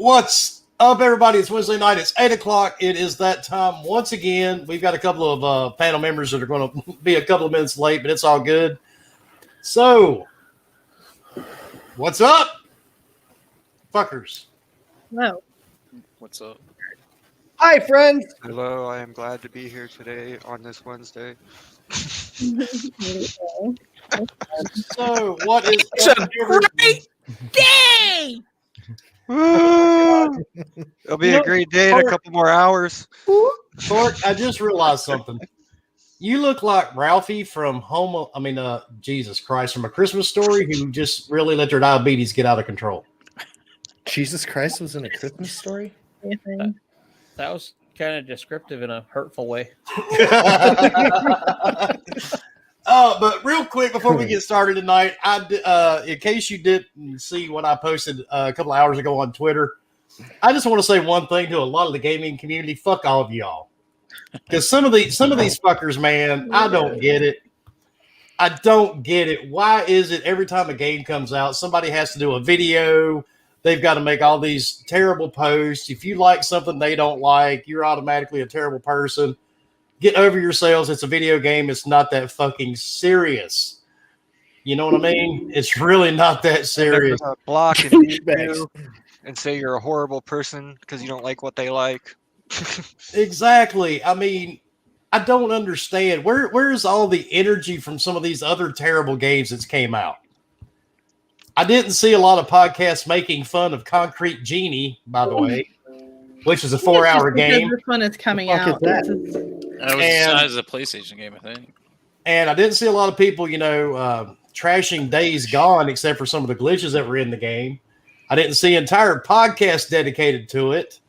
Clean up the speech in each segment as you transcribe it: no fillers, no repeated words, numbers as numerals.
What's up, everybody? It's Wednesday night. It's 8 o'clock. It is that time once again. We've got a couple of panel members that are going to be a couple of minutes late, but it's all good. So, what's up, fuckers? Hello. What's up? Hi, friends. Hello, I am glad to be here today on this Wednesday. So, what is It's a great day. It'll be a great day in a couple more hours. Torque, I just realized something. You look like Ralphie from Jesus Christ, from A Christmas Story, who just really let their diabetes get out of control. Jesus Christ was in A Christmas Story? That was kind of descriptive in a hurtful way. But real quick before we get started tonight, in case you didn't see what I posted a couple of hours ago on Twitter, I just want to say one thing to a lot of the gaming community: fuck all of y'all. Because some of these fuckers, man, I don't get it. I don't get it. Why is it every time a game comes out, somebody has to do a video? They've got to make all these terrible posts. If you like something they don't like, you're automatically a terrible person. Get over yourselves. It's a video game. It's not that fucking serious. You know what I mean? It's really not that serious. Block and mute you and say you're a horrible person because you don't like what they like. Exactly. I mean, I don't understand. Where's all the energy from some of these other terrible games that's came out? I didn't see a lot of podcasts making fun of Concrete Genie, by the way, which is a 4-hour game. This one is coming out. That was a PlayStation game, I think. And I didn't see a lot of people, trashing Days Gone, except for some of the glitches that were in the game. I didn't see entire podcasts dedicated to it.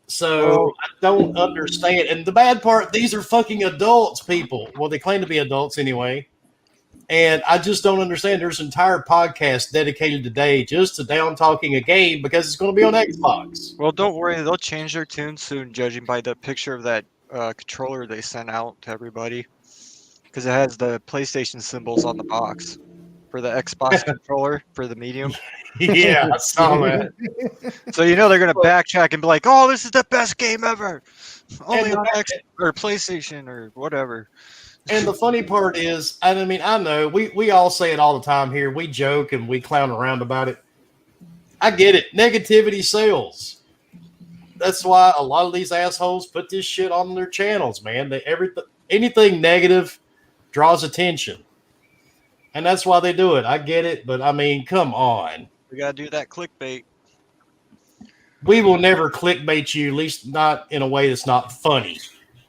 So I don't understand. And the bad part, these are fucking adults, people. Well, they claim to be adults anyway. And I just don't understand. There's entire podcasts dedicated today just to down talking a game because it's going to be on Xbox. Well, don't worry. They'll change their tune soon, judging by the picture of that controller they sent out to everybody. Because it has the PlayStation symbols on the box for the Xbox controller for the medium. Yeah, I saw that. So they're going to backtrack and be like, "Oh, this is the best game ever, only on X or PlayStation or whatever." And the funny part is, I know we all say it all the time here. We joke and we clown around about it. I get it. Negativity sells. That's why a lot of these assholes put this shit on their channels, man. Anything negative draws attention. And that's why they do it. I get it, but come on. We got to do that clickbait. We will never clickbait you, at least not in a way that's not funny.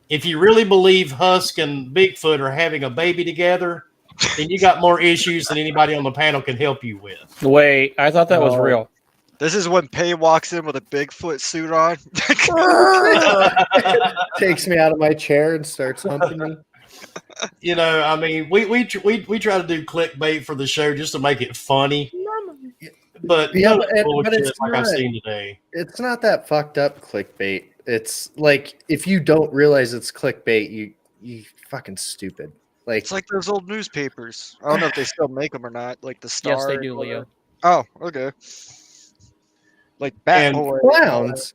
If you really believe Husk and Bigfoot are having a baby together, then you got more issues than anybody on the panel can help you with. Wait, I thought that was real. This is when Pay walks in with a Bigfoot suit on. Takes me out of my chair and starts humping me. We try to do clickbait for the show just to make it funny. But it's like I've seen today. It's not that fucked up clickbait. It's like if you don't realize it's clickbait, you fucking stupid. Like it's like those old newspapers. I don't know if they still make them or not. Like the Star. Yes, they do, Leo. Oh, okay. Like Bat Boy. Clowns.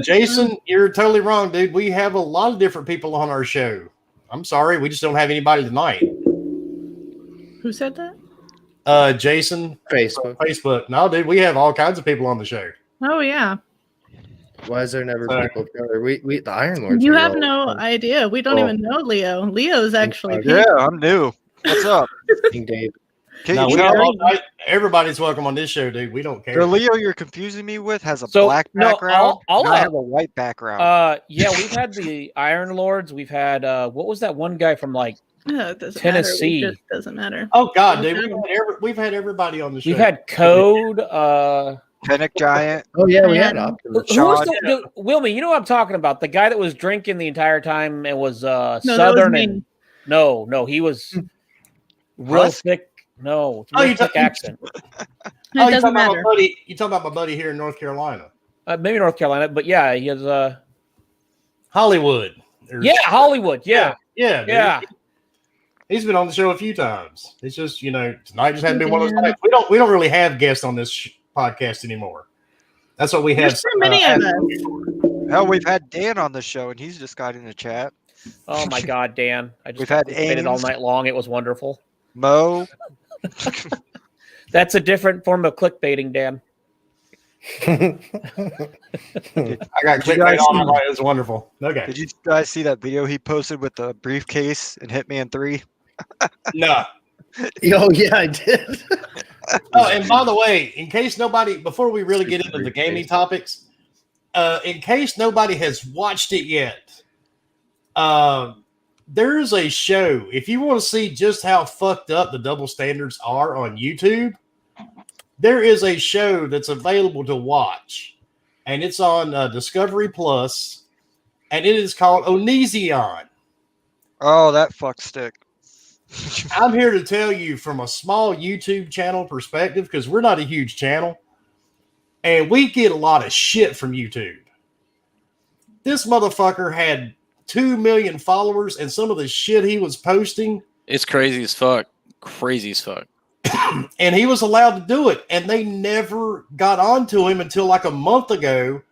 Jason, you're totally wrong, dude. We have a lot of different people on our show. I'm sorry, we just don't have anybody tonight. Who said that? Jason, Facebook. No, dude, we have all kinds of people on the show. Oh yeah. Why is there never people together? We the Iron Lords. You have no idea. We don't even know Leo. Leo's actually. Yeah, I'm new. What's up, King Dave? Everybody's welcome on this show, dude. We don't care. The Leo you're confusing me with has a black background. I have a white background. Yeah, we've had the Iron Lords. We've had what was that one guy from Tennessee? It doesn't matter. Oh God, dude, we've had everybody on the show. We've had Code. Fennec Giant. Oh yeah, we had Optimus. Wilmy, you know what I'm talking about? The guy that was drinking the entire time and was Southern. No, he was real thick. No, thick accent. It doesn't matter. You talking about my buddy here in North Carolina? Maybe North Carolina, but yeah, he has Hollywood. Hollywood. Yeah. Dude. He's been on the show a few times. It's just, tonight just hadn't been one of those nights. We don't really have guests on this podcast anymore. That's what we have. There's so many of us. Hell, we've had Dan on the show, and he's just got in the chat. Oh my God, Dan! I just We've had waited all Ames. night long. It was wonderful. Mo. That's a different form of clickbaiting, Dan. I got clickbait on it. It was wonderful. Okay. Did you guys see that video he posted with the briefcase in Hitman 3? No. Oh yeah, I did. Oh, and by the way, in case nobody, before we really get into the gaming topics, in case nobody has watched it yet, there's a show. If you want to see just how fucked up the double standards are on YouTube, there is a show that's available to watch, and it's on Discovery Plus, and it is called Onision. Oh, that fuck stick. I'm here to tell you from a small YouTube channel perspective, because we're not a huge channel, and we get a lot of shit from YouTube. This motherfucker had 2 million followers, and some of the shit he was posting, it's crazy as fuck. Crazy as fuck. and he was allowed to do it, and they never got onto him until like a month ago.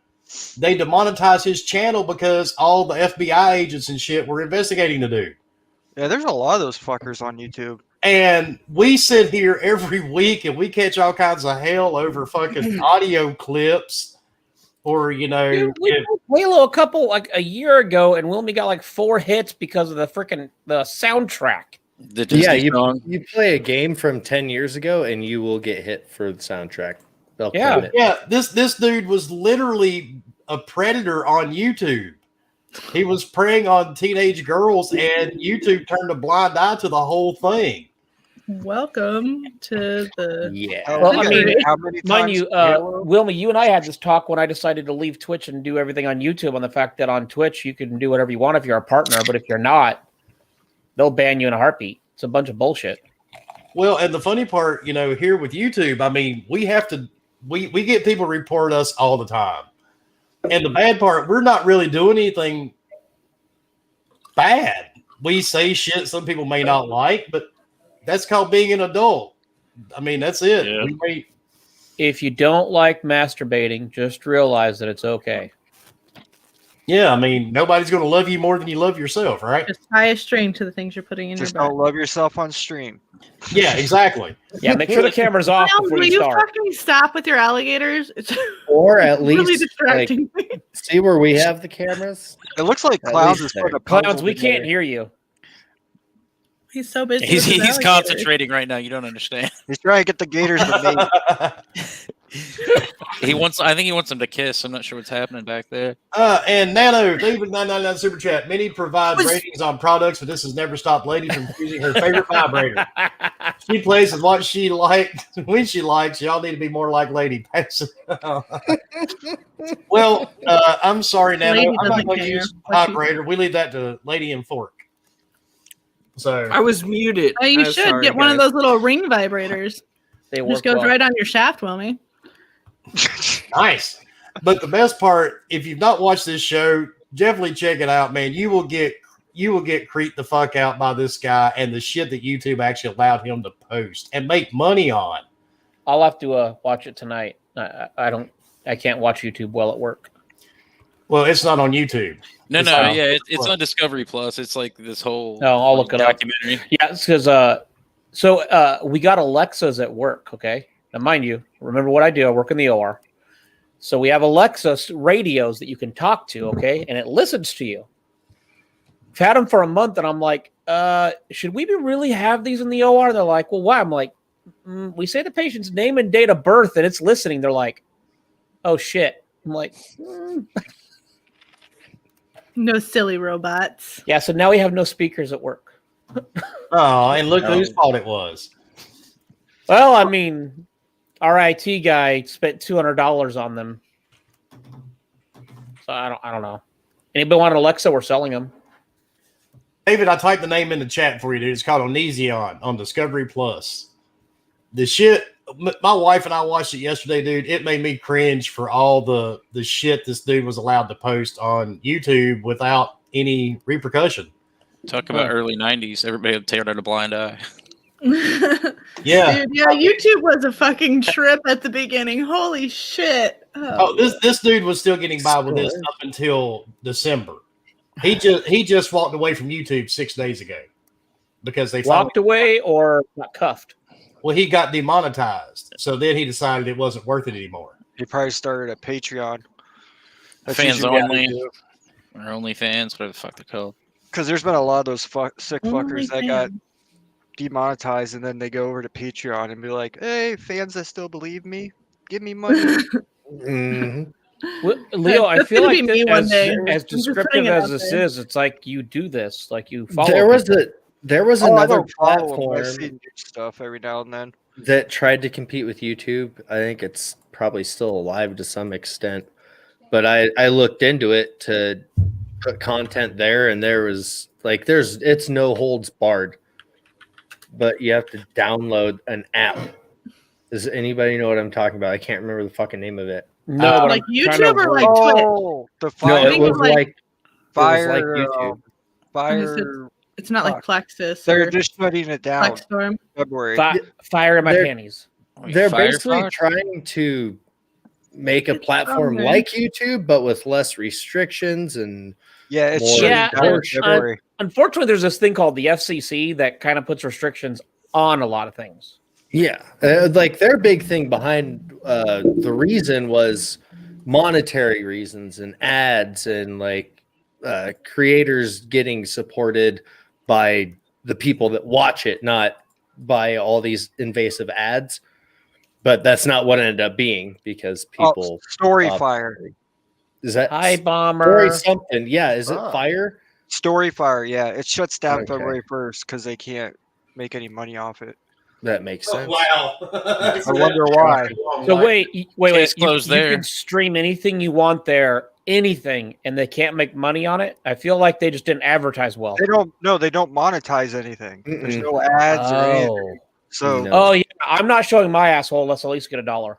They demonetized his channel because all the FBI agents and shit were investigating the dude. Yeah, there's a lot of those fuckers on YouTube. And we sit here every week and we catch all kinds of hell over fucking audio clips, or Dude, we played Halo a couple like a year ago, and we only got like 4 hits because of the soundtrack. The Disney song. You play a game from 10 years ago and you will get hit for the soundtrack. They'll claim it. Yeah, this dude was literally a predator on YouTube. He was preying on teenage girls, and YouTube turned a blind eye to the whole thing. Welcome to the Well, I mean, how many mind times you, Wilma, you and I had this talk when I decided to leave Twitch and do everything on YouTube, on the fact that on Twitch you can do whatever you want if you're a partner, but if you're not, they'll ban you in a heartbeat. It's a bunch of bullshit. Well, and the funny part, here with YouTube, I mean, we have to, we get people report us all the time. And the bad part, we're not really doing anything bad. We say shit some people may not like, but that's called being an adult. I mean, that's it. Yeah. If you don't like masturbating, just realize that it's okay. Yeah, I mean, nobody's going to love you more than you love yourself, right? just tie a string to the things you're putting in just your butt. don't love yourself on stream. Yeah, exactly. Yeah, make sure the camera's off Clowns, before will you you start. fucking stop with your alligators? It's Or at really least distracting me. see where we have the cameras. It looks like At Clowns least is putting a Clowns, puzzle we can't together. hear you. He's so busy. He's with his alligators. concentrating right now. You don't understand. He's trying to get the gators to mate. I think he wants them to kiss. I'm not sure what's happening back there. And Nano, David 999 Super Chat. Many provide ratings on products, but this has never stopped lady from choosing her favorite vibrator. She plays with what she likes when she likes. Y'all need to be more like Lady. Well, I'm sorry, Nano. Lady I'm not doesn't going to care use what she- vibrator. We leave that to Lady and Fork. So I was muted. Oh, you should Sorry, get one of guys. those little ring vibrators. They It work just goes well. right on your shaft, Wilmy. nice. But the best part, if you've not watched this show, definitely check it out, man. You will get creeped the fuck out by this guy and the shit that YouTube actually allowed him to post and make money on. I'll have to watch it tonight. I can't watch YouTube while at work. Well, it's not on YouTube. No, It's no, on- yeah, it's on Discovery Plus. It's like this whole No, I'll look it up. documentary. Yeah, it's because we got Alexas at work. Okay, now mind you, remember what I do? I work in the OR, so we have Alexa radios that you can talk to. Okay, and it listens to you. I've had them for a month, and I'm like, should we really have these in the OR? They're like, well, why? I'm like, we say the patient's name and date of birth, and it's listening. They're like, oh shit. I'm like, No silly robots. yeah. So now we have no speakers at work. Oh, and look whose fault it was. Well, I mean, our IT guy spent $200 on them. So I don't know. Anybody want an Alexa? We're selling them. David, I typed the name in the chat for you, dude. It's called Onision on Discovery Plus. The shit, my wife and I watched it yesterday, dude. It made me cringe for all the shit this dude was allowed to post on YouTube without any repercussion. Talk about early '90s. Everybody would tear out a blind eye. Yeah. Dude, yeah, YouTube was a fucking trip at the beginning. Holy shit. Oh, this dude was still getting by with this Sure. up until December. He just walked away from YouTube 6 days ago because they Walked away or got cuffed. well, he got demonetized. So then he decided it wasn't worth it anymore. He probably started a Patreon. Fans only. Or only fans, whatever the fuck they're called. Because there's been a lot of those sick fuckers that got OnlyFans. demonetized, and then they go over to Patreon and be like, "Hey, fans that still believe me, give me money." Mhm. Well, Leo, I That's feel gonna like be me one day. as I'm just descriptive putting it as out this there. is, it's like you do this, like you follow. There was people. another I don't follow 'em, but I platform see new stuff every now and then. that tried to compete with YouTube. I think it's probably still alive to some extent, but I looked into it to put content there, and there was like it's no holds barred, but you have to download an app. Does anybody know what I'm talking about? I can't remember the fucking name of it. No, but Like I'm trying to YouTube or work- like Twitch? Oh, the No, fire, it think was of, like, like it was like fire, YouTube. fire. It's not like Fuck. Plexus They're or just shutting it down. Plexstorm. February. fire in my They're- panties. Wait, They're basically Firefox? trying to make a It's platform something. like YouTube, but with less restrictions and Yeah, it's More shutting Yeah, down in ownership. February. Unfortunately, there's this thing called the FCC that kind of puts restrictions on a lot of things. yeah, like their big thing behind the reason was monetary reasons and ads and like creators getting supported by the people that watch it, not by all these invasive ads. But that's not what it ended up being because people Story stopped. Fire. Is that Hi, bomber. Story something? Yeah, is it Ah. Fire? Story Fire, yeah. It shuts down Okay. February 1st because they can't make any money off it. That makes Oh, sense. wow. I wonder why. So wait. Case You closed there. can stream anything you want there, anything, and they can't make money on it. I feel like they just didn't advertise well. They don't monetize anything. There's Mm-mm. no ads or anything. Oh. So No. Oh yeah, I'm not showing my asshole. Let's at least get $1.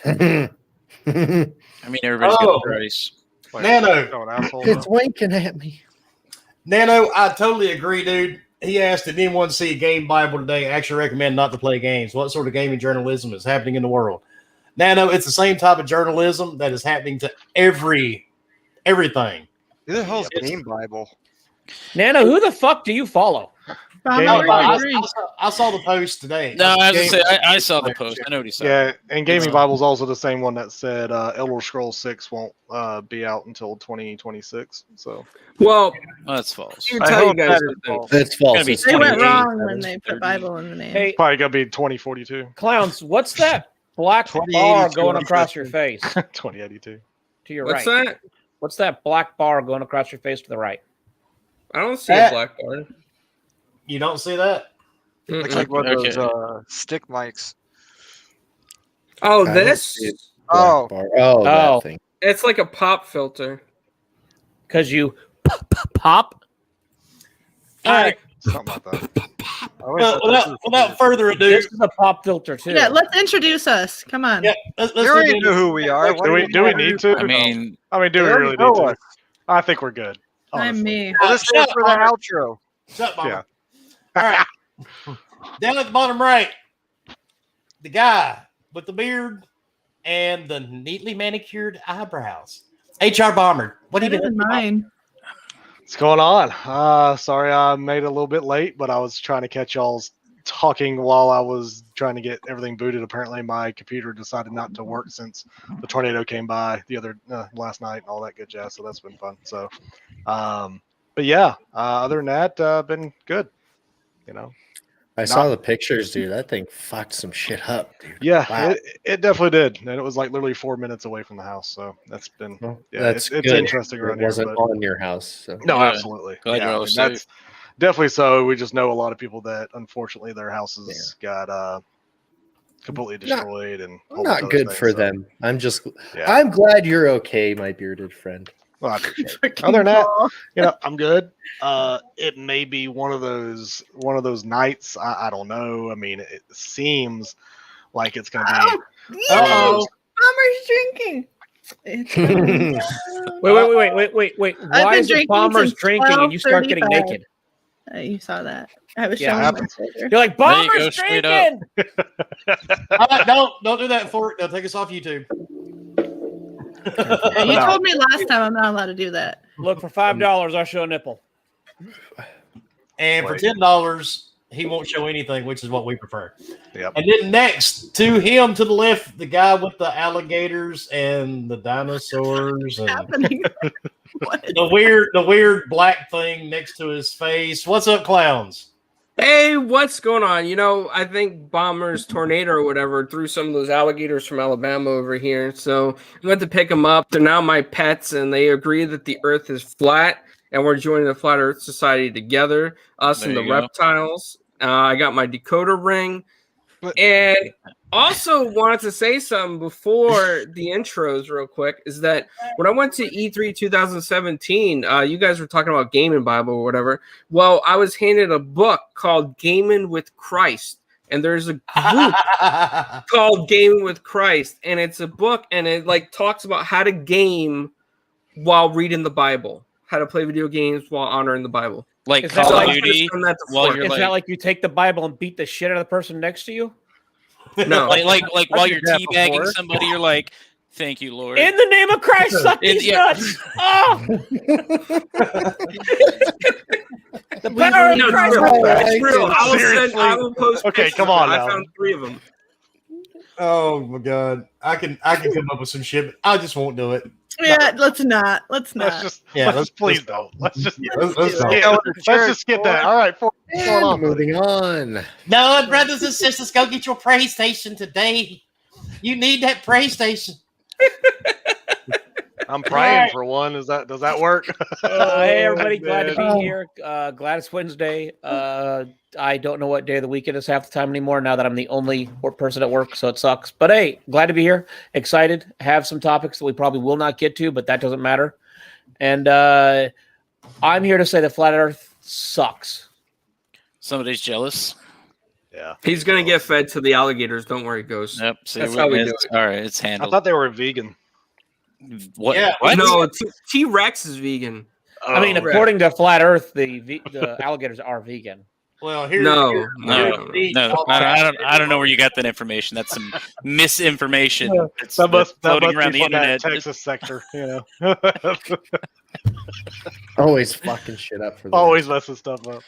I mean, everybody's got Oh. a price. Nano. no, an asshole. It's winking at me. Nano, I totally agree, dude. He asked, did anyone see a game Bible today? I actually recommend not to play games. What sort of gaming journalism is happening in the world? Nano, it's the same type of journalism that is happening to everything. Who the hell's It's- Game Bible? Nano, who the fuck do you follow? Bomber, Gaming I Bible. agree. I saw the post today. No, I was gonna Game- say I saw the post. I know what he said. Yeah, and Gaming Yeah. Bible's also the same one that said Elder Scrolls 6 won't be out until 2026. So Well, Oh, that's false. I can I tell you hope guys that is something. false. That's false. Gonna be It's They went 28, wrong when they 30. put Bible in the name. Hey, probably gonna be 2042, clowns, what's that black 2082 bar going on across your Christmas. face 2082. to your What's right? that? What's that black bar going across your face to the right? I don't see That- a black bar. You don't see that? Looks Mm-mm. like one of those Okay. stick mics. Oh, I don't this? see it. Oh, Oh, Oh. that thing. It's like a pop filter. Because you pop. All right, Something like that. I always Well, thought this was- without further ado, this is a pop filter too. Yeah, let's introduce us. Come on. yeah, let's They do already this. know who we are. Why Do we need to? I mean, I mean, do They we already really know need to? us. I think we're good. I'm honestly. me. Well, this Shut is for up, the Bomber. outro. Shut up, Mama. Yeah. All right. Down at the bottom right, the guy with the beard and the neatly manicured eyebrows. HR Bomber. What do you Better doing? than mine. What's going on? Sorry I made it a little bit late, but I was trying to catch y'all's talking while I was trying to get everything booted. Apparently, my computer decided not to work since the tornado came by the other last night and all that good jazz. So that's been fun. So, but yeah, other than that, been good. You know, I saw the pictures, dude. That thing fucked some shit up, dude. yeah, Wow. it definitely did, and it was like literally 4 minutes away from the house. So that's been Well, yeah, that's it's good. interesting around It here. wasn't But on your house. So. no, Yeah. absolutely. Glad you're Yeah, all and that's safe. definitely so. We just know a lot of people that unfortunately their houses got completely destroyed and a whole bunch Not of good other for things, so, them. I'm just. Yeah. I'm glad you're okay, my bearded friend. Well, I appreciate it. Freaking Other than that, Paul. I'm good. It may be one of those nights. I don't know. I mean, it seems like it's gonna be. Oh, one of yeah. those- Bomber's drinking. It's going down. Wait. I've Why been is it drinking Bombers since drinking and you start getting 12:35. naked? You saw that. I was Yeah, showing my happens. Twitter. You're like, There you Bombers go, straight up. drinking! Don't do that for it. They'll take us off YouTube. Yeah, you told me last time I'm not allowed to do that. Look, for $5, I'll show a nipple. And for $10, he won't show anything, which is what we prefer. Yep. And then next to him, to the left, the guy with the alligators and the dinosaurs What's and happening? What? the weird black thing next to his face. What's up, clowns? Hey, what's going on? You know, I think Bombers Tornado or whatever threw some of those alligators from Alabama over here. So I went to pick them up. They're now my pets, and they agree that the Earth is flat, and we're joining the Flat Earth Society together. Us There and the you go. reptiles. I got my decoder ring, and also wanted to say something before the intros, real quick. Is that when I went to E3 2017, you guys were talking about Gaming Bible or whatever. Well, I was handed a book called Gaming with Christ, and there's a group called Gaming with Christ, and it's a book, and it like talks about how to game while reading the Bible, how to play video games while honoring the Bible. Like Is that Call like- of Duty. While you're Is like, that like you take the Bible and beat the shit out of the person next to you? No, like while you're did that teabagging before. somebody, you're like, "Thank you, Lord." In the name of Christ, suck these Yeah. nuts! Oh! The We power of believe in Christ! God. it's real. I will Seriously. I will post. Okay, pictures come of on it. now. I found 3 of them. Oh my god, I can come up with some shit, but I just won't do it. Yeah, let's not. Let's Let's not. just Yeah, let's let's- please let's- don't. Let's just let's let's don't. just skip that. All right, what's going on? Moving on. No, brothers and sisters, go get your PlayStation today. You need that PlayStation. I'm praying for one. Does that work? Hey everybody, glad to man. be here. Glad it's Wednesday. I don't know what day of the week it is half the time anymore now that I'm the only person at work, so it sucks. But hey, glad to be here. Excited. Have some topics that we probably will not get to, but that doesn't matter. And I'm here to say that Flat Earth sucks. Somebody's jealous. Yeah. He's gonna get fed to the alligators. Don't worry, Ghost. Yep. See, That's how we do it's- All right, it's I handled. thought they were vegan. What? Yeah. What? No, T Rex is vegan. I mean, Oh, according to Flat Earth, the alligators are vegan. Well, here. No, here- No, here's no, the- No, I don't know where you got that information. That's some misinformation. That's that must floating around be the from that internet. Texas sector. You know, Always fucking shit up for them. always messing stuff up.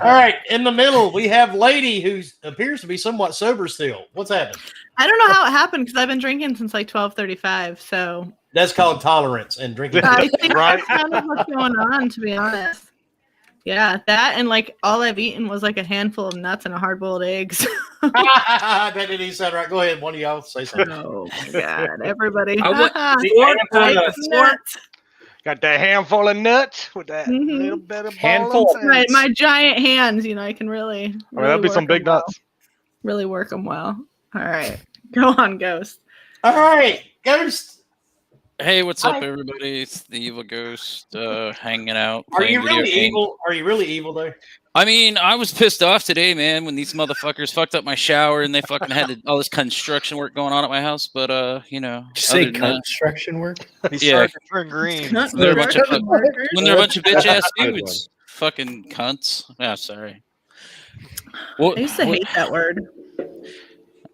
All right, in the middle, we have Lady who appears to be somewhat sober still. What's happening? I don't know how it happened because I've been drinking since like 12:35. So That's called tolerance and drinking. I think Right. that's kind of what's going on, to be honest. Yeah, that and like all I've eaten was like a handful of nuts and a hard-boiled eggs. That didn't even sound right. Go ahead, one of y'all say something. Oh my god, everybody! I want- Nuts. Got that handful of nuts with that Mhm. little bit of Handful ball of and my, fats. my giant hands, I can really, I mean, that'd be work some big 'em well. nuts. Really work them well. All right, go on, Ghost. All right, Ghost. Hey, what's up, Hi. everybody? It's the Evil Ghost hanging out. Are playing you video really games. evil? Are you really evil though? I mean, I was pissed off today, man, when these motherfuckers fucked up my shower and they fucking had all this construction work going on at my house. But you know, Did you say other than that- construction work? He's Yeah. starting to turn green. Not They're a bunch of construction workers. when they're a bunch of bitch ass Good dudes, fucking cunts. Yeah, sorry. I used to hate that word.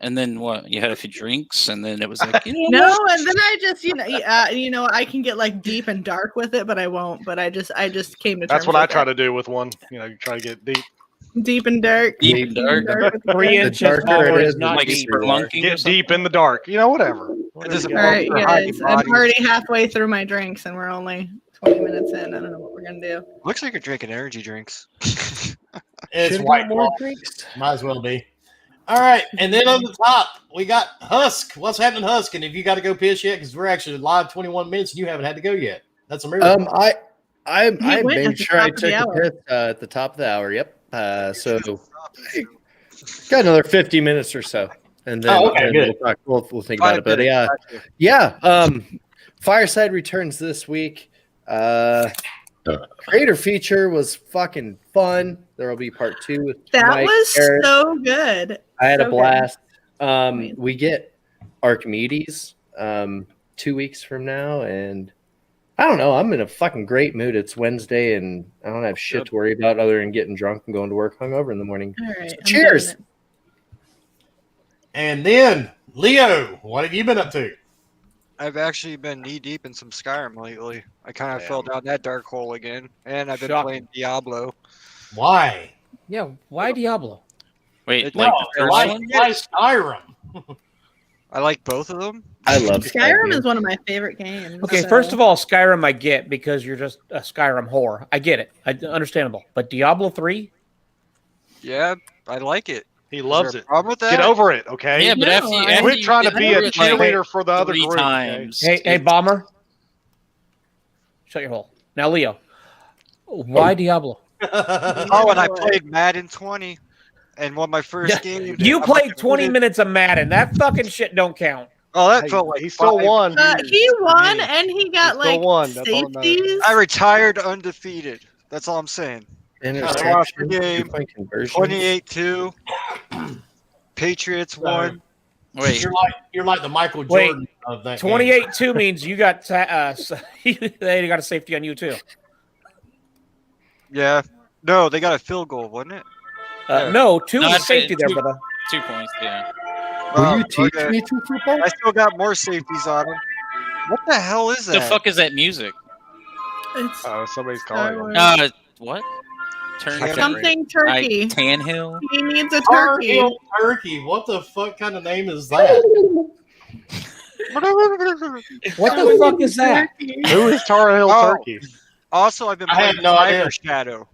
And then what? You had a few drinks, and then it was like, you know, No, what? and then I just, I can get like deep and dark with it, but I won't. But I just came to. That's terms what I with try it. to do with one. You know, you try to get deep. Deep and dark. Deep and dark. with the 3 dark. inches darker lower it is is, not like deep. spelunking or Get something. deep in the dark. You know, whatever. doesn't All Yeah. right, for hiding guys. I'm bodies. already halfway through my drinks, and we're only 20 minutes in. I don't know what we're gonna do. Looks like you're drinking energy drinks. It's Should've white got more claw. drinks. Might as well be. All right, and then on the top we got Husk. What's happening, Husk? And if you got to go piss yet, because we're actually live 21 minutes and you haven't had to go yet. That's a miracle. I He I went at made the sure I top of the took a hour. piss at the top of the hour. Yep. So got another 50 minutes or so, and then, Oh, okay, then good. we'll think about it. But yeah. Fireside returns this week. Creator feature was fucking fun. There will be part 2 with That Mike, was Eric. so good. I had a so good. blast. Amazing. We get Archimedes 2 weeks from now, and I don't know. I'm in a fucking great mood. It's Wednesday, and I don't have shit to worry about other than getting drunk and going to work hungover in the morning. All right. I'm Cheers. doing it. And then Leo, what have you been up to? I've actually been knee deep in some Skyrim lately. I kind of Damn. fell down that dark hole again, and I've been Shocking. playing Diablo. Why? Yeah, why Diablo? Wait, It- like No, the first why, one? why Skyrim? I like both of them. I love Skyrim is one of my favorite games. Okay, so- first of all, Skyrim I get because you're just a Skyrim whore. I get it. Understandable. But Diablo 3? Yeah, I like it. He Is loves there a it. problem with that? Get over it, okay? Yeah, but No, after you, I- after Quit you trying to get be a through it, like, cheerleader for the other 3 group. Okay? times. Hey, Bomber. Shut your hole. Now, Leo. Why Diablo? Oh, and I played Madden 20, and won my first game. You I played fucking 20 won it. minutes of Madden. That fucking shit don't count. Oh, that Hey, felt like he still 5 won. years He for won, me. and he got still like won. That's all that matters. safeties. I retired undefeated. That's all I'm saying. Interception, I watched the game. 2-point conversion. 28-2. Patriots won. Wait, You're like the Michael Wait, Jordan of that. game. 28-2 means you got they got a safety on you too. Yeah. No, they got a field goal, wasn't it? No, 2 No, is it's- safety there, two- brother. 2 points, yeah. Will you Oh, teach okay. me to football? I still got more safeties on them. What the hell is that? The fuck is that music? It's Oh, somebody's Star calling. Wars. him. What? Turn I can't something turkey. Tanhill? He needs a Tar turkey. Heel Turkey. What the fuck kind of name is that? What the fuck is that? Who is Tar Heel Oh. Turkey? Also, I've been I playing had no idea. Cyber Shadow.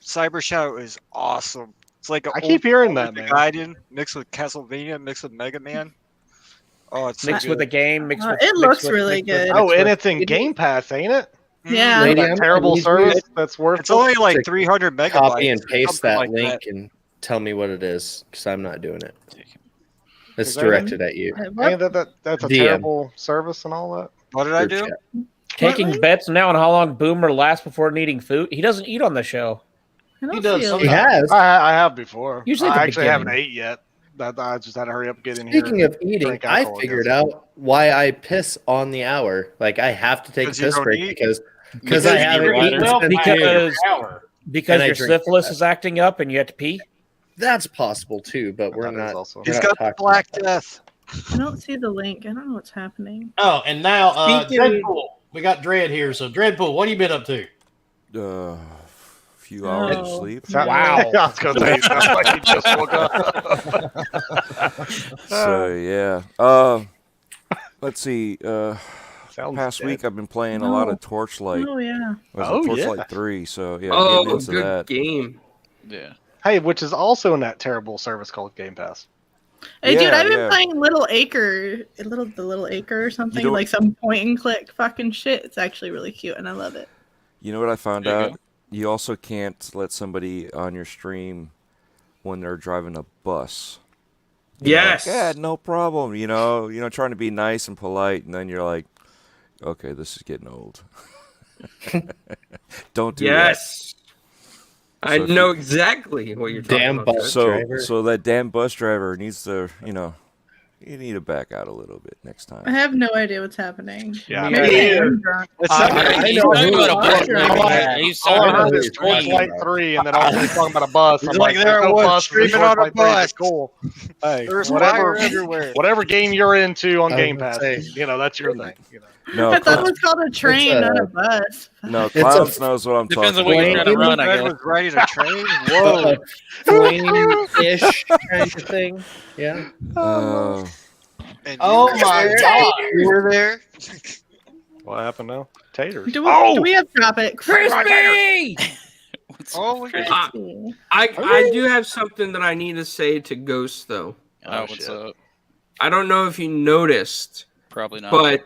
Cyber Shadow is awesome. It's like I keep hearing that, man. Gaiden mixed with Castlevania, mixed with Mega Man. Oh, it's so Mixed good. with a game, mixed with It mixed looks with- really mixed with- good. Oh, mixed and with- it's in Game Pass, ain't it? Yeah. Lady, That I'm terrible gonna need service you that's worth It's only like to 300 megabytes. copy and paste something that like link and tell me what it is, because I'm not doing it. It's Is that- directed at you. What? Ain't that's a DM. terrible service and all that. What did I Group do? chat. Taking What? bets now on how long Boomer lasts before needing food. He doesn't eat on the show. I don't He does feel some- He it. has. I have before. Usually at I the actually haven't beginning. ate yet. I just had to hurry up and get in here. Speaking of eating, drink I alcohol, figured yes. out why I piss on the hour. Like I have to take a Because you piss don't break eat? because I you haven't eat eaten water? since Because- noon. Because And I your drink syphilis that. is acting up and you have to pee. That's possible too, but we're That is not. also- we're He's not got the talking Black about that. Death. I don't see the link. I don't know what's happening. Oh, and now Speaking- Dreadpool. We got Dread here. So Dreadpool, what have you been up to? Few hours of Oh. sleep. Sound- Wow. I was gonna say, it sounds like he just woke up. So yeah. Let's see. Sounds Past dead. week I've been playing a lot No. of Torchlight. Oh yeah. Was Oh, it Torchlight yeah. 3? So yeah, Oh, getting into good that. game. Yeah. Hey, which is also in that terrible service called Game Pass. Hey, dude, Yeah, I've been yeah. playing Little Acre, the Little Acre or something, don't- like some point and click fucking shit. It's actually really cute, and I love it. You know what I found There you out? You also can't let somebody on your stream when they're driving a bus. You know, like, Yes. yeah, no problem. You know, trying to be nice and polite, and then you're like, okay, this is getting old. Don't do that. Yes. I So if know you- exactly what you're talking Damn about. bus sir. driver. So that damn bus driver needs to, you need to back out a little bit next I time. have no idea what's happening. Yeah, Maybe me I either. am drunk. It's I- not I very He's know talking who- about a bus All driver. I- Yeah, he's All I talking heard about is a stream. Torchlight 3, and then also he's talking about a bus. He's I'm like, like, there there's it no was, bus for streaming on a Torchlight 3. bus. It's cool. Hey, There's whatever, fire everywhere. whatever game you're into on I Game was Pass, gonna say- that's your thing. No, I thought it was called a train, a- not a bus. no, It's a- Clowns knows what I'm Depends on talking what you're about. trying to run, I Fred guess. was riding a train. Whoa. Flame-ish kind of thing. Yeah. Uh, And Oh you- my god! You were there. What happened now? Taters. Do Oh! we have topics? Crispy! Oh, look at I, I do have something that I need to say to Ghost, though. Oh, what's up? I don't know if you noticed, Probably not. but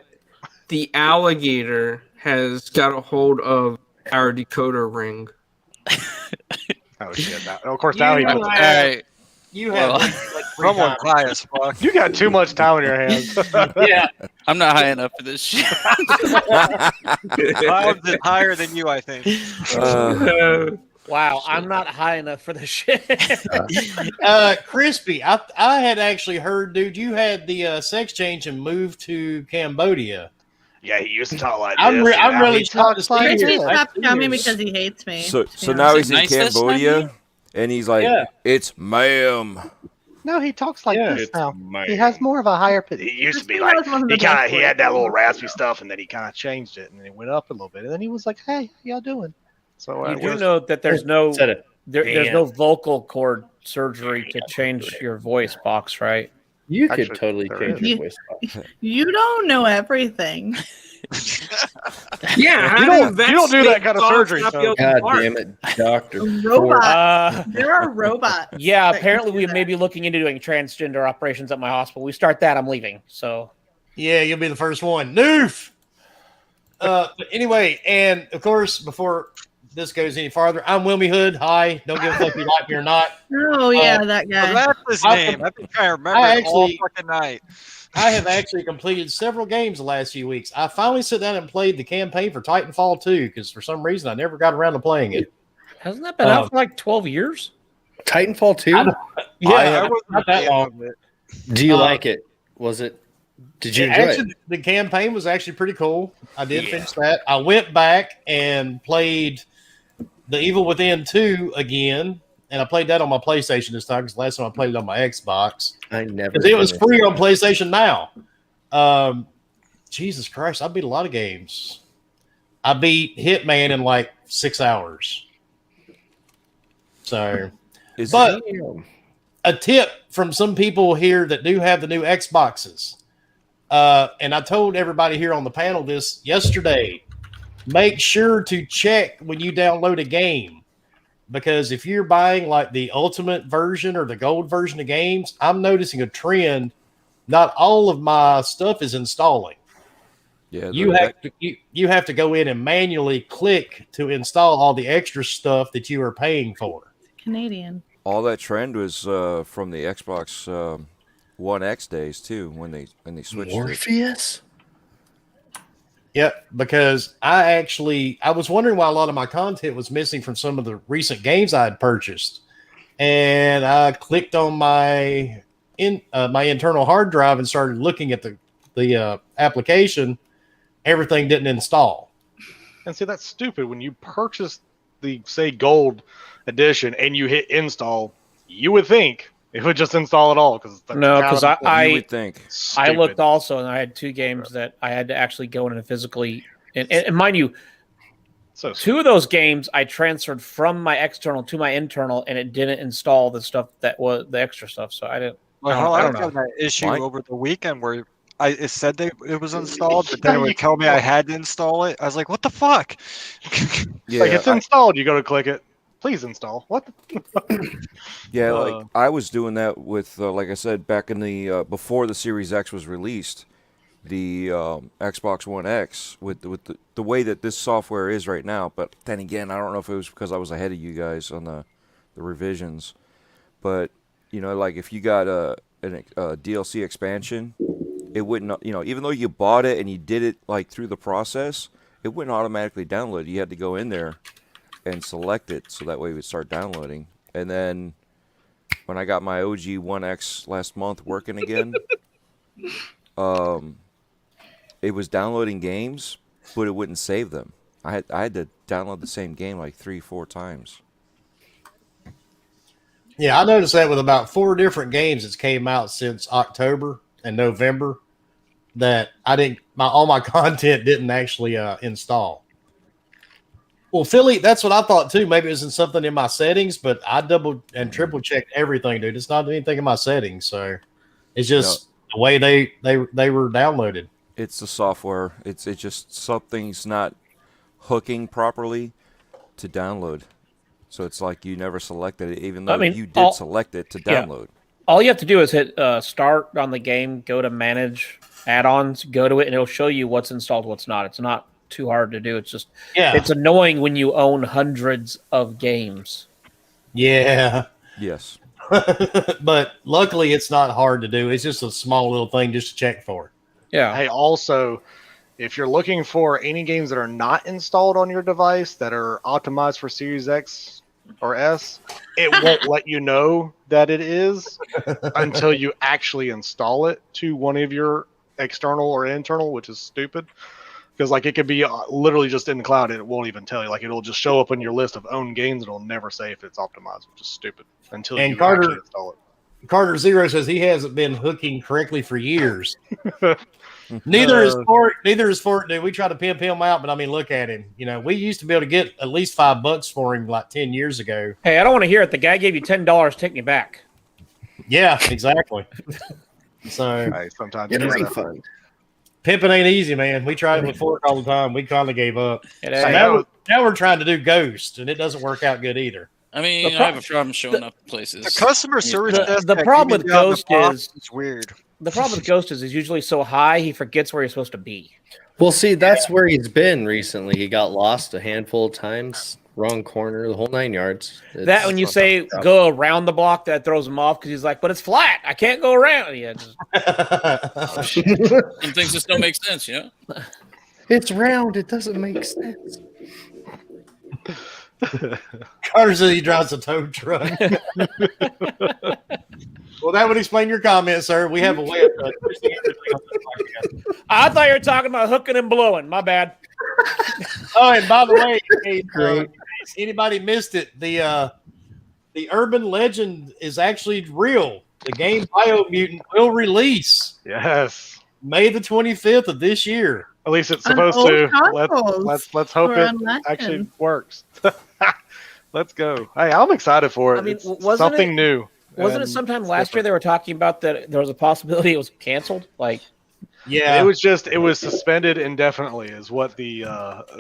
the alligator has got a hold of our decoder ring. Oh shit! Now, of course, now he. You puts- all right. You have Well- like three someone times. high as fuck. You got too much time in your hands. Yeah, I'm not high enough for this shit. I was higher than you, I think. Wow, I'm not high enough for this shit. Crispy. I had actually heard, dude, you had the sex change and moved to Cambodia. Yeah, he used to talk like I'm this. and now really he trying to talks like see Richie this. stopped coming because he hates me. So Yeah. now Is he's it in nice this time of Cambodia, and he's like, Yeah. "It's ma'am." No, he talks like Yeah. this now. He has more of a higher pitch. He used to be Richie like has one of the he best had that little voices. raspy stuff, and then he kind of changed it, and then it went up a little bit, and then he was like, "Hey, how y'all doing?" So You do know that there's Said it. there's no vocal cord surgery to change your voice box, right? You Actually, could totally there change is. your voice box. You don't know everything. Yeah, You don't do that kind of surgery, so- God damn it, Doctor. Robot. There are robots. Yeah, that apparently can we do may that. be looking into doing transgender operations at my hospital. We start that, I'm leaving. So Yeah, you'll be the first one. Noof. But anyway, and of course, before this goes any farther, I'm Wilmy Hood. Hi. Don't give a fuck if you like me or not. Oh yeah, that Well, guy. that's his I- name. I've been trying to remember I it all actually- fucking night. I have actually completed several games the last few weeks. I finally sat down and played the campaign for Titanfall 2 because for some reason I never got around to playing it. hasn't that been out for like 12 years? Titanfall 2? Yeah, I wasn't not a that fan long. of it. Do you Uh, like it? Was it? Did you enjoy it? Actually, the campaign was actually pretty cool. I did finish that. I went back and played The Evil Within 2 again, and I played that on my PlayStation this time because last time I played it on my Xbox. I never. Because it was finished free it. on PlayStation Now. Jesus Christ, I beat a lot of games. I beat Hitman in like 6 hours. So, Is but Damn. a tip from some people here that do have the new Xboxes. And I told everybody here on the panel this yesterday. Make sure to check when you download a game. Because if you're buying like the ultimate version or the gold version of games, I'm noticing a trend. Not all of my stuff is installing. yeah, You have to go in and manually click to install all the extra stuff that you are paying for. Canadian. all that trend was from the Xbox One X days too, when they switched it. Morpheus? Yep, because I was wondering why a lot of my content was missing from some of the recent games I had purchased, and I clicked on my internal hard drive and started looking at the application. Everything didn't install. And see, that's stupid. When you purchase the, say, gold edition and you hit install, you would think it would just install it all. No, because You would think. I looked also, and I had 2 games that I had to actually go in and physically. And mind you, So 2 of those games I transferred from my external to my internal, and it didn't install the stuff that was the extra stuff. So I didn't. Well, I I don't was know. having that issue Mike? over the weekend where it said it was installed, but then it would tell me I had to install it. I was like, "What the fuck?" Yeah, like it's installed, you go to click it. Please install. What? yeah. Like I was doing that with, like I said, back in the before the Series X was released, the Xbox One X with the way that this software is right now. But then again, I don't know if it was because I was ahead of you guys on the revisions, but like if you got a DLC expansion, it wouldn't, even though you bought it and you did it like through the process, it wouldn't automatically download. You had to go in there and select it so that way it would start downloading. And then when I got my OG One X last month working again, it was downloading games, but it wouldn't save them. I had to download the same game like 3-4 times. Yeah, I noticed that with about 4 different games that's came out since October and November that all my content didn't actually install. Well, Philly, that's what I thought too. Maybe it was in something in my settings, but I double and triple checked everything, dude. It's not anything in my settings, so it's just the way they were downloaded. It's the software. It's just something's not hooking properly to download. So it's like you never selected it, even though you did select it to download. All you have to do is hit start on the game, go to manage add-ons, go to it, and it'll show you what's installed, what's not. It's not too hard to do. It's just it's annoying when you own hundreds of games. Yeah. Yes. But luckily it's not hard to do. It's just a small little thing just to check for. Yeah. Hey, also, if you're looking for any games that are not installed on your device that are optimized for Series X or S, it won't let you know that it is until you actually install it to one of your external or internal, which is stupid. Because like it could be literally just in the cloud and it won't even tell you. Like it'll just show up on your list of owned games. It'll never say if it's optimized, which is stupid until And you Carter- actually install it. Carter Zero says he hasn't been hooking correctly for years. Neither is Fort, dude. We try to pimp him out, but I mean, look at him. You know, we used to be able to get at least $5 for him like 10 years ago. Hey, I don't want to hear it. The guy gave you $10. Take me back. Yeah, exactly. So Hey, sometimes Get a you gotta- refund. pimping ain't easy, man. We tried it with Fort all the time. We kind of gave up. It So ain't. now we're trying to do Ghost, and it doesn't work out good either. I mean, The I have a problem showing up places. The customer service The- desk the that problem came with down the Ghost box is- it's weird. The problem with Ghost is he's usually so high he forgets where he's supposed to be. Well, see, that's where he's been recently. He got lost a handful of times, wrong corner, the whole 9 yards. That when you say go around the block, that throws him off because he's like, but it's flat. I can't go around. Yeah, just, Some things just don't make sense, you know? it's round, it doesn't make sense. Carter says he drives a tow truck. Well, that would explain your comment, sir. We have a way of twisting everything on this podcast. I thought you were talking about hooking and blowing. My bad. Oh, and by the way, hey, Great. in case anybody missed it, the urban legend is actually real. The game Biomutant will release Yes. May the 25th of this year. At least it's On supposed old to. consoles Let's hope or it on Legends. actually works. Let's go. Hey, I'm excited for it. I mean, It's wasn't something it- new. Wasn't it and sometime it's last year different. they were talking about that there was a possibility it was canceled? Like, Yeah, It was suspended indefinitely is what the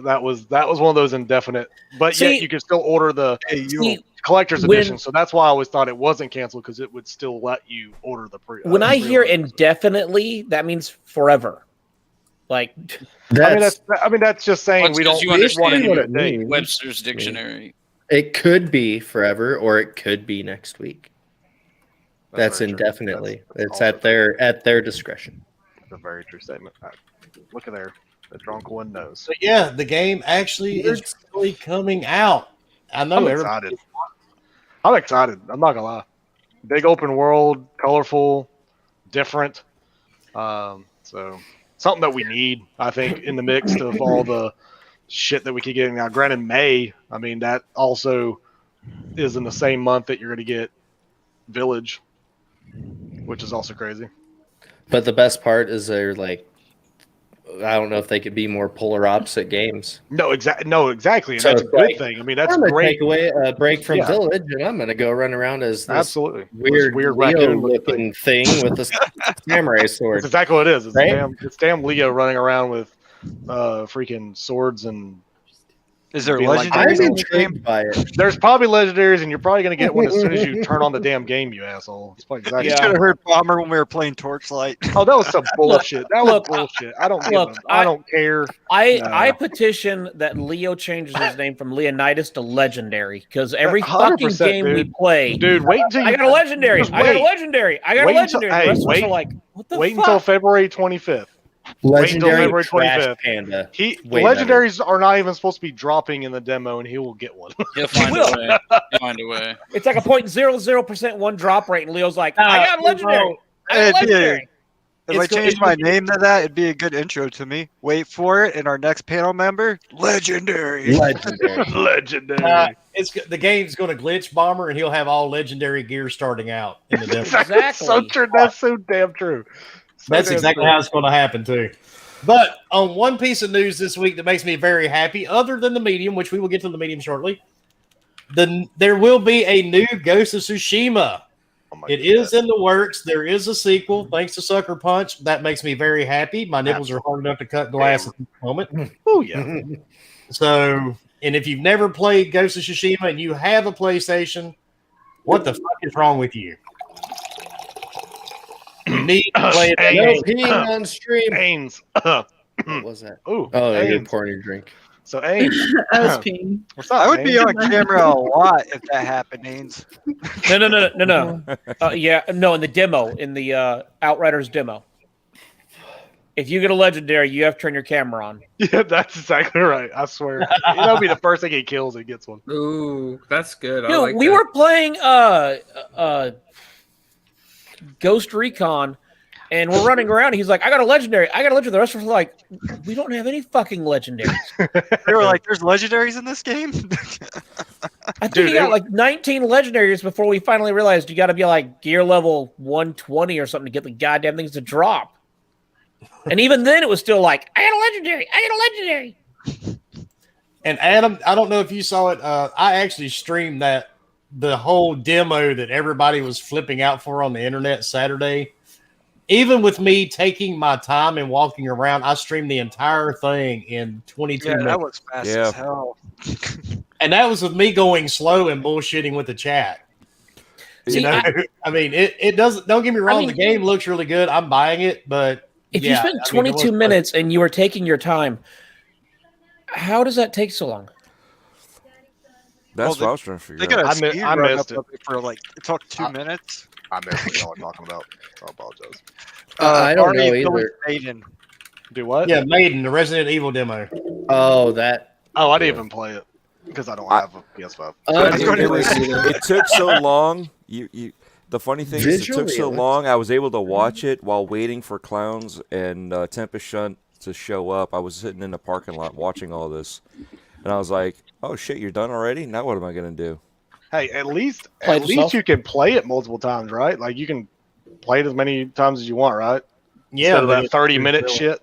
that was one of those indefinite, but See- yet you can still order the see, collector's when- edition. So that's why I always thought it wasn't canceled because it would still let you order the pre. when I hear pre-order. indefinitely, that means forever. Like, I mean that's just saying Well, we it's 'cause don't you we just want to understand give it a date. Webster's dictionary. It could be forever, or it could be next week. That's very true. indefinitely. That's It's also at their discretion. a very true statement. Look at there, the drunk one knows. so yeah, the game actually is really coming out. I know I'm everybody. excited. I'm excited. I'm not gonna lie. Big open world, colorful, different. So something that we need, I think, in the mix of all the shit that we keep getting now. Granted, May, I mean, that also is in the same month that you're going to get Village, which is also crazy. But the best part is they're like, I don't know if they could be more polar opposite games. No, exactly. And So that's a it's good like, thing. I mean, that's I'm gonna great. take away a break from Yeah. Village, and I'm gonna go run around as this Absolutely. weird Leo Leo looking looking thing with a samurai That's sword. exactly what it is. It's, Right? it's damn Leo running around with freaking swords and Is there Be like- I'm legendaries in the game? intrigued by it. there's probably legendaries, and you're probably going to get one as soon as you turn on the damn game, you asshole. It's probably exactly. You should have heard Bomber when we were playing Torchlight. Oh, that was some bullshit. That was look, bullshit. I don't give look, I don't care. I petition that Leo changes his name from Leonidas to Legendary because every fucking 100%, game we dude. play, Dude, wait until you I got a Legendary. Just I got a wait. Legendary. I got a Wait until- Legendary. hey, the rest of us wait. are like, what the Wait fuck? until February 25th. Legendary February Trash 25th. Panda. The legendaries are not even supposed to be dropping in the demo, and he will get one. He'll find will. a way. He'll find a way. It's like a 0.00% one drop rate, and Leo's like, I got a Legendary. I got a Hey, dude. Legendary. If I It's go- change my name to that, it'd be a good intro to me. Wait for it, and our next panel member, Legendary. Legendary. Legendary. The game's going to glitch Bomber, and he'll have all legendary gear starting out in the demo. Exactly. So true. That's so damn true. So That's damn exactly true. how it's going to happen too. But on one piece of news this week that makes me very happy, other than the medium, which we will get to the medium shortly, there will be a new Ghost of Tsushima. Oh my It God. is in the works. There is a sequel, thanks to Sucker Punch. That makes me very happy. My nipples are hard enough to cut glass at the moment. Oh yeah. So, and if you've never played Ghost of Tsushima and you have a PlayStation, what the fuck is wrong with you? You need to play it. Hey, No hey, peeing on stream. Ains. What was that? Oh, Oh, you're Ains. pouring your drink. So Ains, I was peeing. what's up? I would be Ains? on camera a lot if that happened, Ains. No. Yeah, no, in the demo, in the Outriders demo. If you get a Legendary, you have to turn your camera on. Yeah, that's exactly right. I swear. That'll be the first thing he kills. He gets one. Ooh, that's good. I Dude, like we that. were playing Ghost Recon, And we're running around. And he's like, I got a legendary. I got a legendary. The rest of us are like, we don't have any fucking legendaries. They were like, "There's legendaries in this game." I think he got like 19 legendaries before we finally realized you got to be like gear level 120 or something to get the goddamn things to drop. And even then, it was still like, I got a legendary. I got a legendary. And Adam, I don't know if you saw it. I actually streamed the whole demo that everybody was flipping out for on the internet Saturday. Even with me taking my time and walking around, I streamed the entire thing in 22 minutes. That was fast as hell. And that was with me going slow and bullshitting with the chat. See, you know, I mean, it doesn't. Don't get me wrong. The game looks really good. I'm buying it, but if you spent 22 minutes and you were taking your time, how does that take so long? That's what I was trying to figure They out. got a speed run up for like it took 2 minutes. I missed what y'all are talking about. So I apologize. I don't know Arnie, go with either. Maiden. Do what? Yeah, Maiden, the Resident Evil demo. Oh, that. Oh, I didn't even play it because I don't have a PS5. It took so long. The funny thing is, it took so long. I was able to watch it while waiting for Clowns and Tempest Shunt to show up. I was sitting in the parking lot watching all this, and I was like, "Oh shit, you're done already? Now what am I gonna do?" Hey, at least yourself? you can play it multiple times, right? Like you can play it as many times as you want, right? Yeah, Instead of that 30-minute shit,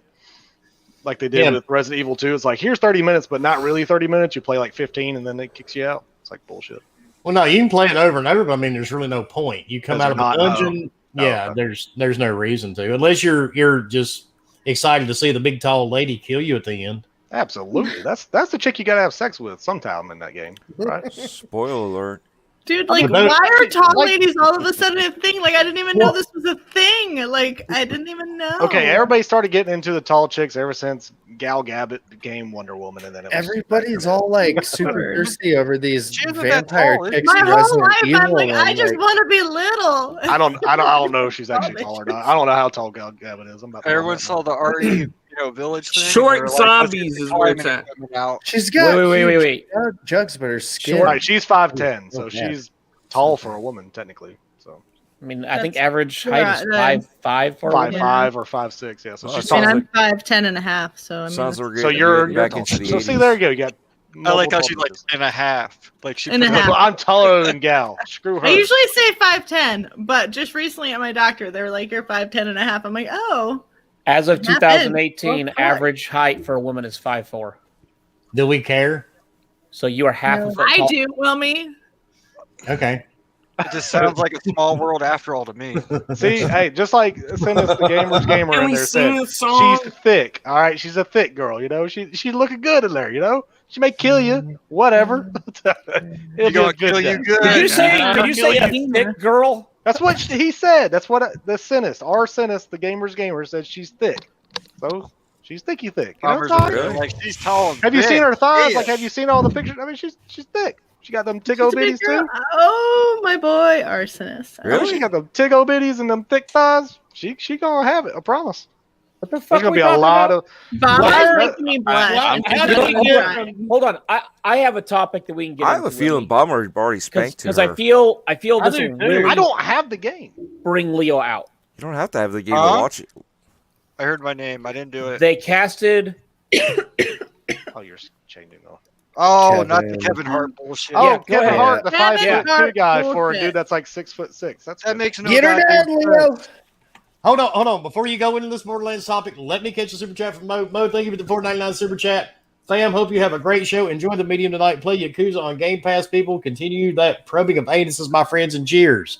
like they did with Resident Evil 2. It's like here's 30 minutes, but not really 30 minutes. You play like 15, and then it kicks you out. It's like bullshit. Well, no, you can play it over and over, but I mean, there's really no point. You come out of a dungeon, okay. there's no reason to, unless you're just excited to see the big tall lady kill you at the end. Absolutely, that's the chick you gotta have sex with sometime in that game, right? Spoiler alert. Dude, like, why are tall ladies all of a sudden a thing? Like, I didn't even know this was a thing. Like, I didn't even know. Okay, everybody started getting into the tall chicks ever since Gal Gadot became Wonder Woman, and then it was Everybody's all like super thirsty over these She isn't vampire that tall, chicks. My in whole Resident life, Evil, I'm like, and I just want to be little. I don't know if she's actually tall or not. I don't know how tall Gal Gadot is. I'm about to Everyone saw the RE Village thing. Short They were like, zombies let's is get where the it's at. women out. She's got Wait. jugs, but her skin. Right, she's 5'10", so she's tall for a woman technically. So I mean, I think That's average height is 5'5" for a woman. 5'5" or 5'6". Yeah, so she's And tall. I'm 5'10" and a half, so I mean, Sounds that's- like we're So getting you're back tall. into the So 80s. see, there you go. You got. I like how multiple she's like bitches. in a half. Like she In a put half. Well, I'm taller than Gal. Screw her. I usually say 5'10", but just recently at my doctor, they were like, "You're 5'10" and a half." I'm like, "Oh." As of Not 2018, bad. Well, average height for a woman is 5'4". Do we care? So you are half a foot I tall. do, Wilmy. Okay. It just sounds like a small world after all to me. See, hey, just like Sinus, the gamer's gamer Can in we there sing said, the song? she's thick. All right, she's a thick girl. You know, she's looking good in there. You know, she may kill you, whatever. It'll be gonna a good kill you day. good. Did you say a Million. thick girl? That's what he said. That's what the Sinus, our Sinus, the gamer's gamer, said she's thick. So she's thicky thick. You know what Bombers I'm are talking good. about? Like she's tall. And Have you thick. seen her thighs? Yeah. Like, have you seen all the pictures? I mean, she's thick. She got them tiggo She's a big bitties girl. too. Oh, my boy, Arsonist. I mean, she got them tiggo bitties and them thick thighs. She gonna have it. I promise. What the There's fuck gonna we be a talking lot about? of. Bob What? is making me blush. How did we get from- Hold on, I have a topic that we can get. I have a feeling Bomber already spanked to because her. I feel I this do will too. really I don't have the game. bring Leo out. You don't have to have the game to Huh? watch it. I heard my name. I didn't do it. They casted. Oh, you're changing though. Oh, not the Kevin. Kevin Hart bullshit. Oh, Yeah, go Kevin ahead. Hart, the Kevin 5'2" Hart guy for a bullshit. dude that's like 6'6". That's That good. makes no Get her goddamn dead, sense. Leo. Hold on. Before you go into this Borderlands topic, let me catch the super chat from Mo. Mo, thank you for the $4.99 super chat. Fam, hope you have a great show. Enjoy the medium tonight. Play Yakuza on Game Pass, people. Continue that probing of anuses, my friends, and cheers.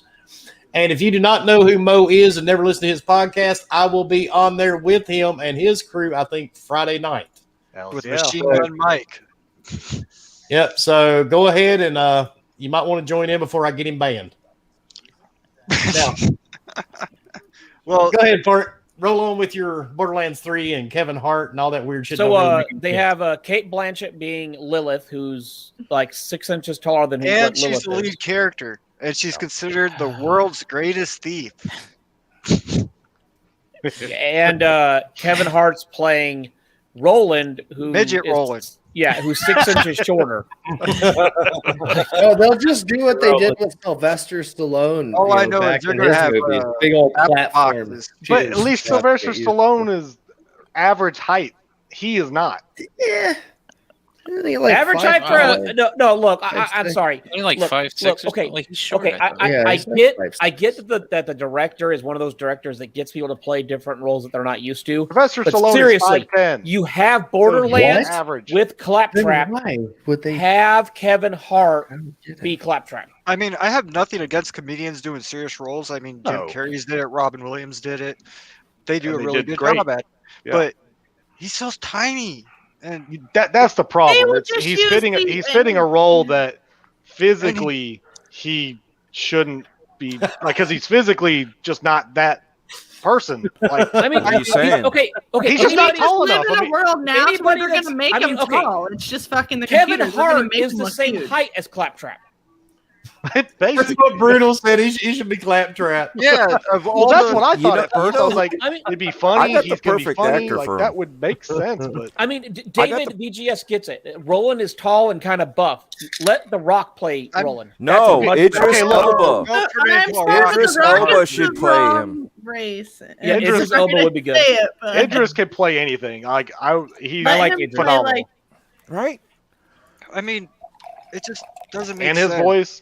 And if you do not know who Mo is and never listen to his podcast, I will be on there with him and his crew, I think, Friday night. Hells With yeah. Machine Gun Mike. Yep. So go ahead and you might want to join in before I get him banned. Now, Well, go ahead, Fort. Roll on with your Borderlands 3 and Kevin Hart and all that weird shit. So Don't really make any they sense. have Kate Blanchett being Lilith, who's like 6 inches taller than and what she's Lilith the is. lead character, and she's considered the world's greatest thief. And Kevin Hart's playing Roland, who Midget is- Roland. Yeah, who's 6 inches shorter. Oh, they'll just do what they did with Sylvester Stallone. All I know is back they're in gonna his have, movies. Big old Apple platform. boxes. But at least stuff Sylvester that you- Stallone is average height. He is not. Yeah. Like Average height for no. Look, I'm sorry. Only like Look, 5'6" look, or okay, something. Like, he's short, Okay, I thought. Yeah, I he's like get 5'6". I get that the director is one of those directors that gets people to play different roles that they're not used to. Sylvester But Stallone seriously, is 5'10". You have So he's Borderlands average. with Then Claptrap. why would they? Have Kevin Hart I don't get it. be Claptrap. I mean, I have nothing against comedians doing serious roles. I mean, Jim No. Carrey's did it. Robin Williams did it. They do And a they really did good great. job at it. Yeah. But he's so tiny. And That's the They problem. would It's, just he's use fitting the- he's fitting a role that physically he shouldn't be like, because he's physically just not that person. Like, I mean, What are you saying? Okay. He's just not anybody- tall live enough. in I a mean, world now to where they're that's- gonna make I mean, him okay, tall. It's just fucking the Kevin computers. They're gonna Hart make is him the look same huge. height as Claptrap. That's basically. what Bruno said. He should be Claptrap. yeah, of all Well, that's the, what I you thought know- at first. you I was know- like, I mean, it'd be I funny. got the He's gonna be perfect funny. actor Like for him. that would make sense. But I mean, I got David VGS gets it. Roland is tall and kind of buff. Let The Rock play I'm- Roland. No, That's a much Idris better- Okay, look. Elba. Don't turn I'm into a sorry, rock. Idris but The Rock Elba is should the play wrong him. Race. Yeah, And Idris I'm not Elba gonna would be good. say it, but Idris can play anything. Like he's let I like him Idris. play, phenomenal. like, Right? I mean, it just doesn't make And his sense. voice.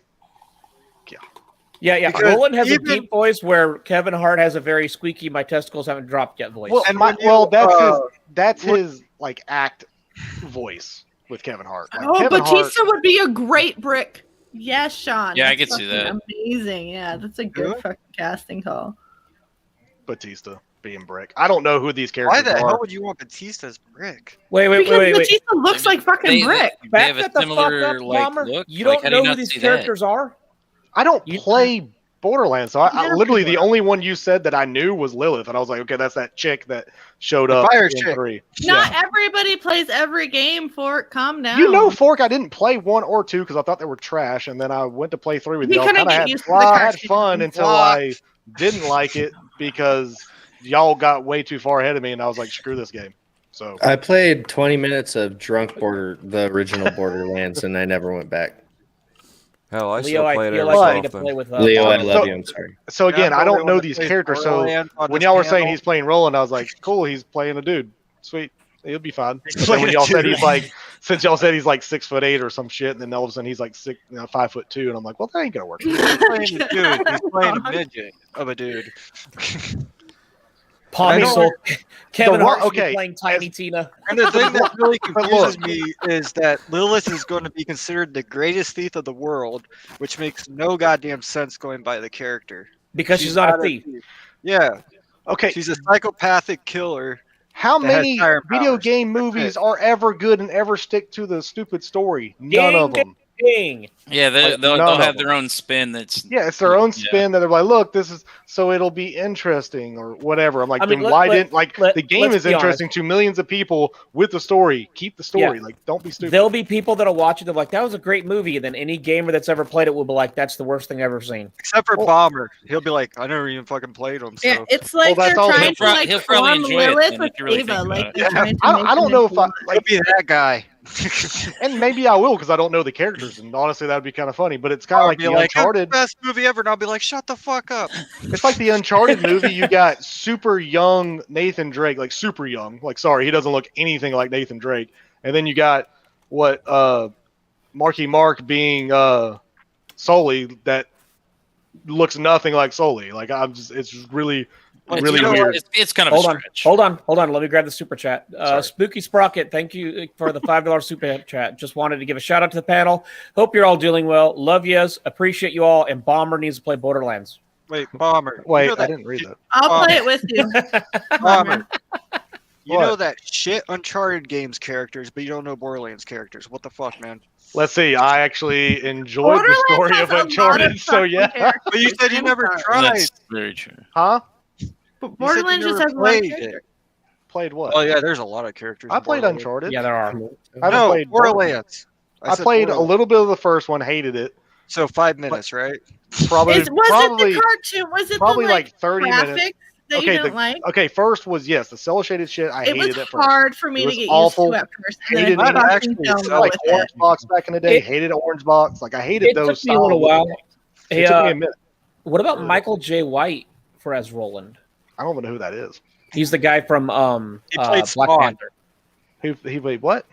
Yeah. Because Roland has a even- deep voice where Kevin Hart has a very squeaky, my testicles haven't dropped yet voice. Well, And when that's what- his like act voice with Kevin Hart. Like, oh, Kevin Batista would be a great Brick. Yes, Sean. Yeah, I That's could see fucking that. Amazing. Yeah, that's a good Who? fucking casting call. Batista being Brick. I don't know who these characters Why the are. hell would you want Batista's brick? wait. Because Batista looks like fucking They, Brick. they Back have a at the fuck similar up, like Bomber. look. You Like, don't how do know you who not these see characters are? I don't You- play Borderlands, so I Never literally played the only one you said that I knew was Lilith, and I was like, okay, that's that chick that showed up fire in chick. 3. Not everybody plays every game. For calm down. You know, Fork, I didn't play 1 or 2 because I thought they were trash, and then I went to play 3 with You y'all. couldn't Kinda get had, used to the I had cartoon. fun until I didn't like it because y'all got way too far ahead of me, and I was like, screw this game. So I played 20 minutes of the original Borderlands, and I never went back. Hell, I Leo, still I play it feel every like so I need to often. play with Leo, I Bomber. love So- you. I'm sorry. So again, Yeah, I don't everyone know that these plays characters. So Borderlands on when this y'all were saying panel- he's playing Roland, I was like, cool, he's playing a dude. Sweet. He'll be fine. But then when playing a y'all said dude. he's like, since y'all said he's like 6'8" or some shit, and then all of a sudden he's like 5'2", and I'm like, well, that ain't gonna work. He's playing a dude. He's playing a midget of a dude. Palm I know- Soul. Kevin The Hart Rock- should be okay, playing Tiny Tina. And the thing that really But confuses look. me is that Lilith is going to be considered the greatest thief of the world, which makes no goddamn sense going by the character. Because she's not a thief. Yeah, Okay, she's a psychopathic killer. how that has many tire video powers. game movies are ever good and ever stick to the stupid story? None of Ding, them. Ding. Yeah, Like, they'll none of have them. their own spin. That's Yeah, it's their own Yeah. spin that they're like, look, this is so it'll be interesting or whatever. I'm like, I mean, then why let- didn't like let- the game let's is be honest. interesting to millions of people with the story. Keep the story. Yeah. Like, don't be stupid. There'll be people that'll watch it. They're like, "That was a great movie," and then any gamer that's ever played it will be like, "That's the worst thing I've ever seen." Except for Well- Bomber, he'll be like, I never even fucking played them. So Yeah, it's like Well, that's they're all- trying He'll to prob- like he'll probably form enjoy it Lilith then with if you really Ava. think Like about they're it. trying to I make don't them know if I into- like, be that guy. and maybe I will because I don't know the characters, and honestly, that'd be kind of funny. But it's kind of I'll like be the like, "It's the Uncharted. best movie ever, and I'll be like, shut the fuck up. It's like the Uncharted movie. You got super young Nathan Drake, like super young. Like, sorry, he doesn't look anything like Nathan Drake. And then you got what Marky Mark being Sully that looks nothing like Sully. Like, I'm just, it's really, It's, really you know, weird. it's kind of Hold a on, stretch. hold on. Let me grab the super chat. Sorry. Spooky Sprocket, thank you for the $5 super chat. Just wanted to give a shout out to the panel. Hope you're all doing well. Love yous. Appreciate you all. And Bomber needs to play Borderlands. Wait, Bomber. Wait, you know I that, didn't read that. I'll play it with you. Bomber. You What? know that shit Uncharted games characters, but you don't know Borderlands characters. What the fuck, man? Let's see. I actually enjoyed the Borderlands story has of a lot Uncharted, so fucking yeah. characters. But you said you never Sorry. tried. That's very true. Huh? But You Borderlands said you just never has one played character. it. Played what? Oh yeah, there's a lot of characters. I in played Borderlands. Uncharted. Yeah, there are. I haven't No, played Borderlands. I said played a Borderlands. little bit of the first one, hated it. So 5 minutes, right? Probably, Was probably, it the cartoon? Was it probably the like 30 minutes. graphics? that you didn't like? Okay, first was yes, the cell shaded shit. I It was hated it first. hard for me It to was get awful. used to at first. and then Hated I it. fucking Actually, fell in it's love Like with Orange it. Box back in the day. It- Hated Orange Box. Like I hated It those. took me a little style of while. games. Hey, It took me a minute. what about Michael J. White for as Roland? I don't even know who that is. He's the guy from He played Black Spawn. Panther. Who he played what?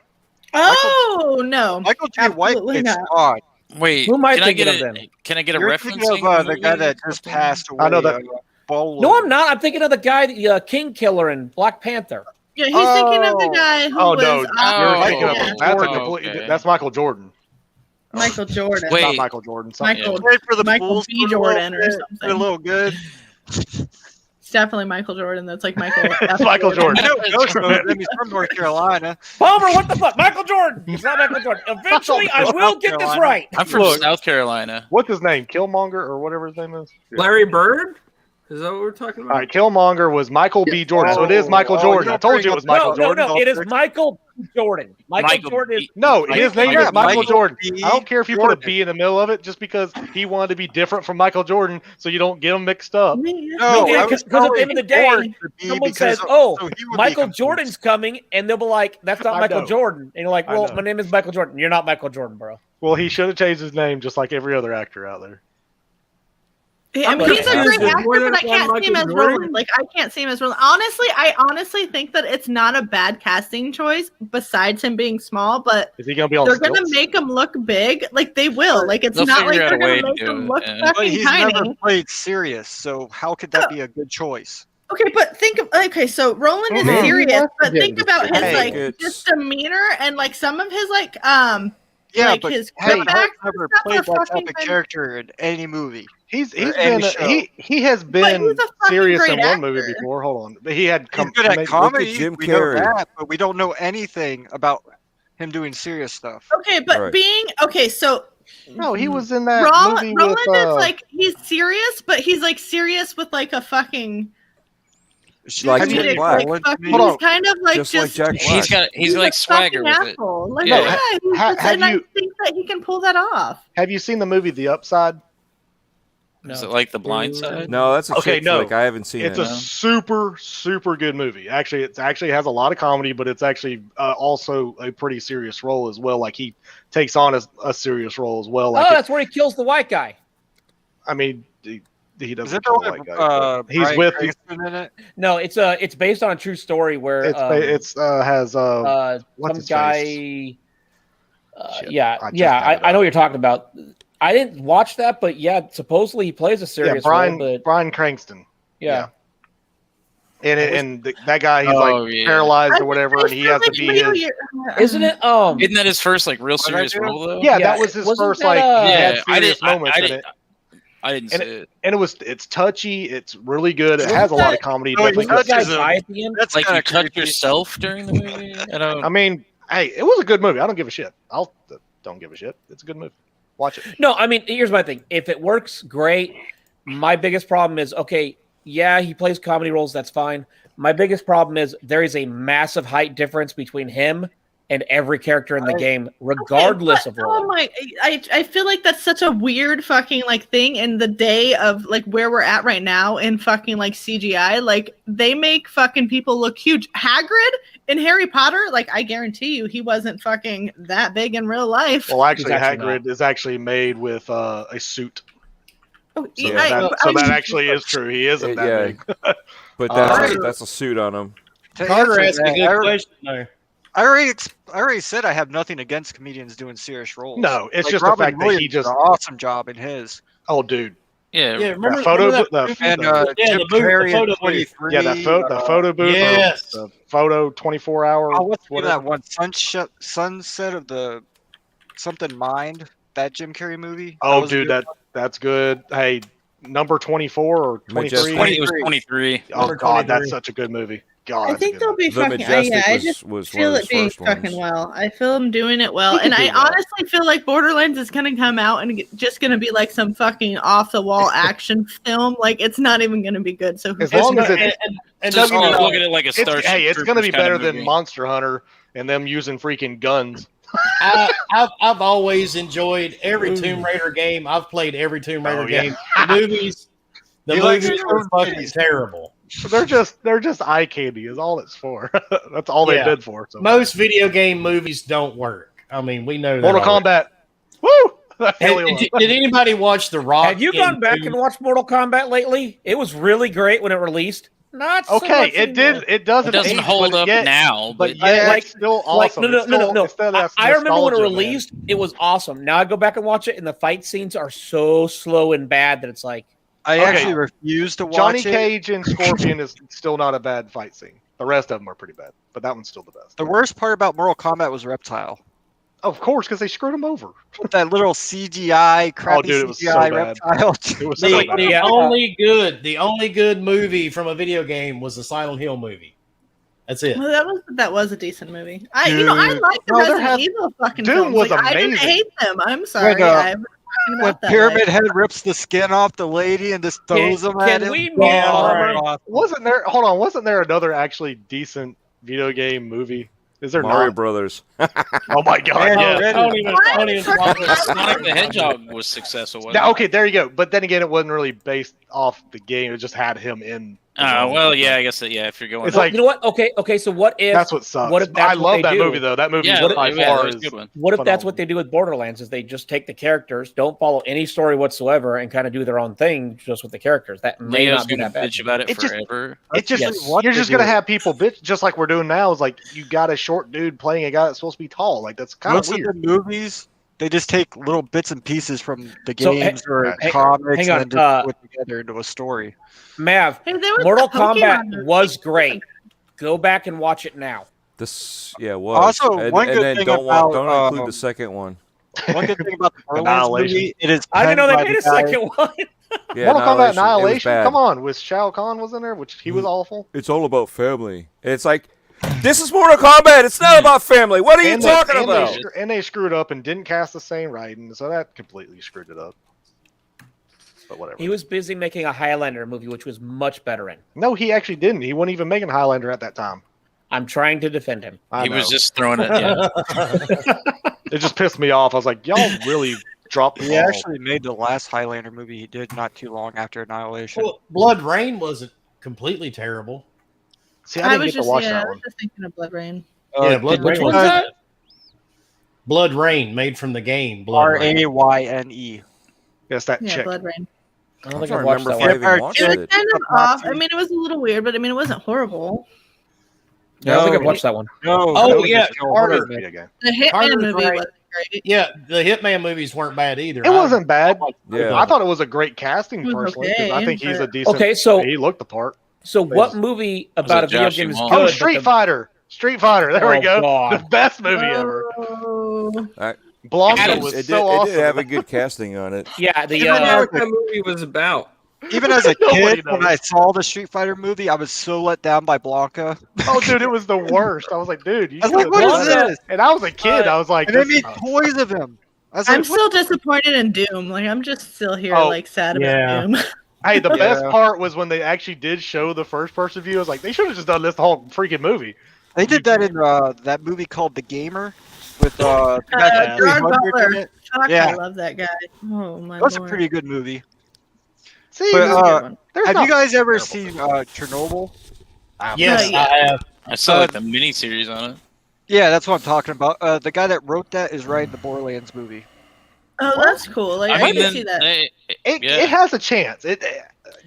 Oh no! Michael J. White Absolutely played not. Spawn. Wait, Who am I can I thinking get of a then? can I get a You're reference? thinking of the guy that just passed away. I know that- Boland. No, I'm not. I'm thinking of the guy, the King Killer in Black Panther. Yeah, he's thinking of the Oh. guy who Oh was no, Aquaman. you're thinking of yeah. that's a Oh, complete. okay. That's Michael Jordan. Michael Jordan. Wait. Not Michael Jordan. Something Michael, Played for the Michael Bulls B. for a little Jordan or bit, something. did a little good. It's definitely Michael Jordan. That's like Michael. F. Michael I Jordan. know Ghost knows him. He's from North Carolina. Palmer, what the fuck? Michael Jordan. It's not Michael Jordan. Eventually, I will get this right. I'm from Look. South Carolina. What's his name? Killmonger or whatever his name is. Yeah. Larry Bird? Is that what we're talking All about? right, Killmonger was Michael B. Jordan, so it is Michael Oh, Jordan. I you told you it was bring up- Michael No, Jordan. no. It is Michael Jordan. Michael Jordan is. No, his name Yeah, is Michael Michael Jordan. B. I don't care if you put a Jordan. B in the middle of it, just because he wanted to be different from Michael Jordan, so you don't get them mixed up. No, Yeah, I was 'cause at the end of the day, calling for B someone because says, of- "Oh, so he would be Michael confused. Jordan's coming," and they'll be like, "That's not I Michael know. Jordan." And you're like, I "Well, know. my name is Michael Jordan." You're not Michael Jordan, bro. Well, he should have changed his name, just like every other actor out there. I mean, I'm he's a confused. great actor, Jordan but I from can't see him as Michael Jordan? Roland. Like, I can't see him as Roland. Honestly, I honestly think that it's not a bad casting choice, besides him being small, but Is he going to be on they're going to stilts? make him look big. Like, they will. Like, it's They'll not like figure out they're a way going to to make do him it, look yeah. But fucking he's tiny. never played serious, so how could that be a good choice? Okay, but think of so Roland is man. serious, Yeah, but yeah, think about his Hey, like it's- just demeanor and like some of his like Yeah, like but his hey, quick Hulk acts never and stuff played are that fucking type of character in any movie. He's Or been any show. he has But been he's a fucking serious in great one movie actor. before. Hold on, but he had He's come. good at comedy. Jim We know Carrey. that, but we don't know anything about him doing serious stuff. Okay, but Right. being okay, so No, he was in that movie Roland with. is like he's serious, but he's like serious with like a fucking Like Have you- Jack comedic, Black. like fucking, Hold on. he's kind of like Just like Jack He's Black. got he's like a swagger fucking with it. asshole. Like, Yeah. yeah, he's Ha- just- have and I you- think that he can pull that off. Have you seen the movie The Upside? Is it like The Blind Side? No, that's a Okay, chick no. flick. I haven't seen It's it. a super good movie. Actually, it actually has a lot of comedy, but it's actually also a pretty serious role as well. Like he takes on a serious role as well. Like Oh, that's where he kills the white guy. I mean, he Is doesn't it kill the the white one? guy. But he's Bryan with. Cranston in it? No, it's based on a true story where It's has some what's his guy. face? Shit, Yeah, I just yeah, had it I know up. what you're talking about. I didn't watch that, but yeah, supposedly he plays a serious Bryan role. But Bryan Cranston. yeah, That guy, he's Oh, like yeah. paralyzed or whatever, and he has to be his. isn't it? Isn't that his first like real serious do? role though? Yeah, Yeah, that was his wasn't first that, like. He Yeah, had I serious didn't. moments in it. I didn't And see it. And it's touchy. It's really good. It has a lot of comedy. Oh, Definitely he Wasn't good. that touches guy him. at the end? That's Like you kinda cut creepy. yourself during the movie? I don't. I mean, hey, it was a good movie. I don't give a shit. Don't give a shit. It's a good movie. Watch it. No, I mean, here's my thing. If it works, great. My biggest problem is okay. Yeah, he plays comedy roles. That's fine. My biggest problem is there is a massive height difference between him and every character in the game, regardless of role. Oh my! I feel like that's such a weird fucking like thing in the day of like where we're at right now in fucking like CGI. Like they make fucking people look huge. Hagrid in Harry Potter, like I guarantee you, he wasn't fucking that big in real life. Well, actually, He's actually Hagrid is actually made with a suit. Oh, So, yeah, that actually is true. He isn't that Yeah. big. But Alright. that's a suit on him. To Carter answer asked a that, good question there. I already said I have nothing against comedians doing serious roles. No, it's Like, just Robin the fact that he Williams just. did an awesome job in his. Oh, dude, Yeah. Yeah, remember that photo. remember that The, And the- Yeah, Jim the booth, the Carrey photo in booth. 23. yeah, the photo booth. or yes. The photo 24-hour. Oh, what's the name of whatever. that one? Sunset of the something Mind. That Jim Carrey movie. Oh, was a dude, good that's good. Hey, number 24 or 23. Majestic. It was 23. Oh Number God, 23. that's such a good movie. God, I that's a think good they'll movie. be The fucking. Majestic I was just one feel of it his being first fucking ones. well. I feel him doing it well, He and can I do well. honestly feel like Borderlands is gonna come out and just gonna be like some fucking off the wall action film. Like it's not even gonna be good. So who As cares? long as And, it, and Just don't get me look wrong, at it like a it's Starship hey, it's gonna be Troopers kinda better than movie. Monster Hunter and them using freaking guns. I've always enjoyed every Tomb Raider game. I've played every Tomb Raider Oh, yeah. game. The movies You like are Tomb fucking Raiders. terrible. They're just eye candy. Is all it's for. That's all they've Yeah. been for. So. Most video game movies don't work. I mean, we know that. Mortal already. Kombat. Woo! That Hey, really was. did anybody watch The Rock? Have you in gone back two- and watched Mortal Kombat lately? It was really great when it released. Not so Okay, much it anymore. did. It doesn't. It doesn't age, hold but up yet, now, But but yeah, like- it's still Like, awesome. no. It's still I remember when it nostalgia, man. released, it was awesome. Now I go back and watch it, and the fight scenes are so slow and bad that it's like, I Okay. actually refuse to watch Johnny it. Cage and Scorpion is still not a bad fight scene. The rest of them are pretty bad, but that one's still the best. The worst part about Mortal Kombat was Reptile. Of course, because they screwed him over. That little CGI, crappy dude, it was so CGI bad. Reptile. It was The, so the bad. Yeah. only good movie from a video game was the Silent Hill movie. That's it. Well, that was a decent movie. I Dude. like the No, there Resident have- Evil fucking Doom films. was Like, I didn't amazing. hate them. I'm sorry. When, I'm talking When about that Pyramid way. Head rips the skin off the lady and just throws them at can him. we Oh, move my on? God. Wasn't there? Hold on. Wasn't there another actually decent video game movie? Is there Mario not? Brothers. Oh my god! Man, Yeah. already. Don't even talk about Sonic the Hedgehog was successful. Wasn't Now, it? okay, there you go. But then again, it wasn't really based off the game. It just had him in. Well, yeah, I guess that. Yeah, if you're going, It's Well, like- you know what? Okay. So what if That's what sucks. what if that's I what love they that do? movie though. That movie yeah, by that far was is a good one. what if that's phenomenal. what they do with Borderlands? Is they just take the characters, don't follow any story whatsoever, and kind of do their own thing just with the characters? That may Leo's not be gonna that bad. bitch about it, It just- forever. It just Yes. What you're they just gonna do. have people bitch just like we're doing now. Is like you got a short dude playing a guy that's supposed to be tall. Like that's kind of Most weird. of the movies, they just take little bits and pieces from the So, games or hey, comics hang on, and then just put together into a story. Mav, Hey, there was Mortal the Pokemon Kombat movie. was great. Go back and watch it now. This, yeah, it was. Also, and, one and good then thing don't about, don't include um, the second one. One good thing about the Borderlands Annihilation. movie, it is. I didn't know penned they by made a the guy- second one. Yeah, Mortal Kombat it was Annihilation. bad. Come on, with Shao Kahn was in there, which he was awful. It's all about family. It's like, this is Mortal Kombat. It's not about family. What are you And talking they, about? and they screwed up and didn't cast the same Raiden, so that completely screwed it up. But whatever. He was busy making a Highlander movie, which was much better in. No, he actually didn't. He wasn't even making Highlander at that time. I'm trying to defend him. I He was know. just throwing it. Yeah. It just pissed me off. I was like, y'all really dropped the He ball. actually made the last Highlander movie he did not too long after Annihilation. Well, Blood Rain wasn't completely terrible. See, I I didn't was get to just watch I that was one. just thinking of Blood Rain. Yeah, Blood Which Rain. one's was- that? Blood Rain, made from the game. Blood Rain. RAYNE. Yes, that Yeah, chick. Blood Rain. I don't I'm think trying I to watched remember that if I one. even watched It was it. kind of Not off. too- I mean, it was a little weird, but I mean, it wasn't horrible. Yeah, I don't think No, I've watched that one. No. Oh, no, yeah, just- Carter. Video game. The Hitman Carter's movie right. wasn't great. Yeah, the Hitman movies weren't bad either. It wasn't bad. Yeah. I thought it was a great casting It was personally. 'Cause I okay, think he's a but- decent. Okay, so he looked the part. so what movie about a it video Josh game is Duhamel? good? Oh, but Street the- Fighter. Street Fighter. There we Oh, go. God. The best movie ever. Oh. Blanca Adams, was It did, so it awesome. did have a good casting on it. Yeah, the Even I don't know though what that movie was about. Even as a Nobody kid, when knows. I saw the Street Fighter movie, I was so let down by Blanca. Oh, dude, it was the worst. I was like, dude, you I was like, should've what done is that. this? And I was a kid. I was like, And they this made sucks. toys of him. I was I'm like, what? still disappointed in Doom. Like, I'm just still here, Oh, like, sad about yeah. Doom. Hey, the best Yeah. part was when they actually did show the first person view. I was like, they should have just done this whole freaking movie. They did that in that movie called The Gamer with the guy Gerard from 300 Butler. in it. Fuck, Yeah. I love that guy. Oh, my That was a lord. pretty good movie. See, But, It was a good one. there's Have not you guys ever terrible seen movies. Chernobyl? Yes, Yeah. I have. I saw like the mini series on it. Yeah, that's what I'm talking about. The guy that wrote that is writing the Borderlands movie. Oh, that's cool. Like, I, can see that. It has a chance.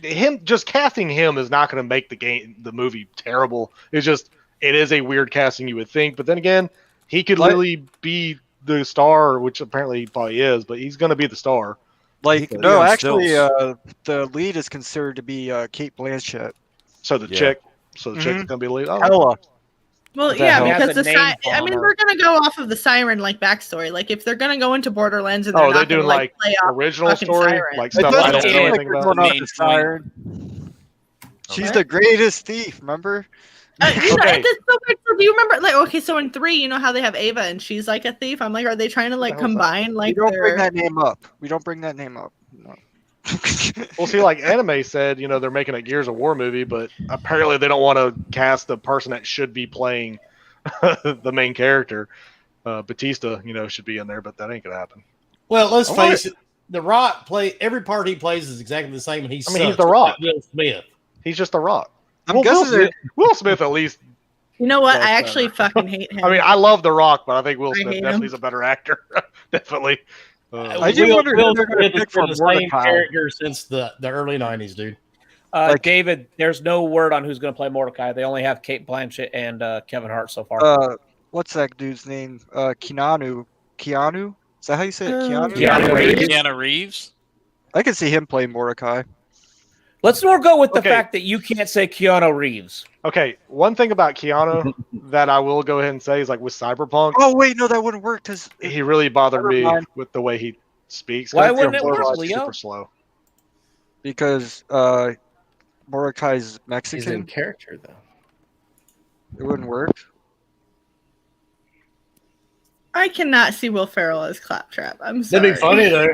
Him just casting him is not going to make the movie terrible. It's just it is a weird casting, you would think, but then again, he could Like- literally be the star, which apparently he probably is, but he's going to be the star. He Like, could be no, on actually, stilts. the lead is considered to be Kate Blanchett. So the Yeah. chick, so the Mhm. chick's going to be the lead. Oh, Ella. Well, What the yeah, hell? It has because a the name I mean, on they're gonna go off of the Siren like backstory. Like, if they're gonna go into Borderlands and Oh, they're they're not gonna doing, like, play off original fucking story, Siren. like It stuff I doesn't don't seem know like anything they're about. going off Main the Siren. She's Okay. the greatest thief, remember? You know, Okay. it's so weird. So do you remember, like, okay, so in 3, you know how they have Ava and she's like a thief? I'm like, are they trying to like the hell's that? combine We like don't their? bring that name up. We don't bring that name up. No. Well, see, like Anime said, they're making a Gears of War movie, but apparently they don't want to cast the person that should be playing the main character. Batista, should be in there, but that ain't gonna happen. Well, let's I wonder- face it. The Rock every part he plays is exactly the same, and he I mean, he's sucks. The Rock. Will Smith. He's just The Rock. I'm guessing they're- Will Smith at least. You know what? Well, I actually fucking hate him. I mean, I love The Rock, but I think Will I Smith hate definitely him. is a better actor. Definitely. I do wonder who they're going to pick for the same Mordecai. character since the early '90s, dude. David, there's no word on who's going to play Mordecai. They only have Kate Blanchett and Kevin Hart so far. What's that dude's name? Keanu. Keanu? Is that how you say it? Keanu? Keanu Reeves. I can see him play Mordecai. Let's more go with the Okay. fact that you can't say Keanu Reeves. Okay, one thing about Keanu that I will go ahead and say is like with Cyberpunk, Oh wait, no, that wouldn't work because he really bothered me Never mind. with the way he speaks. Why I feel wouldn't it Mordecai's work, Leo? Super slow. Mordecai's He's Mexican. in character though. It wouldn't work. I cannot see Will Ferrell as Claptrap. I'm sorry. That'd be funny though.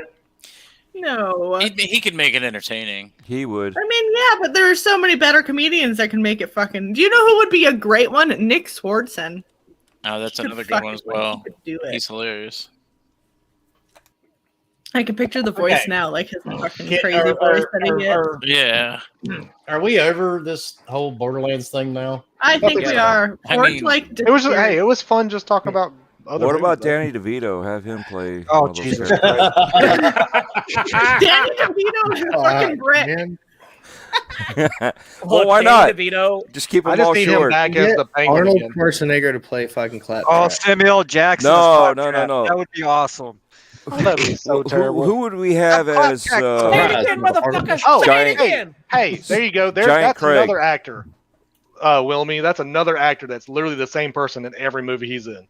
No. He could make it entertaining. He would. I mean, yeah, but there are so many better comedians that can make it fucking. Do you know who would be a great one? Nick Swardson. Oh, that's He could another good one as fucking- well. he could do it. He's hilarious. I can picture the voice Okay. now, like his fucking Can- crazy voice that he gets. Yeah. Are we over this whole Borderlands thing now? I think we Yeah. are. I Ford's mean- like It was disappeared. it was fun just talking about other. What about movies, though. Danny DeVito? Have him play. Oh, one of those Jesus characters. Danny DeVito is a fucking Brit. Man, Well, why Danny not? DeVito. Just keep I them just all need him short. back as Get the Penguin Arnold again. Schwarzenegger to play fucking Claptrap. Oh, Samuel Jackson. No, as no, Claptrap. no, no. That would be awesome. Oh, that'd be so Who, terrible. who would we have as? Say it Yeah, again, motherfucker. Oh, Say giant- it again. Hey, there you go. Giant That's Craig. another actor. Wilmy, that's another actor that's literally the same person in every movie he's in.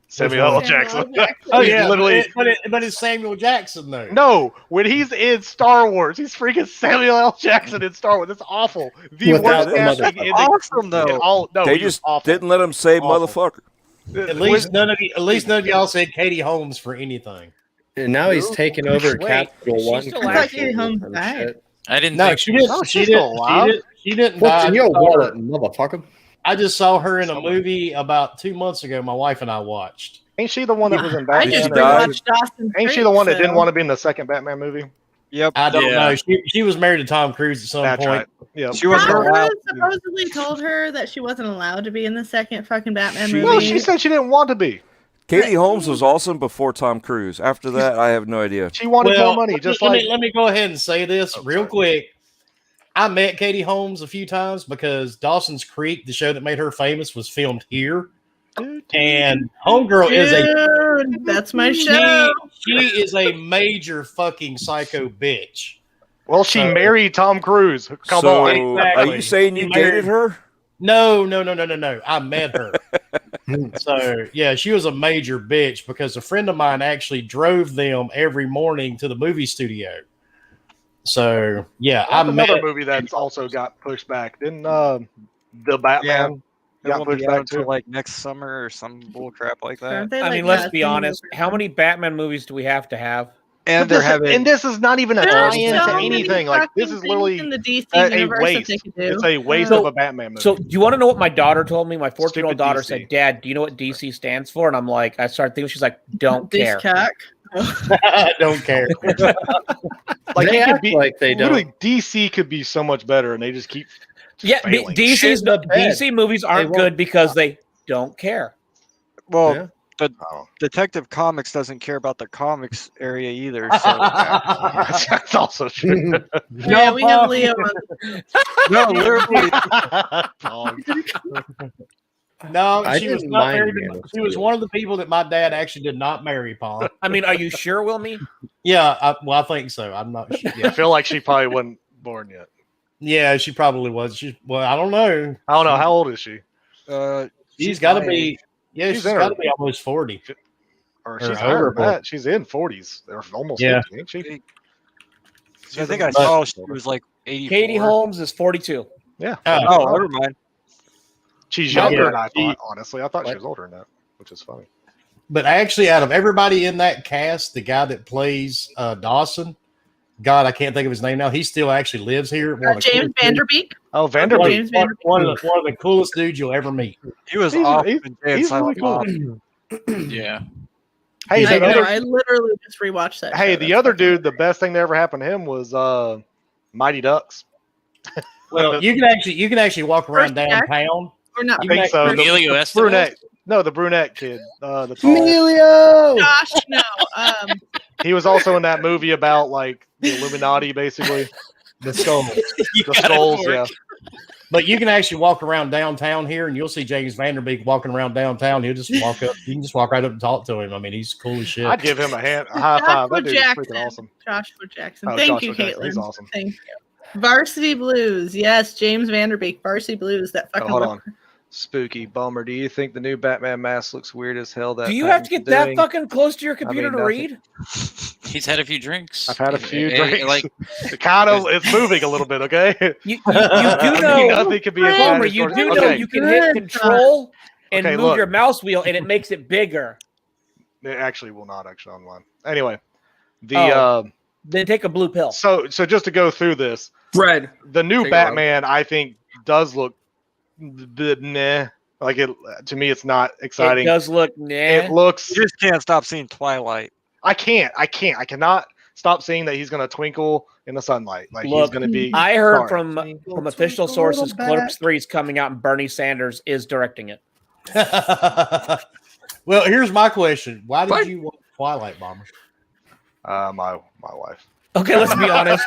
Samuel L. Jackson. Oh He's yeah, literally. but it's Samuel Jackson though. No, when he's in Star Wars, he's freaking Samuel L. Jackson in Star Wars. That's awful. The Without worst the casting in the. Awesome though. in all, no, They he was just awful. didn't let him say Awful. motherfucker. At least none of y'all said Katie Holmes for anything. And now he's taking over Wait, Capital is she One. still I thought commercials Katie Holmes and died. shit. I didn't No, think she didn't. Oh, She she's didn't. still alive? She didn't What's die. in your I saw her- wallet, motherfucker? I just saw her in a movie about 2 months ago. My wife and I watched. Ain't she the one that was in I Batman? just she die? rewatched Dawson's Ain't she Creek, the one that so- didn't want to be in the second Batman movie? Yep. I don't Yeah. know. She was married to Tom Cruise at some That's point. right. Yeah. She wasn't Tom allowed. Cruise supposedly told her that she wasn't allowed to be in the second fucking Batman She- movie. No, she said she didn't want to be. Katie Holmes was awesome before Tom Cruise. After that, I have no idea. She wanted more money, just like let me go ahead and say this Oh, real sorry. quick. I met Katie Holmes a few times because Dawson's Creek, the show that made her famous, was filmed here. And Homegirl is a Dude, that's my show. she is a major fucking psycho bitch. Well, she married Tom Cruise. Come so, on. Exactly. are you saying you She married- dated her? No. I met her. So yeah, she was a major bitch because a friend of mine actually drove them every morning to the movie studio. So yeah, I That's met. another movie that's also got pushed back. Didn't the Batman It got won't pushed be out back until too? like next summer or some bull crap like that. Aren't they, I like, mean, let's that be thing honest. where- How many Batman movies do we have to have? And But they're this, having and this is not even a There's tie-in so to many anything. Like this fucking is things literally in the DC a universe that waste. they could do. It's a waste So- of a Batman movie. So, do you want to know what my daughter told me? My 14-year-old Stupid daughter DC. said, "Dad, do you know what DC stands for?" And I'm like, I started thinking. She's like, "Don't This care." cock. I don't care. like They it could act be like they don't. literally DC could be so much better, and they just keep Yeah, failing. DC's Shit in the bed. DC movies aren't won't- good because they don't care. well, Yeah. but Oh. Detective Comics doesn't care about the comics area either. So That's also true. Yeah, we have Leo. On. no, literally, No, I she was didn't not mind married. Man of She was Steel. one of the people that my dad actually did not marry, Paul. I mean, are you sure, Wilmy? Yeah, I think so. I'm not sure. I feel like she probably wasn't born yet. Yeah, she probably was. Well, I don't know. I don't know how old is she, She's got to my be. age. Yeah, She's she's in her- got to be almost 40. or Or she's over higher than that. She's in 40s. They're almost Yeah. 50, ain't she? I think I saw she was like 84. Katie Holmes is 42. Yeah. Oh, never mind. She's Yeah, younger than I she- thought. Honestly, I thought she What? was older than that, which is funny. But actually, out of everybody in that cast, the guy that plays Dawson, God, I can't think of his name now. He still actually lives here. One of the James coolest dudes- Vanderbeek. Oh, One, Vanderbilt. James one, Vanderbeek. one of the coolest dudes you'll ever meet. He was He's- off he's- in Jay and he's Silent really cool. Bob. Yeah. Hey, I the know. other, I literally just rewatched that. hey, show. the That's other fucking- dude, the best thing that ever happened to him was Mighty Ducks. Well, you can actually walk around First Jack? downtown. Or not? I think so. Emilio The Estevez? brunette. No, the brunette kid. The tall. Emilio. Gosh, no. He was also in that movie about like the Illuminati, basically. The skull. The skulls, yeah. But you can actually walk around downtown here, and you'll see James Vanderbeek walking around downtown. He'll just walk up. You can just walk right up and talk to him. I mean, he's cool as shit. I'd give him a high five. That dude is Jackson. freaking awesome. Joshua Jackson. Oh, Thank Joshua you, Jackson. Caitlin. He's awesome. Thank you. Varsity Blues. Yes, James Vanderbeek. Varsity Blues. That fucking. Hold on. Spooky Bummer. Do you think the new Batman mask looks weird as hell? That Do you have to get Pattinson's that doing? fucking close to your computer to nothing. read? He's had a few drinks. I've had a few Eh, drinks. Like, kind of, it's moving a little bit. Okay. You do I mean, know, nothing could be as bad Homer, as you yours. do Okay. know you can hit control and Okay, move look. your mouse wheel, and it makes it bigger. It actually will not actually online. Anyway, Then take a blue pill. so just to go through this, Fred. the new Take it Batman I think does look nah. Like it to me, it's not It exciting. does look nah. It looks. You just can't stop seeing Twilight. I cannot stop seeing that he's gonna twinkle in the sunlight. Like he's Look, gonna be. I heard sorry. from Twinkle, official twinkle, sources, little bat. Clerks 3 is coming out, and Bernie Sanders is directing it. Well, here's my question: why did What? you watch Twilight, Bomber? My wife. Okay, let's be honest.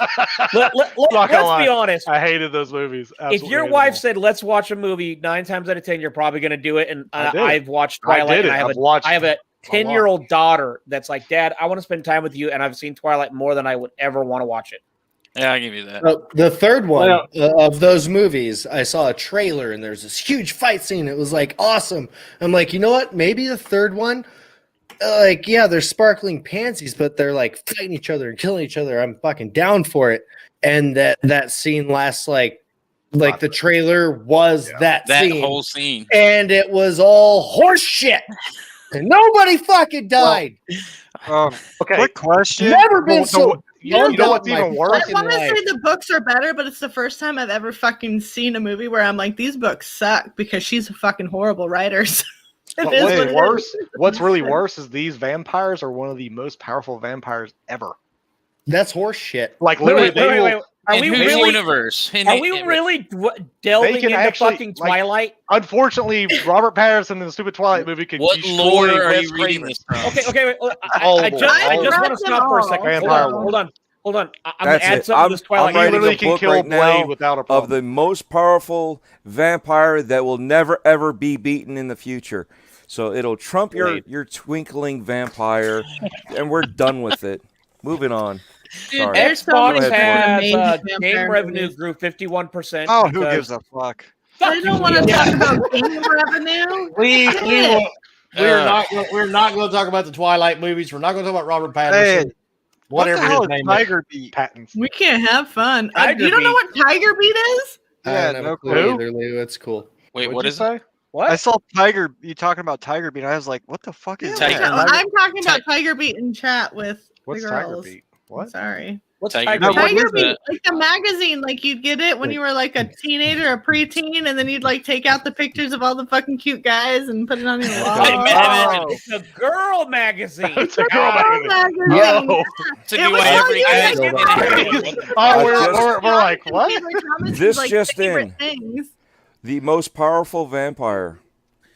Not gonna Let's lie. be honest. I hated those movies. If Absolutely your hated wife them said, "Let's watch a movie," 9 times out of 10, you're probably going to do it. And I did. I've watched all. I Twilight. did it. And I've watched. I have a a lot. 10-year-old daughter that's like, "Dad, I want to spend time with you," and I've seen Twilight more than I would ever want to watch it. yeah, I'll give you that. The third one of those movies, I saw a trailer and there's this huge fight scene. It was like awesome. I'm like, you know what? Maybe the third one, like, yeah, they're sparkling pansies, but they're like fighting each other and killing each other. I'm fucking down for it. And that scene lasts like the trailer was that That scene, whole scene. and it was all horse shit, and nobody fucking died. Okay. Quick question. Never been so. You know what's even worse? I want to life. say the books are better, but it's the first time I've ever fucking seen a movie where I'm like, these books suck because she's a fucking horrible writer. So it But is what's what it worse? is. What's really worse is these vampires are one of the most powerful vampires ever. That's horse shit. Like literally, Wait. Are In we whose really? universe? In Are the- we really delving can into actually, fucking like, Twilight? Unfortunately, Robert Pattinson in the stupid Twilight movie could What destroy lore are Wes you reading Craven. this from? Okay. Wait, All I of just them. want to I've read stop for a them second. all. Vampire Hold on. I'm going That's to add it. something to this Twilight. I'm writing literally a can book kill right Blade now without a of problem. the most powerful vampire that will never ever be beaten in the future. So it'll trump your twinkling vampire, and we're done with it. Moving on. Dude, Sorry. there's so Xbox many Go ahead, fucking has amazing game vampire revenue movies. grew 51%. Oh, who because- gives a fuck? I don't want to talk about game revenue. We're not going to talk about the Twilight movies. We're not going to talk about Robert Pattinson. Hey, whatever what the his hell is name is. Tiger Beat? Patents. We can't have fun. Tiger You don't know Beat. what Tiger Beat is? I Yeah, don't have no a clue clue. either, Lou. It's cool. Wait, What'd what you is it? say? What? I saw Tiger. You talking about Tiger Beat? I was like, what the fuck is Tiger- that? I'm talking about Tiger Beat in chat with What's the Tiger girls. Beat? What? Sorry. What's Tiger Tiger Beat? Beat? What Tiger is Beat, that? like the magazine, like you'd get it when you were like a teenager, a preteen, and then you'd like take out the pictures of all the fucking cute guys and put it on your wall. Wait a minute, Oh. It's a girl magazine. It's a girl Oh, magazine. magazine. Yo. To It do was every all guy. you Oh, I we're like, what? This like, just favorite in. Things. The most powerful vampire.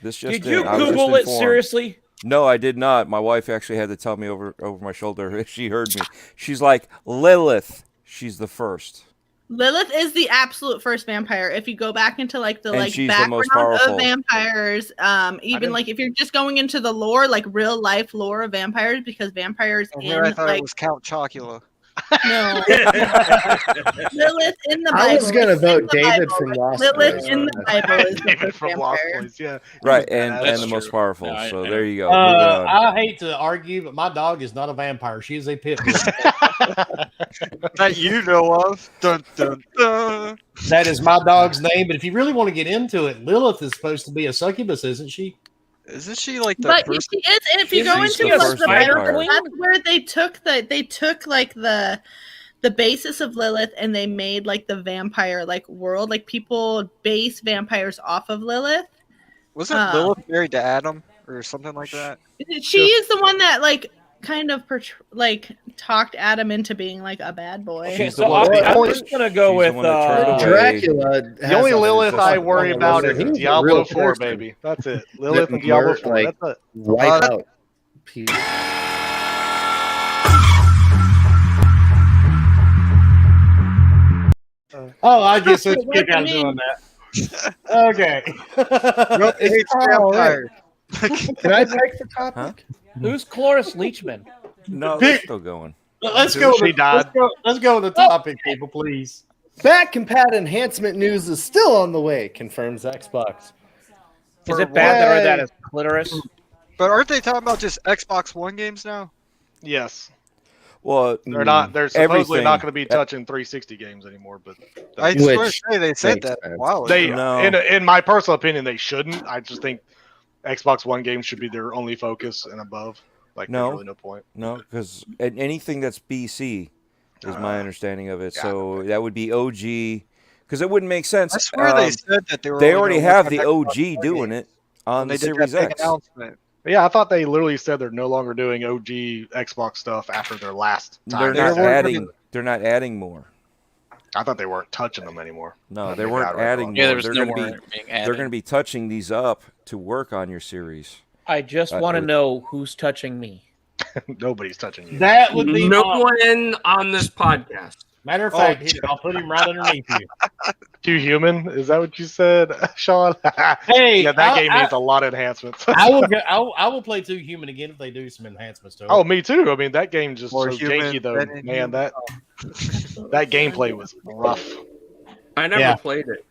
This just Did in. you I was just Google it informed. seriously? No, I did not. My wife actually had to tell me over my shoulder. She heard me. She's like, Lilith. She's the first. Lilith is the absolute first vampire. If you go back into like the And like she's the background most of powerful. vampires, even didn't- like if you're just going into the lore, like real life lore of vampires, because vampires And in here I thought like it was Count Chocula. no Lilith in the Bible. I was gonna in vote the David Bible. from Lost Lilith Boys. in the Bible is the David first from Lost vampire. Boys. Yeah. Right, He was and badass. That's the most true. powerful. Yeah, So I- there you go. Moving on. I hate to argue, but my dog is not a vampire. She is a pit bull. That you know of. Dun, dun, dun. That is my dog's name. But if you really want to get into it, Lilith is supposed to be a succubus, isn't she? Isn't she like the But first? she is, and if you Isn't go she into the like, first the Bible, vampire? that's where they took like the basis of Lilith and they made like the vampire like world. Like people base vampires off of Lilith. Wasn't Lilith married to Adam or something like that? She is the one that like kind of talked Adam into being like a bad boy. Okay, She's so the one- I'm just gonna go She's with the one that turned away. Dracula. The only has a- Lilith I worry He's about a is real Diablo 4, person baby. That's it. Lilith and that Diablo mur- 4. like, That's it. Wipe out people. Oh, I get such a What kick do you out of mean? doing that. Okay. It's all vampire. Can I take the topic? who's Cloris Leachman? No, they're still going. Let's go. She died. Let's go with the topic, people, please. Back compat enhancement news is still on the way, confirms Xbox. Is it bad that I read that as clitoris? But aren't they talking about just Xbox One games now? Yes. Well, They're not. They're supposedly everything- not going to be touching 360 games anymore. But I Which swear to say they said makes that a sense. while ago. they, No. in my personal opinion, they shouldn't. I just think Xbox One games should be their only focus and above. Like, No. there's really no point. No, because anything that's BC is my understanding of it. So that would be OG, because it wouldn't make sense. I swear they said that they were. They only already gonna have work the on Xbox OG One doing games. it on They the did that Series big X. announcement. But yeah, I thought they literally said they're no longer doing OG Xbox stuff after their last time. They're not They weren't adding. They're not adding more. I thought they weren't touching them anymore. No, I they think weren't I read adding wrong. more. Yeah, there was they're no gonna more be. being They're added. going to be touching these up to work on your series. I just I- want to I- know who's touching me. Nobody's touching you. That would be No awesome. one on this podcast. Matter of fact, here, I'll put him right underneath you. Too human? Is that what you said, Sean? Hey, yeah, that game needs a lot of enhancements. I will. I will play 2 Human again if they do some enhancements to it. Oh, me too. I mean, that game just More so human janky though. than Man, inhuman. that gameplay was rough. I never Yeah. played it.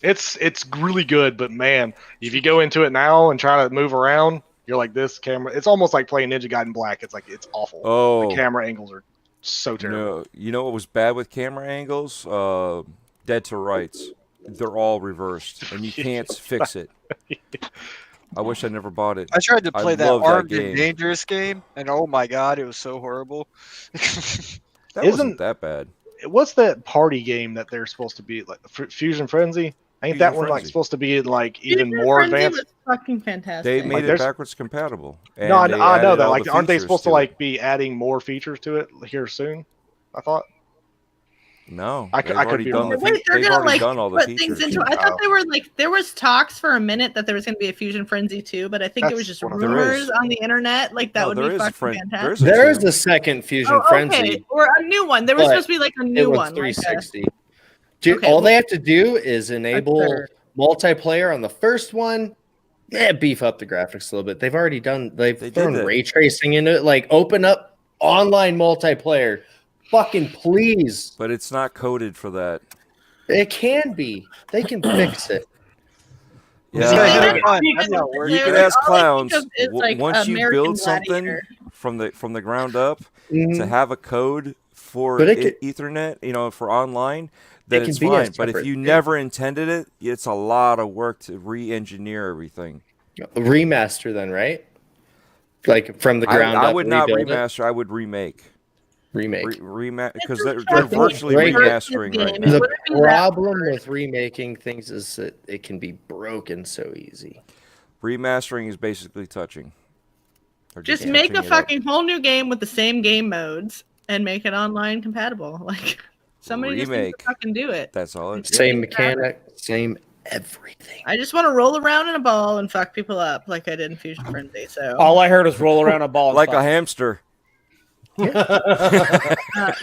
It's really good, but man, if you go into it now and try to move around, you're like this camera. It's almost like playing Ninja Gaiden Black. It's like it's awful. Oh, The camera angles are so terrible. no! You know what was bad with camera angles? Dead to Rights. They're all reversed, and you can't fix it. I wish I never bought it. I tried to I play that love that Armed game. and Dangerous game, and oh my god, it was so horrible. That Isn't- wasn't that bad. What's that party game that they're supposed to be like? Fusion Frenzy? Ain't Fusion that one like Frenzy. supposed to be like even Fusion more Frenzy advanced? was fucking fantastic. They Like, made it there's- backwards compatible. No, I and they know added that. all Like, the aren't they features supposed to it. like be adding more features to it here soon? I thought. No, I could- they've I could already be done wrong. the Wait, fe- they're they've gonna already like done all the put features. things into. I thought they were like there was talks for a minute that there was going to be a Fusion Frenzy too, but I think it was That's just one of the- There rumors is. on the internet. Like that No, would there be is a fucking fren- fantastic. There is two. a second Fusion Oh, Frenzy. okay, or a new one. There was But supposed to be like a new it was one. like a- 360. Dude, Okay, all well- they have to do is enable third. multiplayer on the first one. Yeah, beef up the graphics a little bit. They've already done. They've They did thrown that. ray tracing into it. Like, open up online multiplayer. Fucking please. But it's not coded for that. It can be. They can fix it. Yeah, Yeah, They yeah, don't fine. need That's to how it works. you could Like, ask all I think clowns. of is, like, Once you American build something Gladiator. from the ground up, to Mhm. have a code for But it could- Ethernet, for online, then can it's be a fine. But if separate you thing. never intended it, it's a lot of work to re-engineer everything. Remaster then, right? Like from the ground up. I would not rebuild it? remaster. I would remake. Remake. Because It's they're just fucking virtually great. remastering right It now. The wouldn't be that problem hard. with remaking things is that it can be broken so easy. Remastering is basically touching. Or Just make touching a it up. fucking whole new game with the same game modes and make it online compatible. Like somebody just needs Remake. to fucking do it. That's all. It, Same mechanic, same everything. I just want to roll around in a ball and fuck people up like I did in Fusion Frenzy. So All I heard was roll around a ball. And like fuck. a hamster.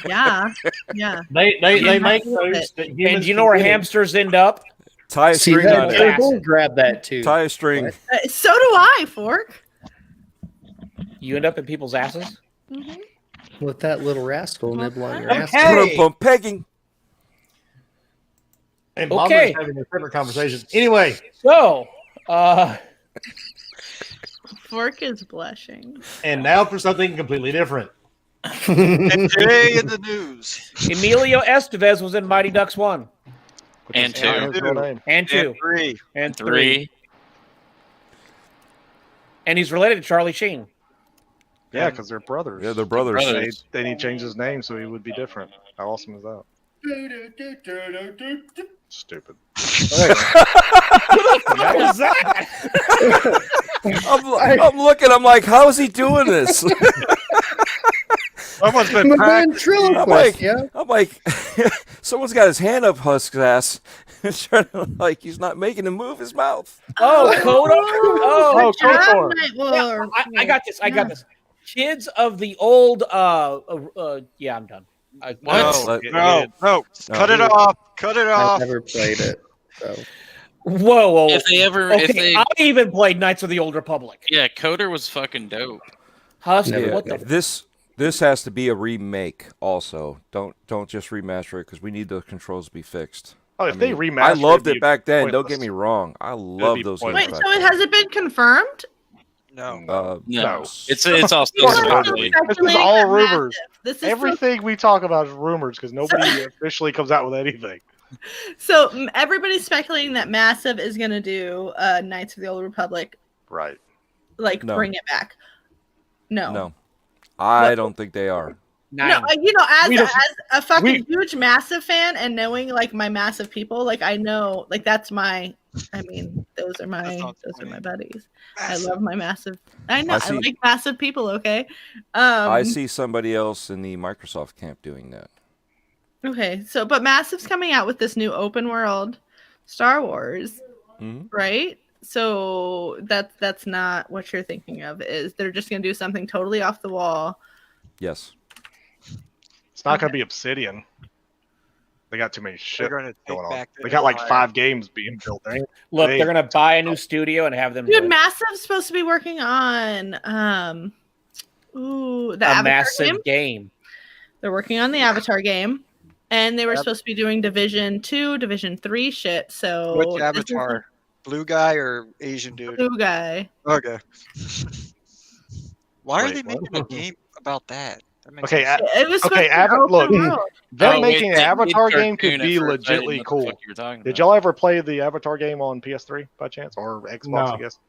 yeah, yeah. They make Yeah. those. That And humans do you know where can get. hamsters end up? Tie a See string that on it. table? Grab that too. Tie a string. So do I, Fork. You end up in people's asses. With that little rascal nibble on your Okay. ass. Put pegging. And Okay. Mama's having a separate conversation. Anyway, So, Fork is blushing. and now for something completely different. And today in the news. Emilio Estevez was in Mighty Ducks 1 Which And is not two. his real name. and 2 And 3. and 3. 3. And he's related to Charlie Sheen. Yeah, because they're brothers. Yeah, they're brothers. Brothers. Then he changed his name so he would be different. How awesome is that? Stupid. What was that? I'm looking. I'm like, how is he doing this? Someone's been My practicing. ventriloquist, yeah. I'm like, someone's got his hand up Husk's ass, trying to, like, he's not making him move his mouth. Oh, Kotor. Oh, KOTOR. Kotor. I got this. I got this. Kids of the old. Yeah, I'm done. What? No, cut it off. Cut it I off. never played it. So. Whoa. If they ever, Okay, if they, I even played Knights of the Old Republic. yeah, Coder was fucking dope. Husk, Never what played the? This has to be a remake. Also, don't just remaster it because we need the controls to be fixed. Oh, if I they mean, remaster I loved it'd it be back then. Don't pointless. get me wrong. I love be those pointless. games Wait, back so it has it been confirmed? No. then. No, No. it's all still People are supposedly. still This is all speculating that rumors. Massive- This is Everything we talk about is rumors because nobody officially comes out with anything. so everybody's speculating that Massive is gonna do Knights of the Old Republic, Right. like No. bring it back. No. No, I don't think they are. No, Nine. you know, We as don't- a fucking we- huge Massive fan and knowing like my Massive people, like I know, like that's my. I mean, those are my buddies. I love my Massive. I know, I see- like Massive people. Okay. I see somebody else in the Microsoft camp doing that. Okay, so but Massive's coming out with this new open world Star Wars, Mhm. right? So that's not what you're thinking of. Is they're just gonna do something totally off the wall? Yes. It's not going to be Obsidian. They got too many shit They're gonna take going on. back They the got like Empire. 5 games being built. Look, They- they're gonna buy a new studio and have them do Dude, it. Massive's supposed to be working on the a Avatar massive game. game. They're working on the Avatar game, and they were supposed to be doing Division 2, Division 3 shit. So Which this is avatar? Blue guy or Asian the dude? blue guy. Okay. Why are Wait, they what? making a game about that? That makes Okay, no sense. It was Okay, supposed to be look. open world. Them Oh, making wait, an that Avatar mid game could cartoon be at first, I didn't know legitly what the cool. fuck you were talking Did about. y'all ever play the Avatar game on PS3 by chance or Xbox? No. I guess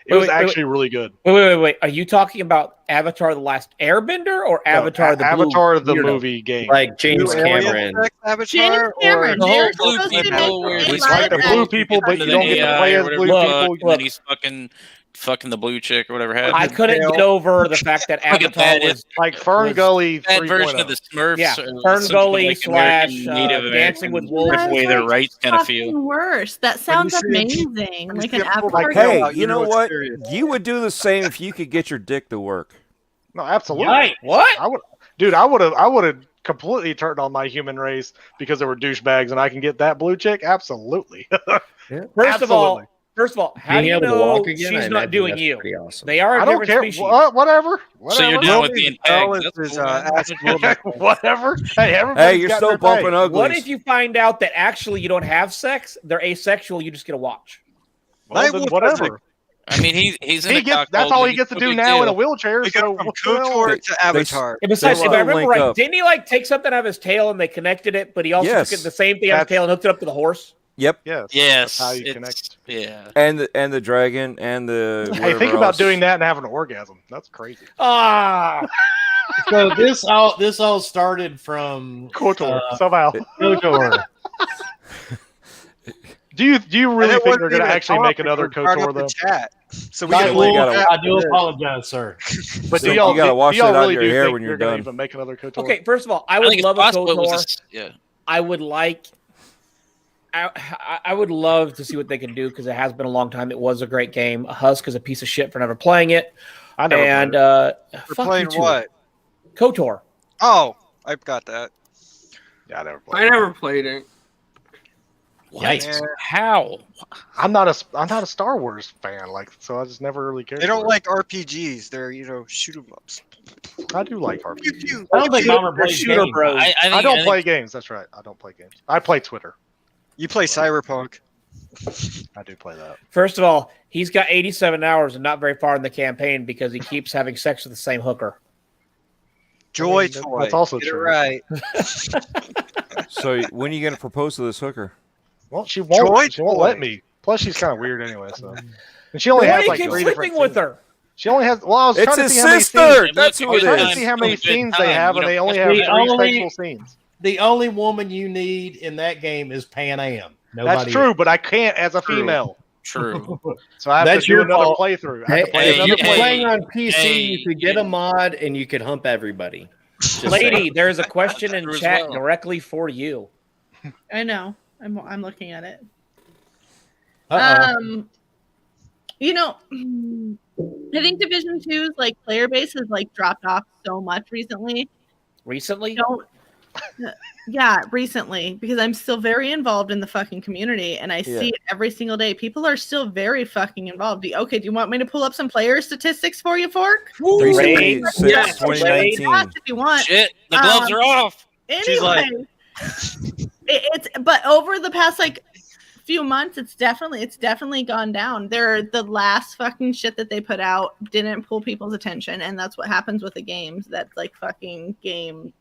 it was Wait, wait, actually really good. Wait. Are you talking about Avatar: The Last Airbender or Avatar: No, Blue the Weirdo? movie game. Like James Blue alien Cameron. sex Avatar James or Cameron. The They're whole blue supposed to people make where a he's live like the blue action. people, but you the don't get to AI play or as whatever blue the people. fuck, You and then get- he's fucking the blue chick or whatever. Had I couldn't get over the fact that Like a Avatar bad- was like Fern was Gully that 3.0. version of the Smurfs. Yeah, or Fern some Gully like slash, American, Native Dancing American, with Wolves. the way their rights kind of feel. Fucking worse. That sounds see it- amazing. when you Like see an it pulled Avatar like, game. Hey, you know it's what? serious. You would do the same if you could get your dick to work. No, absolutely. Right. What? I would have completely turned on my human race because there were douchebags, and I can get that blue chick. Absolutely. First of all, how do Being you able to know walk again, she's I not imagine doing that's you? pretty awesome. They are a I don't different care. species. Whatever. So you're down with being Well, pegged. it's That's his, cool, man. ass woman. Whatever. Hey, Hey, everybody's you're got still their bumping thing. uglies. What if you find out that actually you don't have sex? They're asexual. You just get to watch. Well, Night then Wolf whatever. I mean, he's in He a gets. cockhold, That's all but he gets to no do big now in a deal. wheelchair. We go So from well, KOTOR to Avatar. And besides, They if I still remember link right, up. didn't he like take something out of his tail and they connected it? But he also Yes. took the same thing out of his That's- tail and hooked it up to the horse. Yep. yes. Yes, That's how you it's- connect. Yeah. And the dragon and the. Hey, whatever think about else. doing that and having an orgasm. That's crazy. Ah, So this all started from KOTOR Uh, somehow. KOTOR. Do you really And it think they're wasn't going to even actually a make topic, another it was brought KOTOR up in though? chat. So we Night can Wolf, link gotta- up I do with it. apologize, sir. But So you gotta wash do y'all that out of really your do hair think when you're they're gonna done. even make another KOTOR? okay. First of all, I I would think it's love a possible. It was KOTOR. just- yeah. I would like. I would love to see what they can do because it has been a long time. It was a great game. Husk is a piece of shit for never playing it. I never And played it. For fuck playing you too. what? KOTOR. Oh, I've got that. Yeah, I never played. I it. never played it. What? Yeah. How? I'm not a Star Wars fan, like, so I just never really cared. They don't for it. like RPGs. They're shoot 'em ups. I do like RPGs. I don't think Bomber They're plays shooter games. bros. I don't play games. That's right. I don't play games. I play Twitter. You play Cyberpunk. I do play that. First of all, he's got 87 hours and not very far in the campaign because he keeps having sex with the same hooker. Joy that- Toy. that's also Get true. it right. So when are you going to propose to this hooker? Well, she won't. Joy She won't Toy. let me. Plus, she's kind of weird anyway. So, and she only Why has do you like keep 3 sleeping different. with scenes. her? She only has. Well, I was It's trying to his see how many sister. scenes. That's I who was it trying to is. see how many Good scenes they time. have, You and they don't- only have The 3 only- sexual scenes. The only woman you need in that game is Pan Am. Nobody That's true, but I can't as a True. female. True. So I have That's to do your another fault. playthrough. I have Hey, to play if another you're hey, playthrough. playing on PC, hey, you could get a mod and you could hump everybody. Just Lady, saying. there's a question in True as chat well. directly for you. I know. I'm looking at it. Uh-oh. You know, I think Division 2's like player base has like dropped off so much recently. Recently? Don't. Yeah, recently, because I'm still very involved in the fucking community and I see it every single day. People are still very fucking involved. Okay, do you want me to pull up some player statistics for you, Fork? 376, Yes, 2019. if you want. Shit, the gloves are off. Anyway, She's like- it's but over the past like few months, it's definitely gone down. The last fucking shit that they put out didn't pull people's attention, and that's what happens with the games. That's like fucking games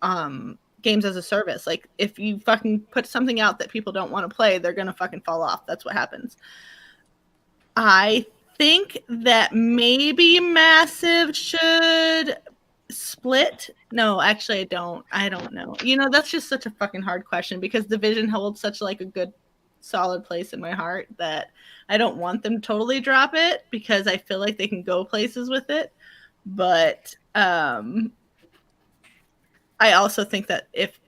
as a service. Like if you fucking put something out that people don't want to play, they're gonna fucking fall off. That's what happens. I think that maybe Massive should split. No, actually I don't know. You know, that's just such a fucking hard question because Division holds such like a good solid place in my heart that I don't want them to totally drop it because I feel like they can go places with it. But I also think that if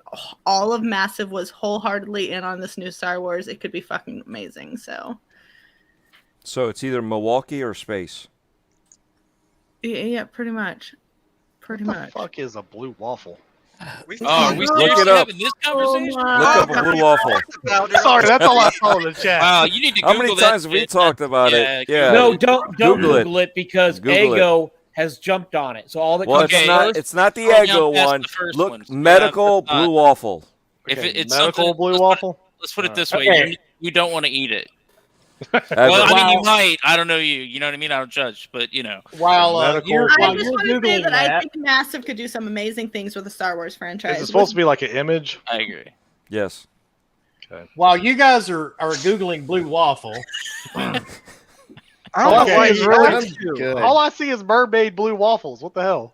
all of Massive was wholeheartedly in on this new Star Wars, it could be fucking amazing. So it's either Milwaukee or space. yeah, pretty much. What the fuck is a blue waffle? Oh, are we Look seriously it up. having this conversation? Oh, Look up a blue waffle. Sorry, that's all I saw in the chat. Wow, you need to How Google many that times have we shit. talked about it? Yeah. No, don't Google Google it because Google it. Ego has jumped on it. So all that Well, comes Okay. first, it's not the Scroll down Eggo past one. the first Look, ones. medical Yeah, blue waffle. If Okay, it's medical something, blue waffle. let's put it this way: Okay. you don't want to eat it. As Well, a- I mean, you might. I don't know you. You know what I mean? I don't judge, but you know. While Medical- you're I while just you're want to say googling that I that, think Massive could do some amazing things with the Star Wars franchise. Is it supposed to be like an image? I agree. yes. while you guys are googling blue waffle, I don't know Okay. why he's really. Good. All I see is mermaid blue waffles. What the hell?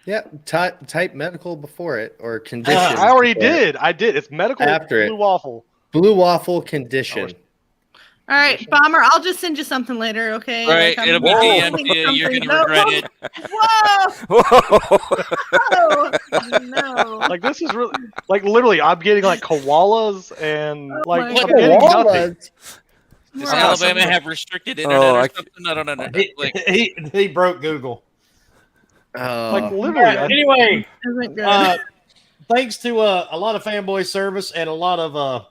Yeah, type medical before it or condition. I already before it. did. I did. It's medical After blue it. waffle. Blue waffle condition. All right, Bomber, I'll just send you something later, okay? Right, Like, it'll be Whoa. DM to you. You're gonna regret it. Whoa! Whoa. No. Like this is really like literally. I'm getting like koalas and like my I'm God. getting nothing. Koalas. Does Wow. Alabama have restricted internet Oh, or I- something? I don't know. he, Like, he broke Google. Oh. Like literally. Anyway, Isn't good. thanks to a lot of fanboy service and a lot of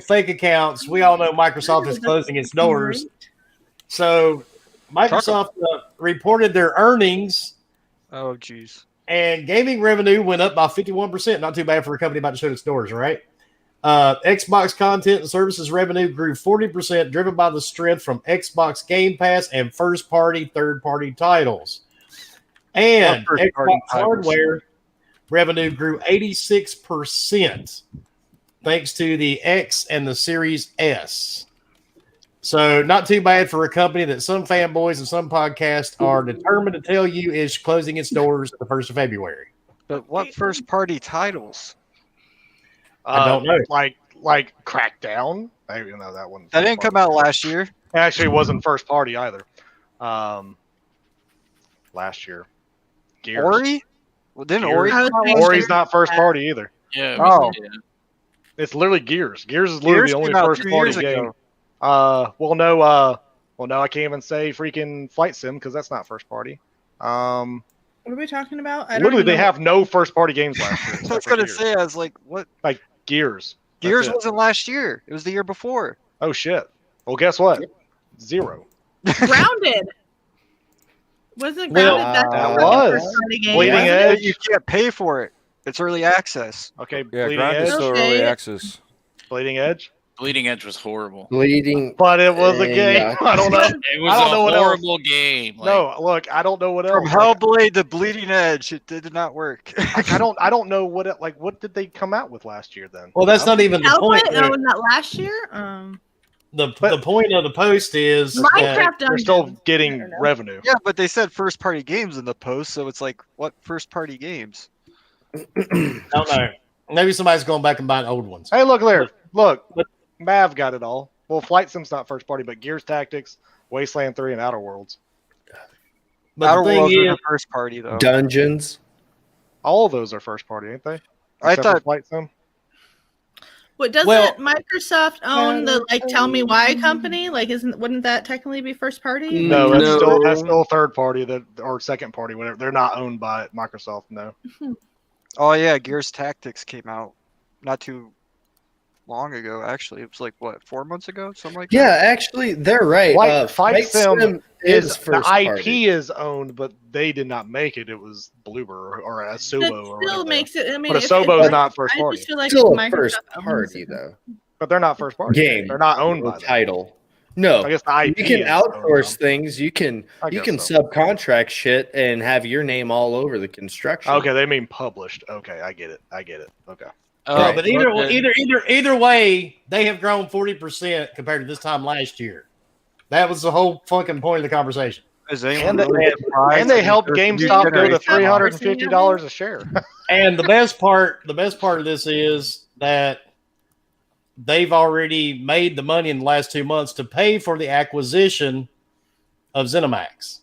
fake accounts, we all know Microsoft is closing its doors. So Microsoft reported their earnings, Oh, jeez. and gaming revenue went up by 51%. Not too bad for a company about to shut its doors, right? Xbox content and services revenue grew 40%, driven by the strength from Xbox Game Pass and first-party, third-party titles. And Not first-party Xbox titles. hardware revenue grew 86%, thanks to the X and the Series S. So not too bad for a company that some fanboys and some podcasts are determined to tell you is closing its doors the 1st of February. But what first party titles? I don't know. Like Crackdown. I even know that one. That didn't come out last year. Actually, it wasn't first party either. Last year. Gears. Ori? Well, didn't Gears. Ori? I was come out thinking- last Ori's year? not first party either. yeah. Oh. yeah. It's literally Gears. Gears is literally Gears the only came out first 2 party years game. ago. No, I can't even say freaking Flight Sim because that's not first party. What are we talking about? I don't Literally, even they know. have no first party games last year. I except was for gonna Gears. say, I was like, what? Gears. That's Gears it. wasn't last year. It was the year before. Oh shit. Well, guess what? 0. Grounded. Wasn't Well, Grounded that that fucking was. first-party game, Bleeding wasn't Edge. it? You can't pay for it. It's early access. Okay, Yeah, Bleeding Grounded is Edge. still Okay. early access. Bleeding Edge. Bleeding Edge was horrible. Bleeding. But it was a Yeah. game. I don't know. It was I don't a know what else. horrible game. Like, No, look, I don't know what else. From Hellblade to Bleeding Edge, it did not work. I don't know what did they come out with last year then? Well, that's not even the point. Hellblade? Oh, was that last year? The point of the post is that Minecraft They're still Dungeons. I getting don't know. revenue. Yeah, but they said first party games in the post, so it's like, what first party games? I don't know. Maybe somebody's going back and buying old ones. Hey, look there. Look, Mav got it all. Well, Flight Sim's not first party, but Gears Tactics, Wasteland 3, and Outer Worlds. But Outer the thing Worlds is, are the first party though. Dungeons. All of those are first party, ain't they? I Except for thought- Flight Sim. What doesn't Well- Microsoft own the Tell Me Why company? Like, wouldn't that technically be first party? No, No. that's still third party or second party, whatever. They're not owned by Microsoft. No. Oh yeah, Gears Tactics came out not too long ago. Actually, it was like what 4 months ago, something like Yeah, that. actually, they're right. Flight Sim is the first IP party. is owned, but they did not make it. It was Bloober or That Asubo or still whatever. makes it. I mean, But if- Asobo is if- not first I party. just feel like Still a Microsoft first owns party it. though. But they're not first party. Game. They're not owned by them. Title. No, I guess the IP you can is owned outsource by them. things. You can I you guess can so. subcontract shit and have your name all over the construction. Okay, they mean published. Okay, I get it. Okay. No, but okay. either way, they have grown 40% compared to this time last year. That was the whole fucking point of the conversation. Is anyone And, really surprised and they that helped there's a new GameStop go to generation? $350 a share. And the best part of this is that they've already made the money in the last 2 months to pay for the acquisition of ZeniMax.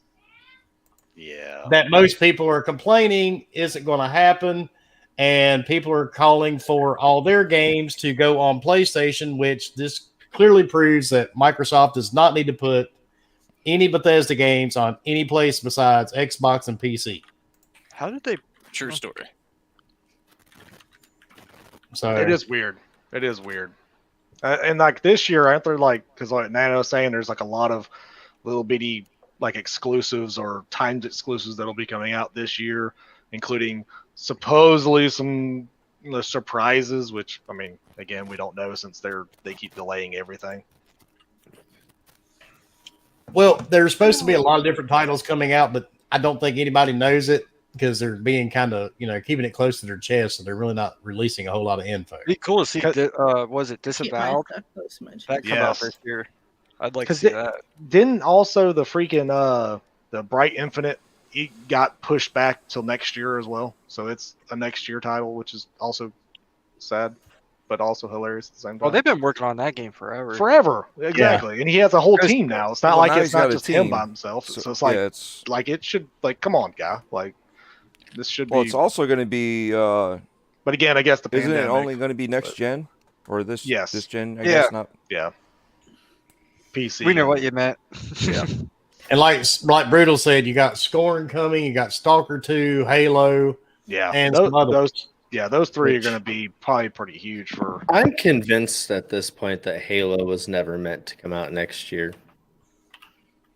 Yeah. That most people are complaining isn't going to happen, and people are calling for all their games to go on PlayStation, which this clearly proves that Microsoft does not need to put any Bethesda games on any place besides Xbox and PC. How did they? True story. So It is weird. It is weird. And like this year, aren't there like, because like Nano was saying, there's like a lot of little bitty like exclusives or timed exclusives that'll be coming out this year, including supposedly some surprises, which I mean, again, we don't know since they keep delaying everything. Well, there's supposed to be a lot of different titles coming out, but I don't think anybody knows it because they're being kind of, keeping it close to their chest, so they're really not releasing a whole lot of info. It'd be cool to see. Was it Keep my Disavowed? stuff close to my chest. That come out Yes. this year. I'd like to 'Cause see it- that. Didn't also the freaking the Bright Infinite it got pushed back till next year as well, so it's a next year title, which is also sad, but also hilarious at the same time. Well, they've been working on that game forever. Forever, exactly, and he has a whole Because- team now. It's not Well, like now it's he's got not a just him team. by himself. So, So, it's like yeah, it's it should come on, guy. Like this should well, be. it's also going to be. But again, I guess the Isn't pandemic. it only going to be next gen or this? Yes. This gen. I Yeah. guess not. Yeah. PC. We know what you meant. Yeah. And like Brutal said, you got Scorn coming, you got Stalker 2, Halo, Yeah. and those, some others. those three are going to be probably pretty huge for. I'm convinced at this point that Halo was never meant to come out next year.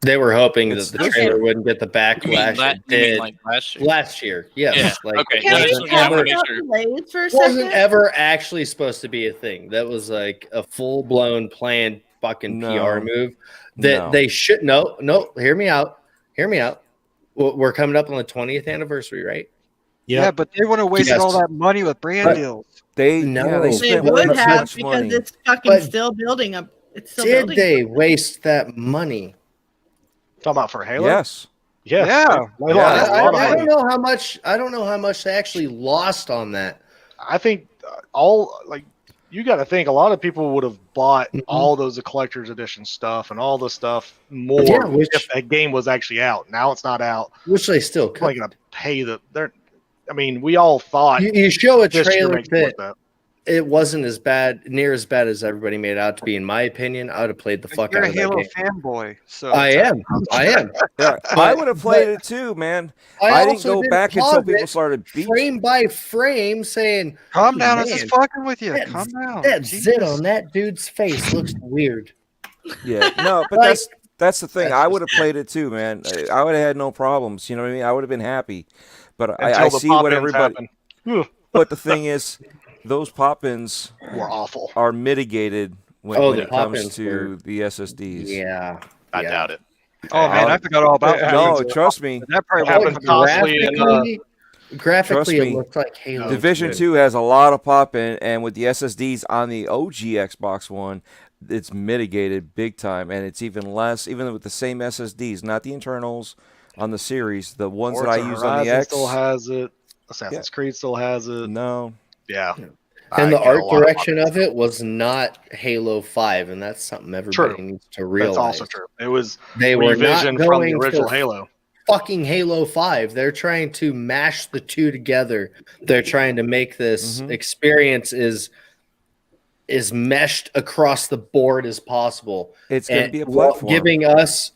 They were hoping It's that the this trailer year. wouldn't get the backlash it did like last year? last year. Yes, Yeah, like okay. it Can Yeah, we that's wasn't what I talk wanna ever, make about sure. delays for a wasn't second? ever actually supposed to be a thing. That was like a full blown planned fucking No. PR move. That No. they should no. Hear me out. We're coming up on the 20th anniversary, right? Yeah, but they would have wasted Yes. all that money with brand But- deals. They No. yeah, they They They spent would way too have much because money. it's fucking But still building up. It's still Did building. they waste that money? Talking about for Halo. Yes. Yes. Yeah. They Yeah, lost a lot of I money. don't know how much. I don't know how much they actually lost on that. I think you got to think a lot of people would have bought Mhm. all those collector's edition stuff and all the stuff more Yeah, which- if that game was actually out. Now it's not out. Which they still They're probably could. going to pay the. I mean, we all thought You show a this year trailer makes more that sense. it wasn't near as bad as everybody made it out to be. In my opinion, I would have played the fuck You're out a of that Halo game. fanboy, so I am. Yeah, I would have played it too, man. I didn't also go back until pause people it started beating. frame by frame, saying calm down. I was Man, just fucking with you. that- Calm down. that Jesus. zit on that dude's face looks weird. Yeah, no, but Like- that's the thing. That's I just- would have played it too, man. I would have had no problems. You know what I mean? I would have been happy. But I Until the see what pop-ins everybody. happened. Ugh, But the thing is, those pop-ins were awful. are mitigated when, Oh, when the it comes pop-ins to were- the SSDs. Yeah, I yeah. doubt it. Oh man, I forgot all about that. No, trust me. That probably Happened happened. constantly in, Graphically, Trust me, it looked like Halo. Division 2 has a lot of pop-in, and with the SSDs on the OG Xbox One, it's mitigated big time, and it's even less, even with the same SSDs, not the internals on the series, the ones that I Forza use on the Horizon X. still has it. Assassin's Creed still has it. No, Yeah. And the I get a art lot of direction pop-ins. of it was not Halo 5, and that's something everybody True. needs to realize. That's also true. It was They were not revision from the going original for Halo. fucking Halo 5. They're trying to mash the two together. They're trying to make this experience is meshed across the board as possible. It's going to be a while platform. giving us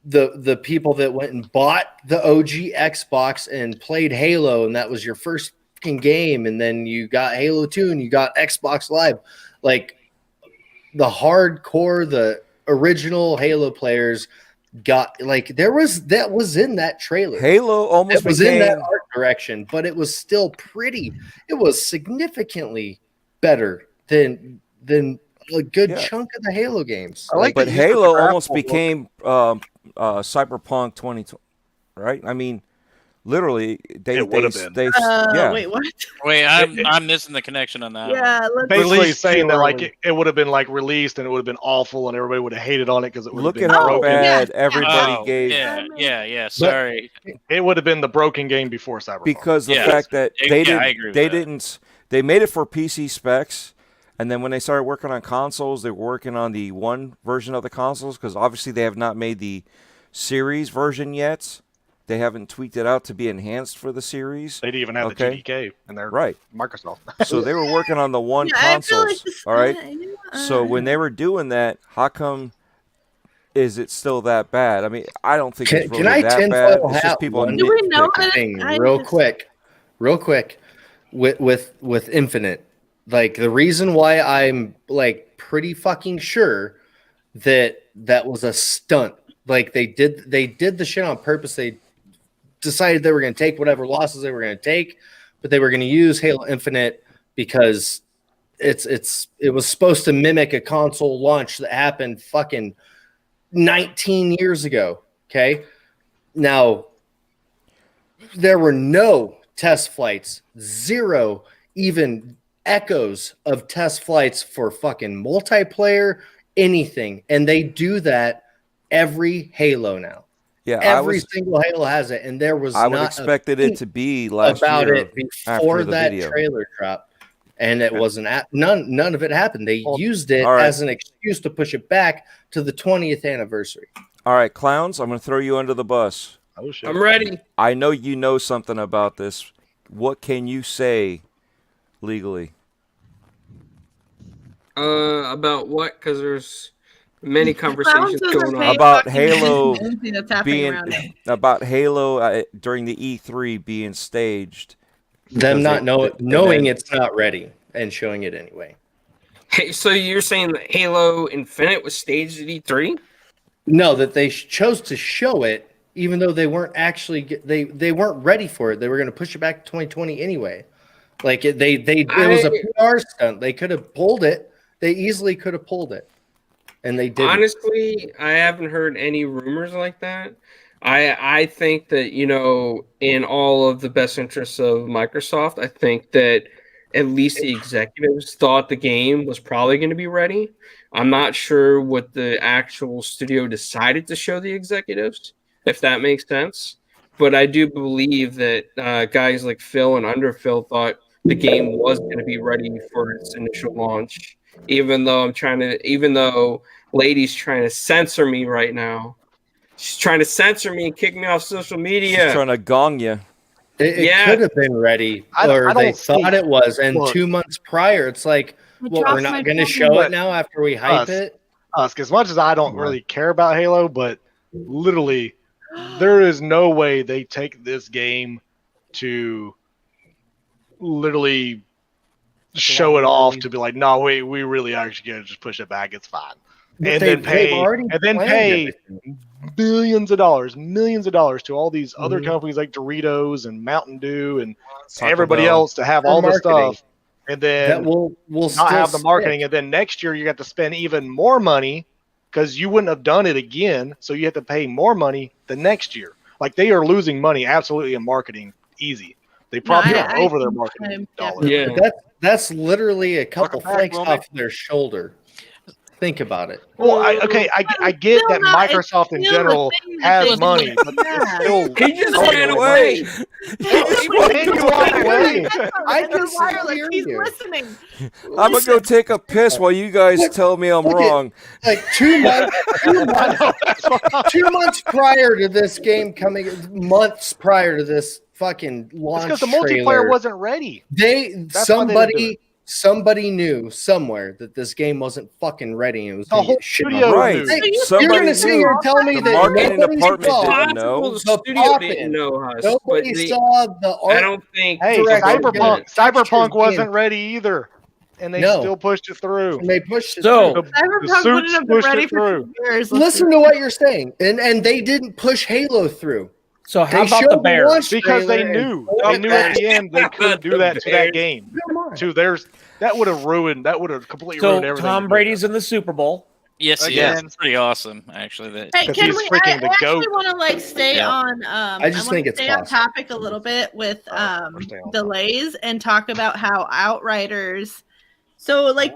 the people that went and bought the OG Xbox and played Halo, and that was your first fucking game, and then you got Halo 2 and you got Xbox Live. Like the hardcore, the original Halo players got like that was in that trailer. Halo almost It was became in that art direction, but it was still pretty. It was significantly better than a good chunk of the Halo games. but Halo almost became Cyberpunk 2020, right? I mean, literally, they It would have been. Wait, what? Wait, I'm missing the connection on that. Yeah, let's Basically Released saying too that like early. it would have been like released and it would have been awful and everybody would have hated on it because it would have look been at how broken. bad Yeah. everybody Oh, gave yeah. Sorry. It would have been the broken game before Cyberpunk. because the Yeah. fact that Yeah, they I didn't, agree with they that. didn't, they made it for PC specs, and then when they started working on consoles, they were working on the one version of the consoles because obviously they have not made the series version yet. They haven't tweaked it out to be enhanced for the series. they didn't even have Okay. the GDK in their Right. Microsoft. So they were working on the one Yeah, I feel consoles. like this- all right. yeah, So when they were doing that, how come is it still that bad? I mean, I don't think it's Can really I that tinfoil bad. It's hat just people one Do we know nitpicking. that thing I real just- quick with Infinite. Like the reason why I'm like pretty fucking sure that was a stunt. Like they did the shit on purpose. They decided they were going to take whatever losses they were going to take, but they were going to use Halo Infinite because it was supposed to mimic a console launch that happened fucking 19 years ago. Okay. Now, there were no test flights, zero even echoes of test flights for fucking multiplayer, anything. And they do that every Halo now. Yeah, Every single Halo has it. And there was I would not expected it to be last about year it after before the that video. trailer drop. And it wasn't none of it happened. They used it all right. as an excuse to push it back to the 20th anniversary. All right, clowns, I'm going to throw you under the bus. Oh shit! I'm ready. I know you know something about this. What can you say legally? About what? Because there's many Clowns conversations doesn't going pay on. About fucking Halo anything that's happening being around it. about Halo during the E3 being staged. Them Because not they- knowing they- it's not ready and showing it anyway. Hey, so you're saying that Halo Infinite was staged at E3? No, that they chose to show it, even though they weren't actually they weren't ready for it. They were going to push it back to 2020 anyway. Like it was a PR stunt. They could have pulled it. They easily could have pulled it, and they didn't. Honestly, I haven't heard any rumors like that. I think that, you know, in all of the best interests of Microsoft, I think that at least the executives thought the game was probably going to be ready. I'm not sure what the actual studio decided to show the executives, if that makes sense. But I do believe that guys like Phil and Underphil thought the game was going to be ready for its initial launch. Even though Lady's trying to censor me right now. She's trying to censor me and kick me off social media. She's trying to gong you. It Yeah. could have been ready, I or they don't thought think- it was. And Look. 2 months prior, it's like, well, we're not going to show it now after we hype Us. it. As much as I don't really care about Halo, but literally, there is no way they take this game to literally show it off to be like, no, we really actually gonna just push it back. It's fine, But and they've then pay already planned pay everything. millions of dollars to all these other companies like Doritos and Mountain Dew and Taco everybody Bell. else to have For all this marketing. stuff, and then That will still not have the stick. marketing, and then next year you got to spend even more money because you wouldn't have done it again, so you have to pay more money the next year. Like they are losing money absolutely in marketing, easy. They probably are over their marketing dollars. Yeah. That's literally a couple Welcome back, flakes Romy. off their shoulder. Think about it. Well, I get still that not- it's Microsoft in still a general thing that has they money, do. but Yeah. it's still. He just Oh, ran yeah. away. I Mr. just Wireless, hear he's you. listening. I'm gonna go take a piss while you guys tell me I'm look at- wrong. Like 2 months, 2 months prior to this game coming, months prior to this fucking launch Because the trailer, multiplayer wasn't ready. That's why they didn't do somebody knew somewhere that this game wasn't fucking ready and it was The going to whole get shit on. studio Right. knew. Hey, you're Somebody going to sit here and tell me The that marketing nobody department saw, didn't know. The studio Poppin'. didn't know us. nobody but they- saw the art. I don't think. Hey, Correct. Cyberpunk Textures wasn't being- ready either, and they No. still pushed it through. and they pushed it So- through. The Cyberpunk suits wouldn't have been pushed ready it for through. 2 years. Listen to what you're saying, and they didn't push Halo through. So how They about showed the Bears? launch Because they trailer and knew. told They us knew that. at the end they couldn't do that to that game. Come on. To theirs, that would have completely So ruined everything. Tom Brady's in the Super Bowl. Yes, he Again. is. It's pretty awesome, actually. That Hey, 'Cause can he's we? freaking I the actually goat. want to like stay Yeah. on. I just wanna think it's stay on possible. topic a little bit with we're staying on delays and talk about how Outriders. So like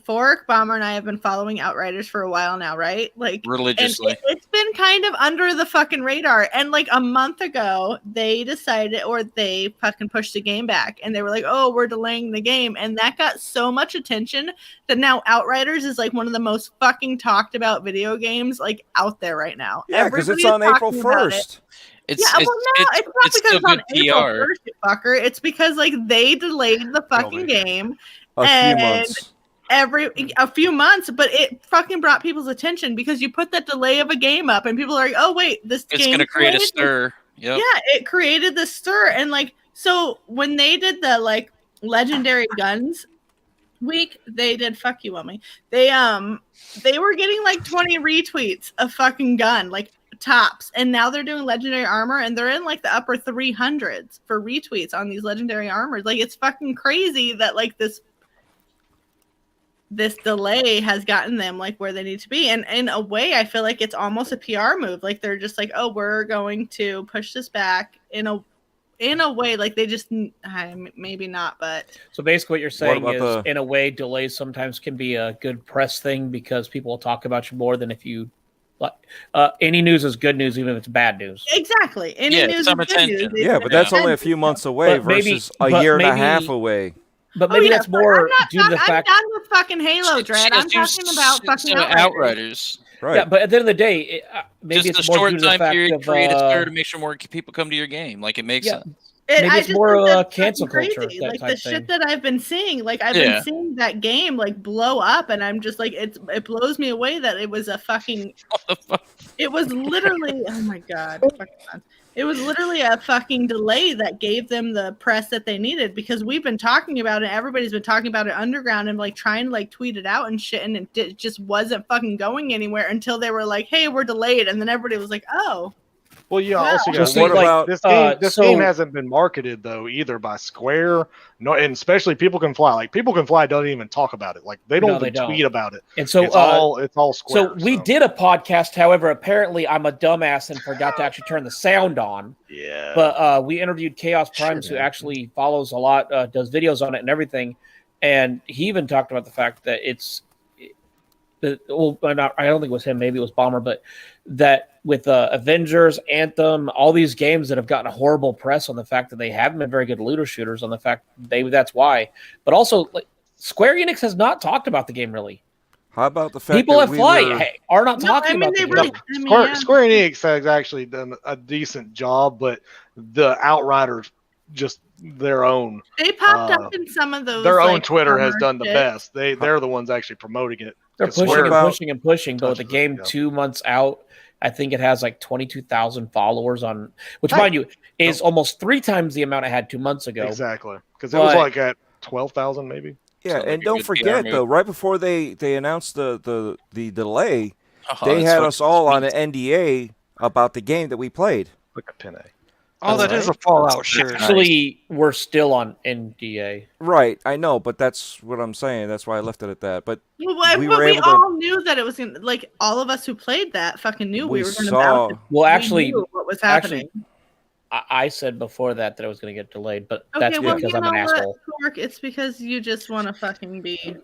Fork Bomber and I have been following Outriders for a while now, right? Like religiously. And it's been kind of under the fucking radar. And like a month ago, they decided, or they fucking pushed the game back, and they were like, "Oh, we're delaying the game," and that got so much attention that now Outriders is like one of the most fucking talked about video games like out there right now. Yeah, because it's Everybody on is April talking about it. 1st. It's, Yeah, well, no, it's not it's because still it's on good April PR. 1st, you fucker. It's because like they delayed the fucking game A few And- months. a few months, but it fucking brought people's attention because you put that delay of a game up, and people are like, "Oh wait, this It's game going to create a delayed." stir. Yep. Yeah, it created the stir, and like so when they did the like legendary guns week, they did fuck you on me. They were getting like 20 retweets of fucking gun like tops, and now they're doing legendary armor, and they're in like the upper 300s for retweets on these legendary armors. Like it's fucking crazy that like this delay has gotten them like where they need to be, and in a way I feel like it's almost a PR move. Like they're just like, oh, we're going to push this back in a way, like they just maybe not, but So basically, what you're saying about is, the- in a way, delays sometimes can be a good press thing because people will talk about you more than if you like. Any news is good news, even if it's bad news. exactly any Yeah, news is some good attention. news, Yeah, even but if that's it's only a bad few news. months away But maybe- versus a but year and a maybe- half away. But Oh, maybe yeah, that's but more I'm not due to the done, fact. I'm done with fucking Halo, Dread. I'm Just talking about fucking so Outriders. Right. Yeah, but at the end of the day, maybe Just it's a more short due to the time fact period, of create a stir to make sure more people come to your game. Like it makes yeah. sense. Maybe I it's just more think of a that's cancel fucking culture, crazy. that Like type the of thing. shit that I've been seeing, like I've Yeah. been seeing that game like blow up, and I'm just like, it blows me away that it was a fucking. What the fuck? It was literally, oh my god, it was literally a fucking delay that gave them the press that they needed, because we've been talking about it. Everybody's been talking about it underground and like trying to like tweet it out and shit, and it just wasn't fucking going anywhere until they were like, "Hey, we're delayed," and then everybody was like, "Oh." Well, yeah. Wow. Also, So got see, what like, about this game? This game so- hasn't been marketed though either by Square. No, and especially People Can Fly. Like People Can Fly doesn't even talk about it. Like they No, don't they even don't. tweet about it. And so, it's all Square. so we did a podcast. However, apparently, I'm a dumbass and forgot to actually turn the sound on. Yeah. But we interviewed Chaos Primes, Sure, who man. actually follows a lot, does videos on it and everything, and he even talked about the fact that I don't think it was him, maybe it was Bomber, but that with Avengers, Anthem, all these games that have gotten a horrible press on the fact that they haven't been very good looter shooters, on the fact that's why. But also, like, Square Enix has not talked about the game really. How about the fact People that at we Fly were, are not No, talking I mean, about they the really- game. I mean, Square, yeah. Square Enix has actually done a decent job, but the Outriders just their own They popped up in some of those. their own like, Twitter has summer done the shit. best. They're the ones actually promoting it. They're It's pushing Square. and about- pushing and pushing, but with the Touches it, game yeah. 2 months out, I think it has like 22,000 followers on, which, Hey. mind you, is almost 3 times the amount it had 2 months ago. Exactly, because it was But- like at 12,000 maybe. yeah, Sounds like and a don't good PR forget move. though, right before they announced the delay, Oh, they that's had fucking us all on sweet. an NDA about the game that we played. Look at Pin A. Oh, that is a Fallout shirt. Actually, we're still on NDA. Right, I know, but that's what I'm saying. That's why I left it at that. But Well, we but were we able to- all knew that it was gonna, like, all of us who played that fucking knew we we were going to saw. bounce. Well, We actually, knew what was happening. I said before that it was going to get delayed, but Okay, that's well, because you I'm know an what, asshole. Cork, it's because you just want to fucking be.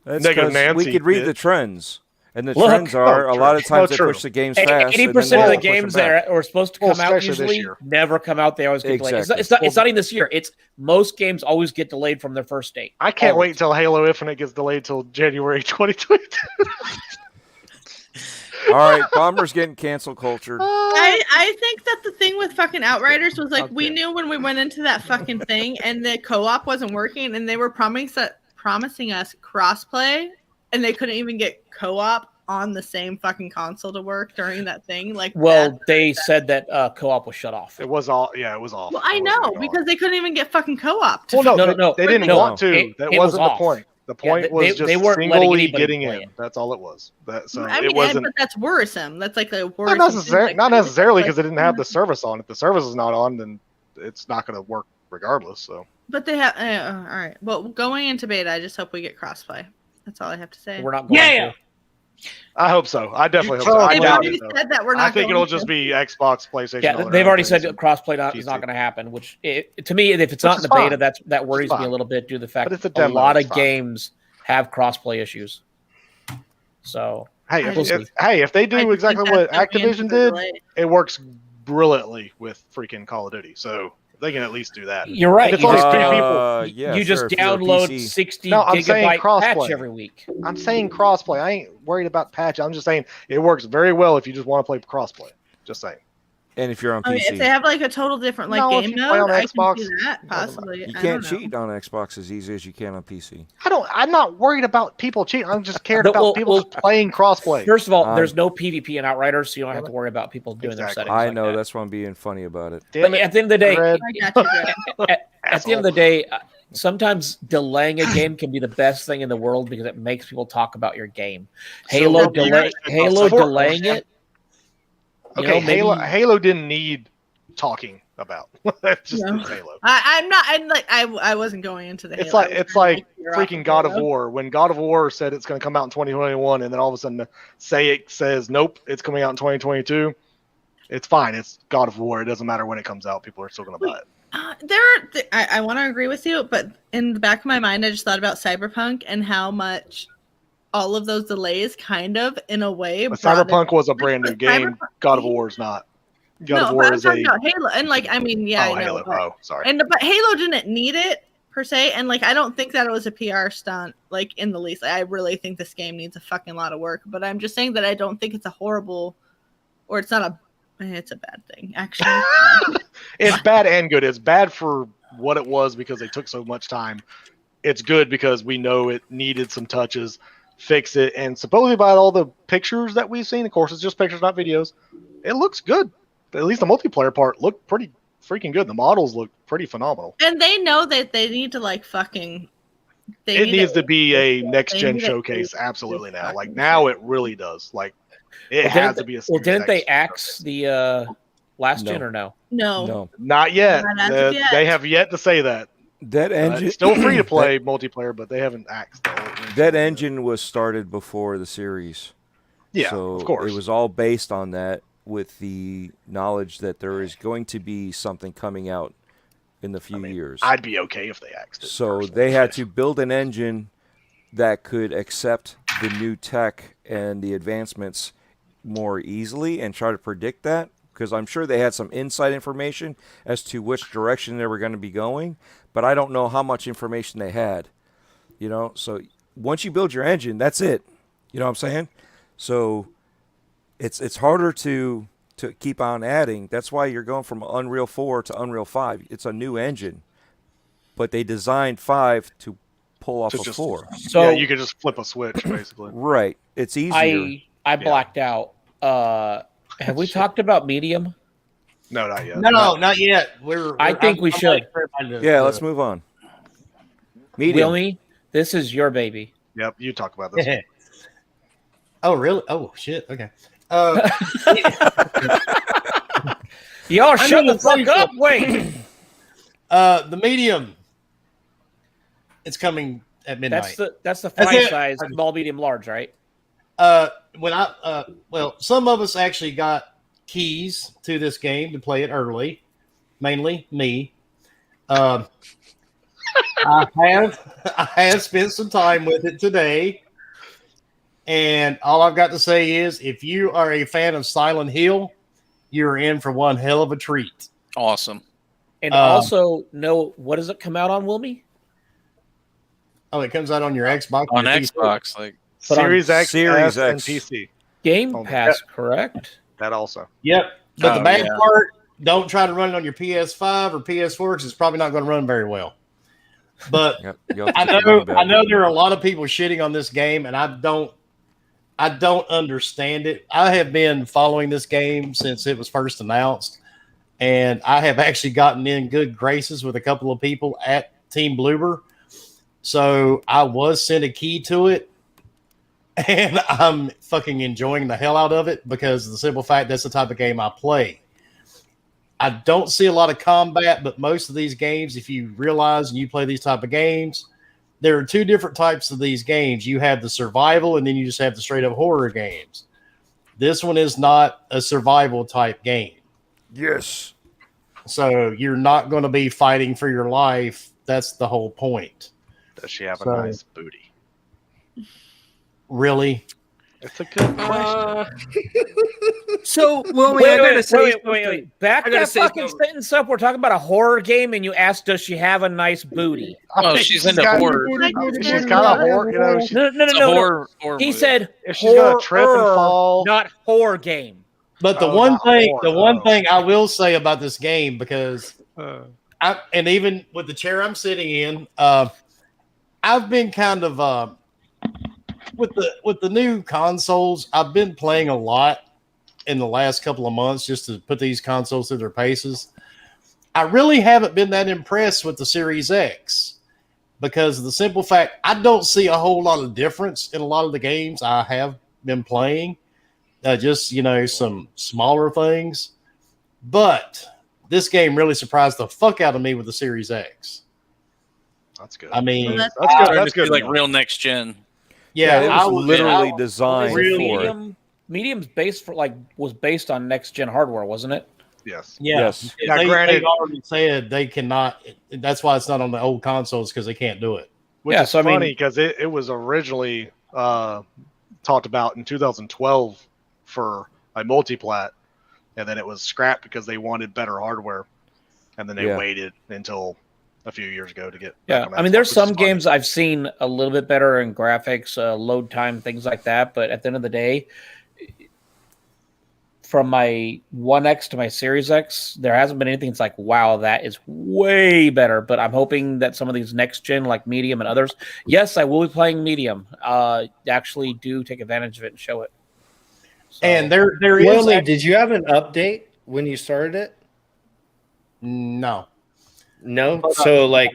That's Negative 'cause Nancy we could read did. the trends, and the Look. trends are a lot of times they true. push the games fast. 80% and then of they the push them games back. that are supposed to Well, come out especially this usually year. never come out. They always get delayed. Exactly. It's not even this year. It's most games always get delayed from their first date. I can't Always. wait till Halo Infinite gets delayed till January 2022. All right, Bomber's getting cancel cultured. I think that the thing with fucking Outriders was like we Okay. knew when we went into that fucking thing and the co-op wasn't working and they were promising us crossplay and they couldn't even get co-op on the same fucking console to work during that thing. Like, Well, they said that co-op was shut off. It was all, yeah, it was off. well, I It wasn't know going on. because they couldn't even get fucking co-op. To Well, no, No, they didn't no, want to. it That was wasn't the off. point. The Yeah, point was they just weren't letting singly anybody getting play in. it. That's all it was. So I it mean, wasn't. but that's worrisome. That's like a Not worrisome. necessarily, thing. not necessarily because they didn't have the service on. If the service is not on, then it's not going to work regardless. So But they have. All right. Well, going into beta, I just hope we get crossplay. That's all I have to say. We're not going Yeah. to. I hope so. I definitely hope so. told I They've doubt already it. Though. said that we're not. I think going it'll to. just be Xbox, PlayStation. Yeah, all their they've already own said things. crossplay is PC. not going to happen. Which to me, if it's not in is the beta, fine. that worries me fine. a little bit due to the fact But it's a that a demo, lot it's of fine. games have crossplay issues. So Hey, We'll see. if they do I think exactly that's what the reason Activision for the did, delay. it works brilliantly with freaking Call of Duty. So they can at least do that. you're right. It's You only just, three down- people. Yeah, you sure, just if you're a download PC. 60 No, I'm saying gigabyte patch crossplay. every week. I'm saying crossplay. I ain't worried about patch. I'm just saying it works very well if you just want to play crossplay. Just saying. And if you're on I mean, PC, if they have like a total different like No, if game you play mode, on I Xbox, can see that possibly. you I can't don't know. cheat on Xbox as easy as you can on PC. I'm not worried about people cheating. I'm just cared No, about well- people well, just playing crossplay. First of all, I- there's no PvP in Outriders, so you don't have to worry about people doing their Exactly. settings. I like know that. that's why I'm being funny about it. Damn But it, at the end of the day, Red. I got you, Greg. at the end of the day, sometimes delaying a game can be the best thing in the world because it makes people talk about your game. Halo For- delaying it. you Okay, know, maybe- Halo didn't need talking about. That's just No. it's Halo. I'm not. I'm like. I wasn't going into the. It's Halo. like it's like You're off freaking of God of Halo. War. When God of War said it's going to come out in 2021, and then all of a sudden it says nope, it's coming out in 2022. It's fine. It's God of War. It doesn't matter when it comes out. People are still going to buy it. I want to agree with you, but in the back of my mind, I just thought about Cyberpunk and how much all of those delays, kind of in a way, But brought it- Cyberpunk was a brand new game. Cyberpunk- God of War is not. God No, of but War I'm is talking a about Halo, and like I mean, yeah, I know, Halo. but- Oh, sorry. but Halo didn't need it per se, and like I don't think that it was a PR stunt, like in the least. Like, I really think this game needs a fucking lot of work, but I'm just saying that I don't think it's a horrible, or it's not a, it's a bad thing actually. It's bad and good. It's bad for what it was because they took so much time. It's good because we know it needed some touches, fix it, and supposedly by all the pictures that we've seen, of course it's just pictures, not videos, it looks good. At least the multiplayer part looked pretty freaking good. The models look pretty phenomenal. And they know that they need to like fucking. It needs to be a next they gen need it- showcase, absolutely now. Like now it really does. Like it Well, has to be a Well, Series didn't they X axe showcase. the last No. gen or no? No. No, Not yet. Not as of yet. They have yet to say that. that engine It's still free to play multiplayer, but they haven't axed the whole thing. That engine was started before the series. Yeah, so of course. it was all based on that, with the knowledge that there is going to be something coming out in the few years. I'd be okay if they axed it. So personally. they had to build an engine that could accept the new tech and the advancements more easily and try to predict that, because I'm sure they had some inside information as to which direction they were going to be going, but I don't know how much information they had. You know, so once you build your engine, that's it. You know what I'm saying? So it's harder to keep on adding. That's why you're going from Unreal 4 to Unreal 5. It's a new engine, but they designed 5 to pull off To of just- 4. So yeah, you could just flip a switch basically. Right. It's easier. I blacked out. Have we talked about Medium? No, not yet. No, not yet. I think we should. waiting for everybody to- Yeah, let's move on. Medium. Wilmy, this is your baby. Yep, you talk about this. Oh, really? Oh, shit. Okay. Y'all shut mean, the fuck it's up. Wait. The medium. It's coming at midnight. That's the That's fine it. size, small, medium, large, right? Well, some of us actually got keys to this game to play it early, mainly me. I have spent some time with it today, and all I've got to say is, if you are a fan of Silent Hill, you're in for one hell of a treat. Awesome. And also, what does it come out on, Wilmy? Oh, it comes out on your Xbox. On your PC. Xbox, like But on Series X, Series and X. PC. Game Oh, Pass, correct? That also. Yep. But Oh, the bad yeah. part, don't try to run it on your PS5 or PS4 because it's probably not going to run very well. But Yep, you'll have I to keep know running back. I know there are a lot of people shitting on this game, and I don't understand it. I have been following this game since it was first announced, and I have actually gotten in good graces with a couple of people at Team Bloober. So I was sent a key to it, and I'm fucking enjoying the hell out of it because of the simple fact that's the type of game I play. I don't see a lot of combat, but most of these games, if you realize and you play these type of games, there are two different types of these games. You have the survival, and then you just have the straight up horror games. This one is not a survival type game. Yes. So you're not going to be fighting for your life. That's the whole point. Does she have a So- nice booty? Really? It's a good question. So, Wilmy, I gotta say, something. Back I gotta that say fucking something. sentence up. We're talking about a horror game, and you asked, "Does she have a nice booty?" Oh, she's into got- horror. She's got a horror, you know. No, no, It's no, a no. horror He movie. said, If she's gonna trip and horror, fall, not horror game. But the Oh, one not thing, horror, the one no. thing I will say about this game, because and even with the chair I'm sitting in, I've been kind of with the new consoles. I've been playing a lot in the last couple of months just to put these consoles through their paces. I really haven't been that impressed with the Series X because of the simple fact I don't see a whole lot of difference in a lot of the games I have been playing. Just, some smaller things. But this game really surprised the fuck out of me with the Series X. that's good. I mean, Well, that's- That's good. Starting That's to feel good. like real next gen. yeah, it I was was literally I- designed really- for it. Medium's based was based on next gen hardware, wasn't it? Yes. Yeah. Yes. Now, They granted- already said they cannot. That's why it's not on the old consoles because they can't do it. Which Yeah, is so I mean- funny because it was originally talked about in 2012 for a multiplat, and then it was scrapped because they wanted better hardware, and then they Yeah. waited until a few years ago to get. Yeah, back on I mean, Xbox, there's which is some funny. games I've seen a little bit better in graphics, load time, things like that. But at the end of the day, from my One X to my Series X, there hasn't been anything that's like, wow, that is way better. But I'm hoping that some of these next gen, like Medium and others, yes, I will be playing Medium. Actually, do take advantage of it and show it. So- And there is Willie, did you have an update when you started it? no. No. So like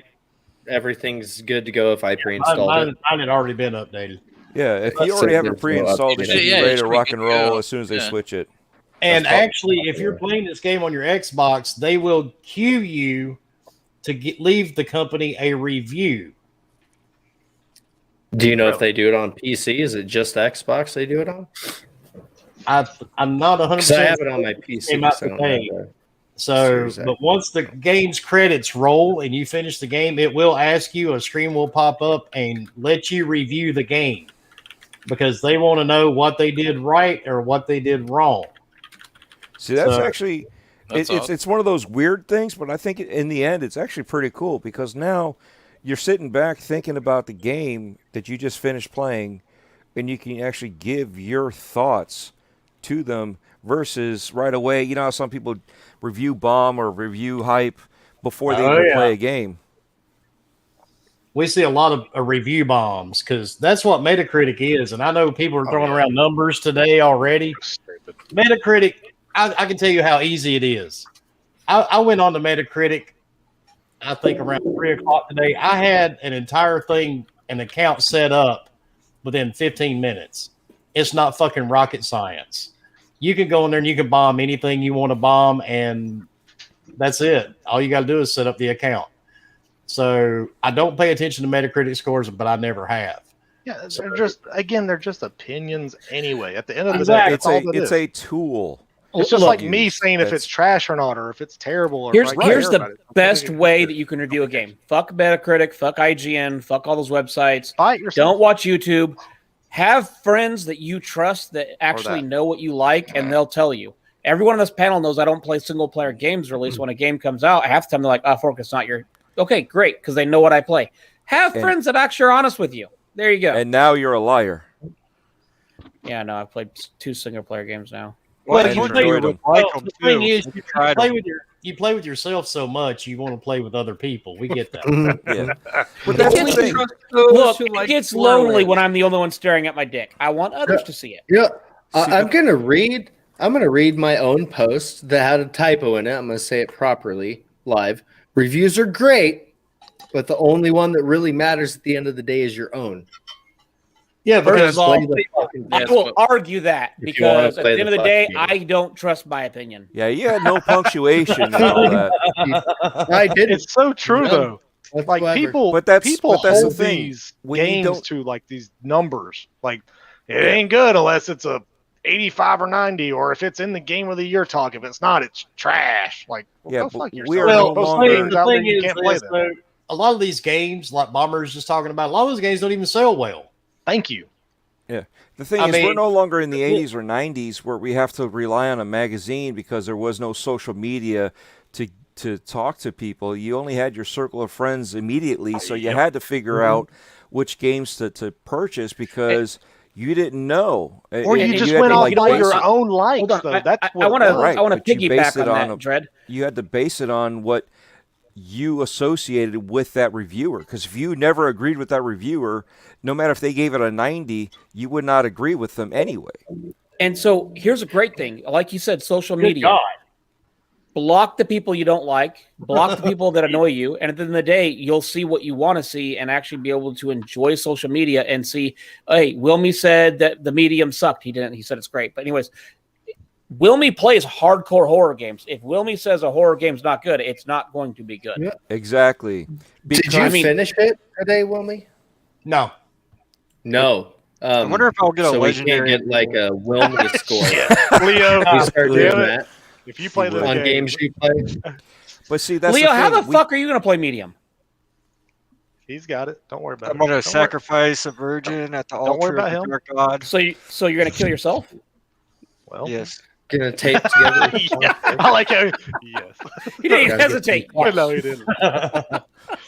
everything's good to go if I pre-installed Mine it. had already been updated. Yeah, if Let's you already say have it there's no pre-installed, it update. should be Yeah, ready it to should be rock good and to roll go. as soon as they Yeah. switch it. And That's fine. actually, if you're playing this game on your Xbox, they will cue you to leave the company a review. Do you know if they do it on PC? Is it just Xbox they do it on? I'm not 100%. Because I have it on my PC. Came out so I don't today. have that. So, Series X. but once the game's credits roll and you finish the game, it will ask you, a screen will pop up and let you review the game because they want to know what they did right or what they did wrong. See, that's So- actually That's it's awesome. it's one of those weird things, but I think in the end it's actually pretty cool because now you're sitting back thinking about the game that you just finished playing, and you can actually give your thoughts to them versus right away. You know how some people review bomb or review hype before they Oh, even yeah. play a game. We see a lot of review bombs because that's what Metacritic is. And I know people are throwing around numbers today already. Stupid. Metacritic, I can tell you how easy it is. I went on to Metacritic, I think around 3:00 today. I had an entire thing, an account set up within 15 minutes. It's not fucking rocket science. You can go in there and you can bomb anything you want to bomb, and that's it. All you got to do is set up the account. So I don't pay attention to Metacritic scores, but I never have. Yeah, they're just opinions anyway. At the end of the Exactly. day, It's that's all it it's is. a tool. It's just Look, like me saying if That's- it's trash or not, or if it's terrible. Or Here's if I care here's about the it. I'm best putting it way in that you can review a game. Fuck Metacritic, fuck IGN, fuck all those websites. Fight yourself. Don't watch YouTube. Have friends that you trust that actually know what you like, and they'll tell you. Everyone on this panel knows I don't play single player games release. When a game comes out, half the time they're like, "Oh, Fork, it's not your." Okay, great, because they know what I play. Have And- friends that actually are honest with you. There you go. And now you're a liar. Yeah, no, I've played 2 single player games now. Well, And you enjoyed would them. like Well, them the thing too. is, if you tried play 'em. with you play with yourself so much, you want to play with other people. We get that. Yeah. But that's the Only thing. trust those Look, who it like gets Borderlands. lonely when I'm the only one staring at my dick. I want others to see it. Yeah, See, I'm gonna read. I'm gonna read my own post that had a typo in it. I'm gonna say it properly live. Reviews are great, but the only one that really matters at the end of the day is your own. Yeah, First because of all, Play the fucking I game. will argue that If you wanna because at play the end the of the day, fucking game. I don't trust my opinion. Yeah, you had no punctuation and all that. I didn't. It's so true None though. Like whatsoever. people, But that's- people but that's the hold thing. these When you games don't- to like these numbers. Like it ain't good unless it's a 85 or 90, or if it's in the game of the year talk. If it's not, it's trash. Like, well, Yeah, go but fuck we yourself. are There's no supposed to be longer- games out there you can't play them. though, a lot of these games, like Bomber's just talking about, a lot of those games don't even sell well. Thank you. The thing I is, we're mean- no longer in the 80s or 90s where we have to rely on a magazine because there was no social media to talk to people. You only had your circle of friends immediately, so you had to figure out which games to purchase because you didn't know. Or you And just had went to, off like, by base your it- own likes, Hold on, though. That's I what want to Right, I want to but you based piggyback it on on that, a- Dread. You had to base it on what you associated with that reviewer. Because if you never agreed with that reviewer, no matter if they gave it a 90, you would not agree with them anyway. And so here's a great thing, like you said, social media. Block the people you don't like, block the people that annoy you, and at the end of the day, you'll see what you want to see and actually be able to enjoy social media and see, hey, Wilmy said that the medium sucked. He didn't. He said it's great. But anyways, Wilmy plays hardcore horror games. If Wilmy says a horror game's not good, it's not going to be good. Yeah. Exactly. Did you I mean- finish it today, Wilmy? No. No. I wonder if I'll get a so legendary. we can't get like a Wilmy score. Leo, We start Leo, doing that if you play this on game, games you play. But see, that's Leo, the how thing. the fuck are you going to play medium? he's got it. Don't worry about I'm it. gonna Don't worry- sacrifice a virgin at the Don't worry altar about of the him. dark god. So you're going to kill yourself? Well, Yes. Gonna tape together. yeah, I like how. Yes. He didn't even Gotta get hesitate. No, he didn't.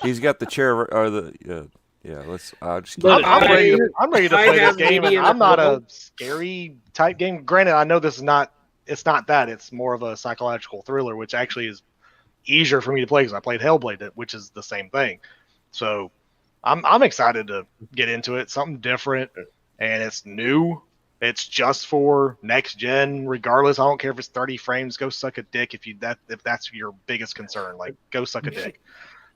He's got the chair or the yeah. Let's just keep But it. I'm I- ready. I'm ready to I play this have game, and medium I'm not a approval. scary type game. Granted, I know this is not. It's not that. It's more of a psychological thriller, which actually is easier for me to play because I played Hellblade, which is the same thing. So, I'm excited to get into it. Something different, and it's new. It's just for next gen, regardless. I don't care if it's 30 frames. Go suck a dick if that's your biggest concern. Like, go suck a dick.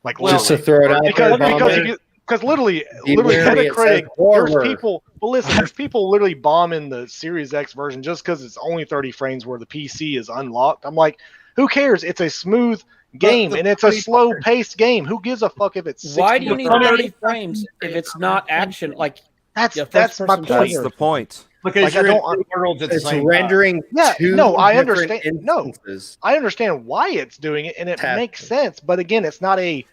Like, Just to literally. throw it out because there, Bomber. because literally Be wary, it says Metacritic, horror. there's people. Well, listen, there's people literally bombing the Series X version just because it's only 30 frames where the PC is unlocked. I'm like, who cares? It's a smooth game the and it's a funny slow-paced game. Who gives a fuck if it's 60 Why do you or need 30? 30 frames if it's not action? Like, That's Yeah, that's my first-person point. That's the point. Because Like, I you're in don't- two worlds at the It's same time. rendering Yeah, two no, I different understand. No. instances. I understand why it's doing it, and it Tap. makes sense. But again, it's not a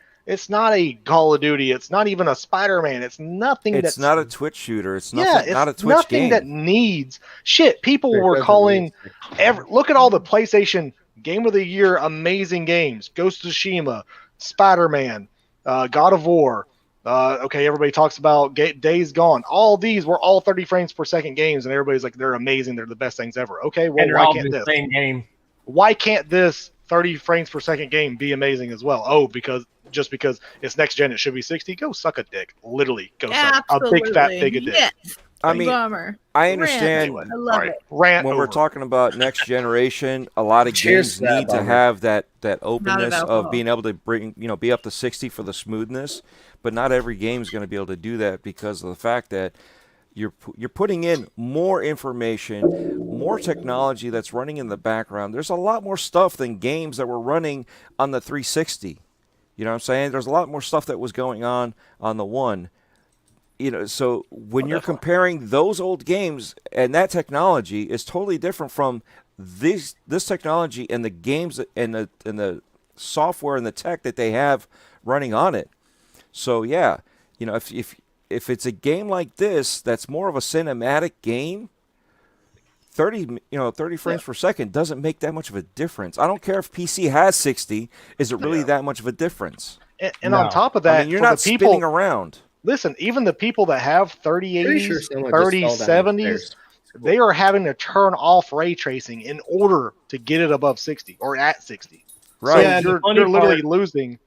Call of Duty. It's not even a Spider-Man. It's nothing. It's that's not a Twitch shooter. It's yeah, nothing. it's Not a Twitch nothing game. that needs shit. People It were doesn't calling need- look at all the PlayStation Game of the Year amazing games: Ghost of Tsushima, Spider-Man, God of War. Okay, everybody talks about Days Gone. All these were all 30 frames per second games, and everybody's like, they're amazing. They're the best things ever. Okay, well, And they're why all can't in the this? same game. Why can't this 30 frames per second game be amazing as well? Oh, because it's next gen, it should be 60. Go suck a dick. Literally, go suck a big fat pig of dick. Yes. I mean, Bummer. I understand Anyway, I love all right, it. rant when we're over. talking about next generation, a lot of Cheers games to that, need to Bomber. have that openness of alcohol. being able to be up to 60 for the smoothness, but not every game is going to be able to do that because of the fact that you're putting in more information, more technology that's running in the background. There's a lot more stuff than games that were running on the 360. You know what I'm saying? There's a lot more stuff that was going on the one. So when you're comparing those old games and that technology is totally different from this technology and the games and the software and the tech that they have running on it. So yeah, if it's a game like this that's more of a cinematic game, 30 frames per second doesn't make that much of a difference. I don't care if PC has 60. Is it really that much of a difference? And on top of that, you're not spinning around. Listen, even the people that have 3080s, 3070s, they are having to turn off ray tracing in order to get it above 60 or at 60. Right. So you're literally losing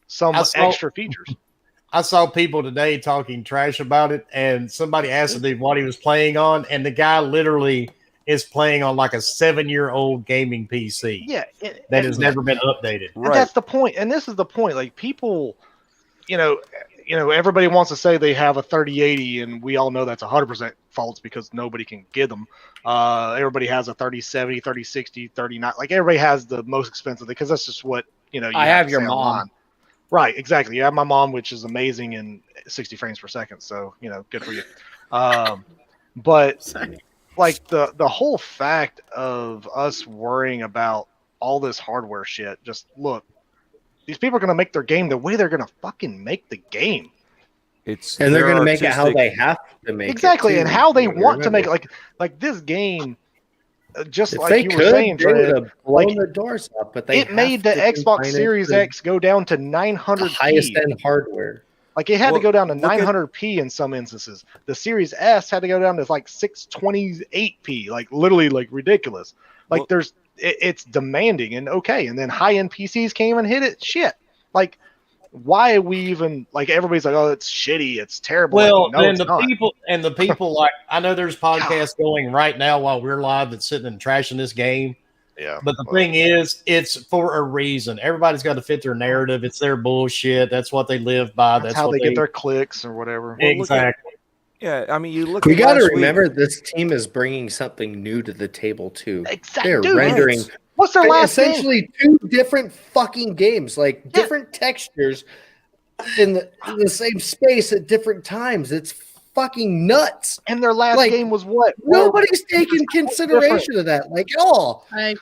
some extra features. I saw people today talking trash about it, and somebody asked the dude what he was playing on, and the guy literally is playing on like a 7-year-old gaming PC. Yeah, that has never been updated. Right. And that's the point. And this is the point. Like people, everybody wants to say they have a 3080, and we all know that's 100% false because nobody can get them. Everybody has a 3070, 3060, 39. Like everybody has the most expensive because that's just what you I have your mom. Online. Right, exactly. You have my mom, which is amazing in 60 frames per second. So good for you. But like the whole fact of us worrying about all this hardware shit, just look. These people are going to make their game the way they're going to fucking make the game. And they're going to make it how they have to make exactly, it. And how they want to make it. Like this game, just if like they you could, were saying, they would Trey, have blown the doors up. But it made the Xbox Series X go down to 900p. Highest end hardware. Like it had to go down to 900p in some instances. The Series S had to go down to like 628p, like literally like ridiculous. Like it's demanding and okay. And then high-end PCs came and hit it. Shit. Like, why are we even like everybody's like, oh, it's shitty, it's terrible. Well, like, no, then the people like I know there's podcasts going right now while we're live that's sitting and trashing this game. Yeah. But the thing is, it's for a reason. Everybody's got to fit their narrative. It's their bullshit. That's what they live by. That's how they get their clicks or whatever. Exactly. Yeah, I mean, you look. We got to remember this team is bringing something new to the table too. Exactly. They're rendering. What's their last essentially game? 2 different fucking games, like different textures in the same space at different times. It's fucking nuts. And their last game was what? Nobody's taking consideration of that, like at all. Like,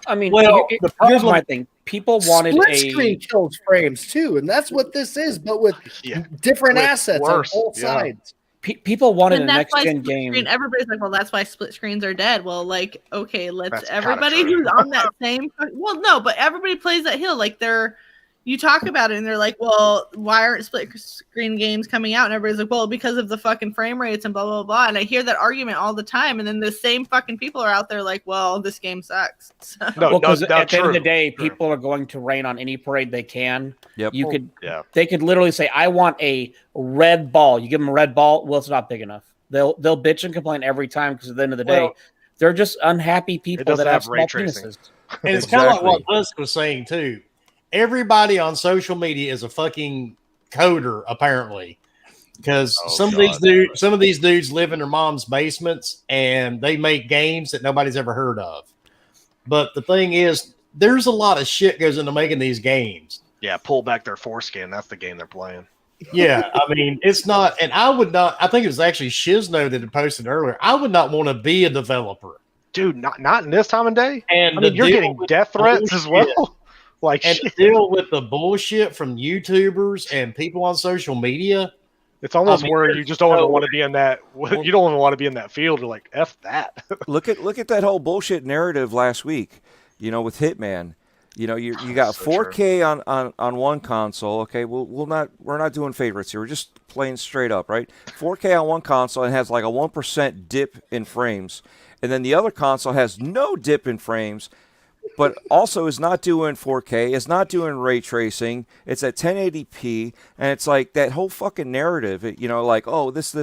I mean, well, here's my thing. People wanted split screen kills frames too, and that's what this is, but with different assets on both sides. People wanted a that's next why gen split game. Screen, everybody's like, well, that's why split screens are dead. Well, like, okay, let's everybody who's on that same. Well, no, but everybody plays that hill. Like you talk about it and they're like, well, why aren't split screen games coming out? And everybody's like, well, because of the fucking frame rates and blah, blah, blah. And I hear that argument all the time. And then the same fucking people are out there like, well, this game sucks. So. Because at the end of the day, people are going to rain on any parade they can. Yep. They could literally say, I want a red ball. You give them a red ball. Well, it's not big enough. They'll bitch and complain every time because at the end of the day, they're just unhappy people that have small penises. And it's kind of like what Husk was saying too. Everybody on social media is a fucking coder, apparently, because some of these dudes live in their mom's basements and they make games that nobody's ever heard of. But the thing is, there's a lot of shit goes into making these games. Yeah, pull back their foreskin. That's the game they're playing. Yeah, I mean, it's not, and I would not. I think it was actually Shizno that had posted earlier. I would not want to be a developer, dude. Not in this time of day. And I mean, you're getting death threats as well. Like, and to deal with the bullshit from YouTubers and people on social media, it's almost where you just don't even want to be in that. You don't even want to be in that field. You're like, F that. look at that whole bullshit narrative last week. With Hitman. You got 4K on one console. Okay, we're not doing favorites here. We're just playing straight up, right? 4K on one console and has like a 1% dip in frames, and then the other console has no dip in frames. But also is not doing 4K, is not doing ray tracing. It's at 1080p, and it's like that whole fucking narrative. Like, oh, this,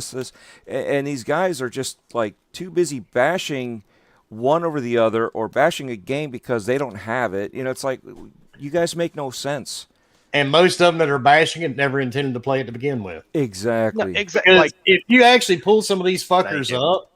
and these guys are just like too busy bashing one over the other or bashing a game because they don't have it. It's like you guys make no sense. And most of them that are bashing it never intended to play it to begin with. Exactly. No, exactly. Like if you actually pull some of these fuckers up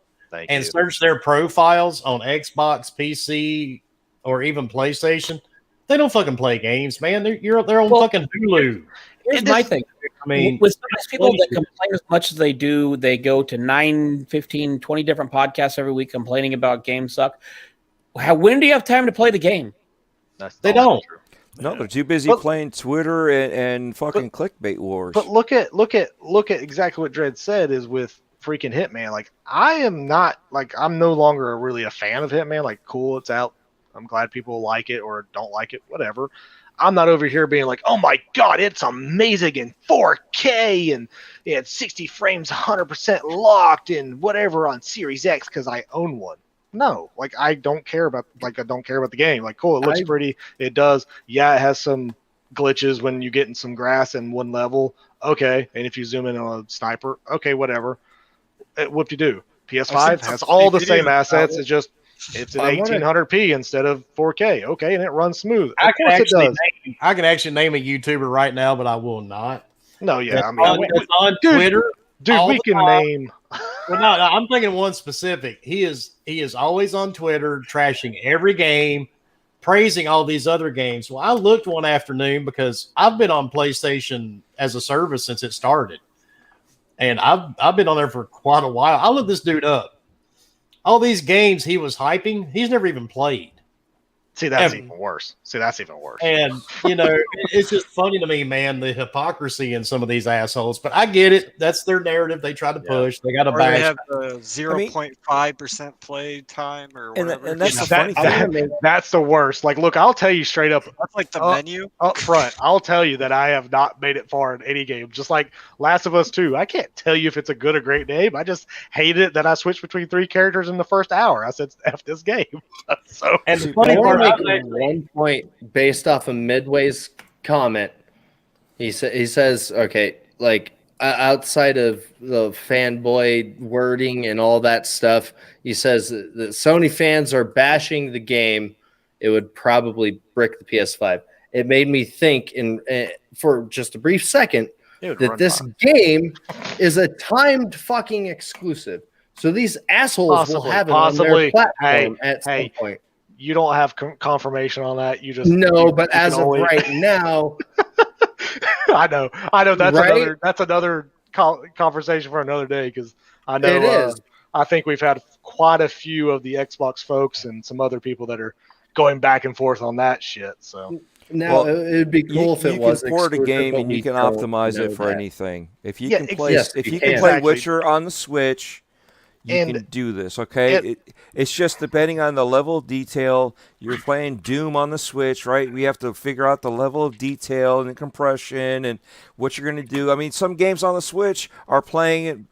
and search their profiles on Xbox, PC, or even PlayStation, they don't fucking play games, man. They're on fucking Hulu. Here's my thing. I mean, with those people that complain as much as they do, they go to 9, 15, 20 different podcasts every week complaining about games suck. When do you have time to play the game? They don't. No, they're too busy playing Twitter and fucking clickbait wars. But look at exactly what Dredd said is with freaking Hitman. Like, I am not like I'm no longer really a fan of Hitman. Like, cool, it's out. I'm glad people like it or don't like it, whatever. I'm not over here being like, oh my god, it's amazing in 4K and it's 60 frames, 100% locked and whatever on Series X because I own one. No, like I don't care about the game. Like, cool, it looks pretty. It does. Yeah, it has some glitches when you get in some grass in one level. Okay, and if you zoom in on a sniper, okay, whatever. Whoop-de-doo. PS5 has all the same assets. It's just it's an 1800p instead of 4K. Okay, and it runs smooth. Of course it does. I can actually name a YouTuber right now, but I will not. No, yeah, I mean, it's on Twitter. Dude, we can name. Well, no, I'm thinking one specific. He is always on Twitter, trashing every game, praising all these other games. Well, I looked one afternoon because I've been on PlayStation as a service since it started, and I've been on there for quite a while. I looked this dude up. All these games he was hyping, he's never even played. See, that's even worse. And, you know, it's just funny to me, man, the hypocrisy in some of these assholes. But I get it. That's their narrative. They try to push. They got to bash. They have the 0.5% play time or whatever. And that's the funny thing. That's the worst. Like, look, I'll tell you straight up. That's like the menu. Up front, I'll tell you that I have not made it far in any game. Just like Last of Us 2. I can't tell you if it's a good or great game. I just hate it that I switched between 3 characters in the first hour. I said, F this game. So, and the funny part, one point based off of Midway's comment. He says, okay, like outside of the fanboy wording and all that stuff, he says that Sony fans are bashing the game. It would probably brick the PS5. It made me think, for just a brief second, that this game is a timed fucking exclusive. So these assholes will have it on their platform at some point. You don't have confirmation on that. You just but as of right now, I know. That's another conversation for another day because I know it is. I think we've had quite a few of the Xbox folks and some other people that are going back and forth on that shit. So now it'd be cool if it was you can port a game and you can optimize it for anything. If you can play, play Witcher on the Switch. You can do this, okay? It's just depending on the level of detail. You're playing Doom on the Switch, right? We have to figure out the level of detail and the compression and what you're going to do. I mean, some games on the Switch are playing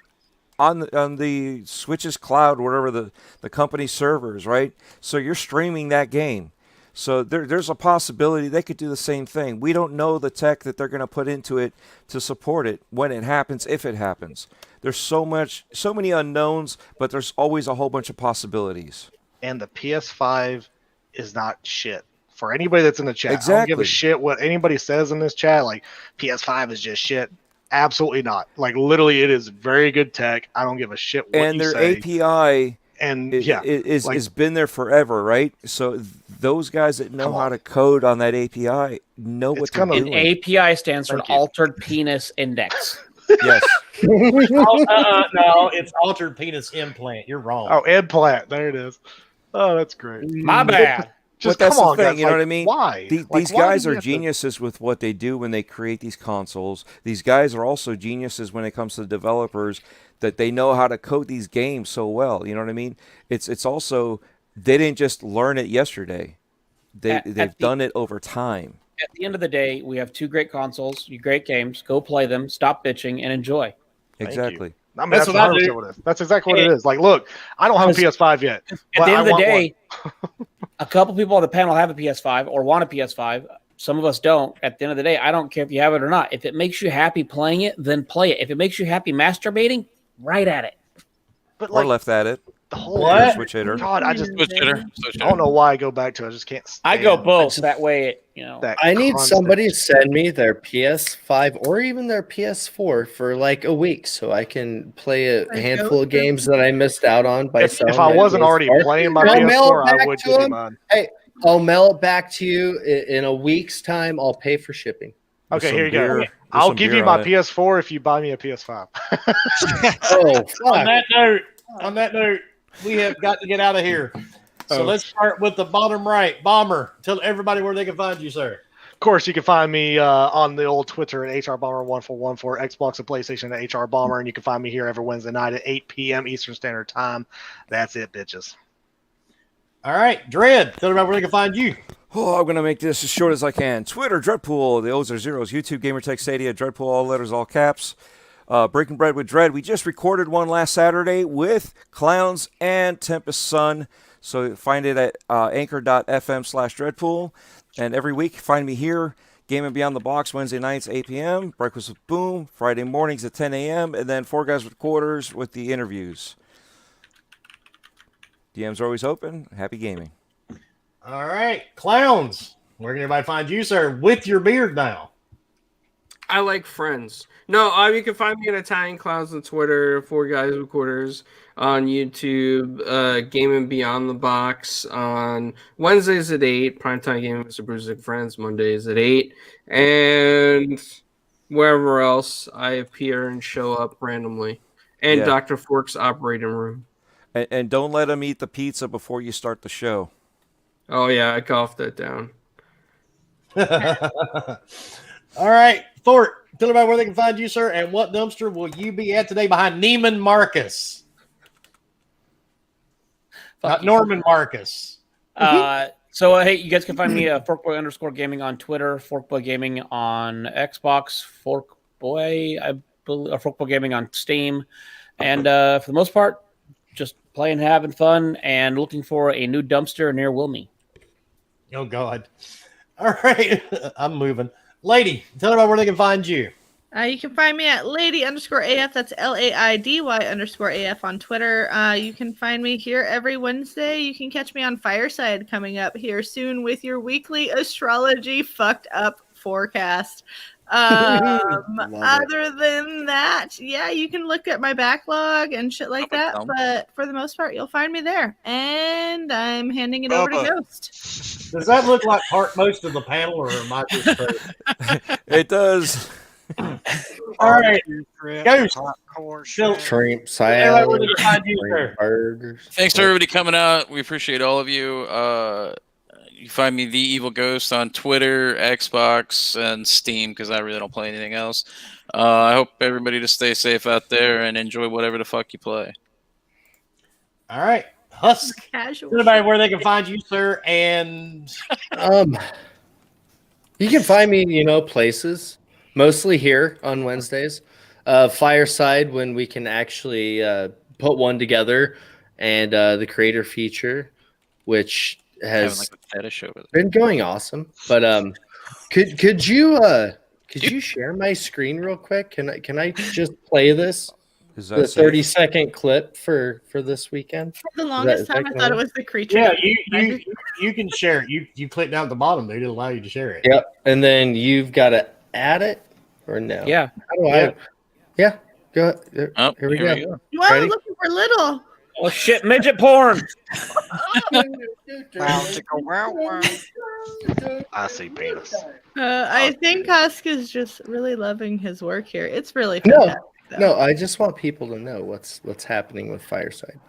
on the Switch's cloud, whatever the company's servers, right? So you're streaming that game. So there's a possibility they could do the same thing. We don't know the tech that they're going to put into it to support it when it happens, if it happens. There's so many unknowns, but there's always a whole bunch of possibilities. And the PS5 is not shit. For anybody that's in the chat, exactly. I don't give a shit what anybody says in this chat. Like, PS5 is just shit. Absolutely not. Like, literally, it is very good tech. I don't give a shit what and you their say. API and is been there forever, right? So those guys that know how to code on that API know what they're doing. API stands for an altered penis index. Yes. No, it's altered penis implant. You're wrong. Oh, implant. There it is. Oh, that's great. My bad. Just but that's come on, the thing, guys. you know what I mean? Why? These guys are geniuses with what they do when they create these consoles. These guys are also geniuses when it comes to developers that they know how to code these games so well. You know what I mean? It's also they didn't just learn it yesterday. They've done it over time. At the end of the day, we have 2 great consoles, great games. Go play them. Stop bitching and enjoy. Exactly. I mean, that's what I do. That's exactly what it is. Like, look, I don't have a PS5 yet. At the end of the day, a couple people on the panel have a PS5 or want a PS5. Some of us don't. At the end of the day, I don't care if you have it or not. If it makes you happy playing it, then play it. If it makes you happy masturbating, right at it. But or left at it. The whole switch hitter. God, I just switch hitter. I don't know why I go back to it. I just can't stand I go both. That way, I need somebody to send me their PS5 or even their PS4 for like a week so I can play a handful of games that I missed out on by if I wasn't already playing my PS4, I would give you mine. Hey, I'll mail it back to you in a week's time. I'll pay for shipping. with Okay, some here you go. beer- with I'll some give beer you my on it. PS4 if you buy me a PS5. Oh, On fuck. that note, we have got to get out of here. So Oh. let's start with the bottom right. Bomber, tell everybody where they can find you, sir. Of course, you can find me on the old Twitter at HRBomber1414, Xbox and PlayStation at HRBomber, and you can find me here every Wednesday night at 8 p.m. Eastern Standard Time. That's it, bitches. All right, Dread, tell everybody where they can find you. Oh, I'm going to make this as short as I can. Twitter, Dreadpool. The O's are zeros. YouTube, Gamertech, Stadia, Dreadpool, all letters, all caps. Breaking Bread with Dread. We just recorded one last Saturday with Clowns and Tempest Sun. So find it at anchor.fm/Dreadpool. And every week, find me here, Gaming Beyond the Box, Wednesday nights, 8 p.m., Breakfast with Boom, Friday mornings at 10 a.m., and then Four Guys with Quarters with the interviews. DMs are always open. Happy gaming. All right, Clowns, where can everybody find you, sir, with your beard now? I like Friends. No, you can find me at Italian Clowns on Twitter, Four Guys with Quarters on YouTube, Gaming Beyond the Box on Wednesdays at 8, Primetime Gaming with Mr. Brusick Friends, Mondays at 8, and wherever else I appear and show up randomly. And Yeah. Dr. Fork's operating room. And don't let them eat the pizza before you start the show. Oh, yeah, I coughed that down. All right, Fort, tell everybody where they can find you, sir, and what dumpster will you be at today behind Neiman Marcus? Not Norman Marcus. So hey, you guys can find me Forkboy_gaming on Twitter, Forkboy Gaming on Xbox, Forkboy Gaming on Steam, and for the most part, just playing, having fun, and looking for a new dumpster near Wilmie. Oh God! All right, I'm moving. Lady, tell everybody where they can find you. You can find me at lady_AF. That's LAIDY_AF on Twitter. You can find me here every Wednesday. You can catch me on Fireside coming up here soon with your weekly astrology fucked up forecast. Other than that, yeah, you can look at my backlog and shit like that. But for the most part, you'll find me there. And I'm handing it over to Ghost. Does that look like most of the panel, or am I just crazy? It does. All right, Ghost. Shrimp, Everybody where they salad, can find you, sir. shrimp burgers. Thanks for everybody coming out. We appreciate all of you. You find me The Evil Ghost on Twitter, Xbox, and Steam because I really don't play anything else. I hope everybody to stay safe out there and enjoy whatever the fuck you play. All right, Husk. Casual. Tell everybody where they can find you, sir, and You can find me, places, mostly here on Wednesdays. Fireside when we can actually put one together, and the creator feature, which Having has like a fetish over there. been going awesome. But could you share my screen real quick? Can I just play this? Is The that safe? 30-second clip for this weekend? For the longest is time, that I thought it cool? was the creature. yeah, you can share it. You click down at the bottom, dude. It'll allow you to share it. Yep. And then you've got to add it or no? Yeah. How do I? Yeah. Go ahead. Oh, Here we go. Wow, Ready? looking for little. Oh shit, midget porn. I see penis. I think Husk is just really loving his work here. It's really No, fantastic. though. no. I just want people to know what's happening with Fireside.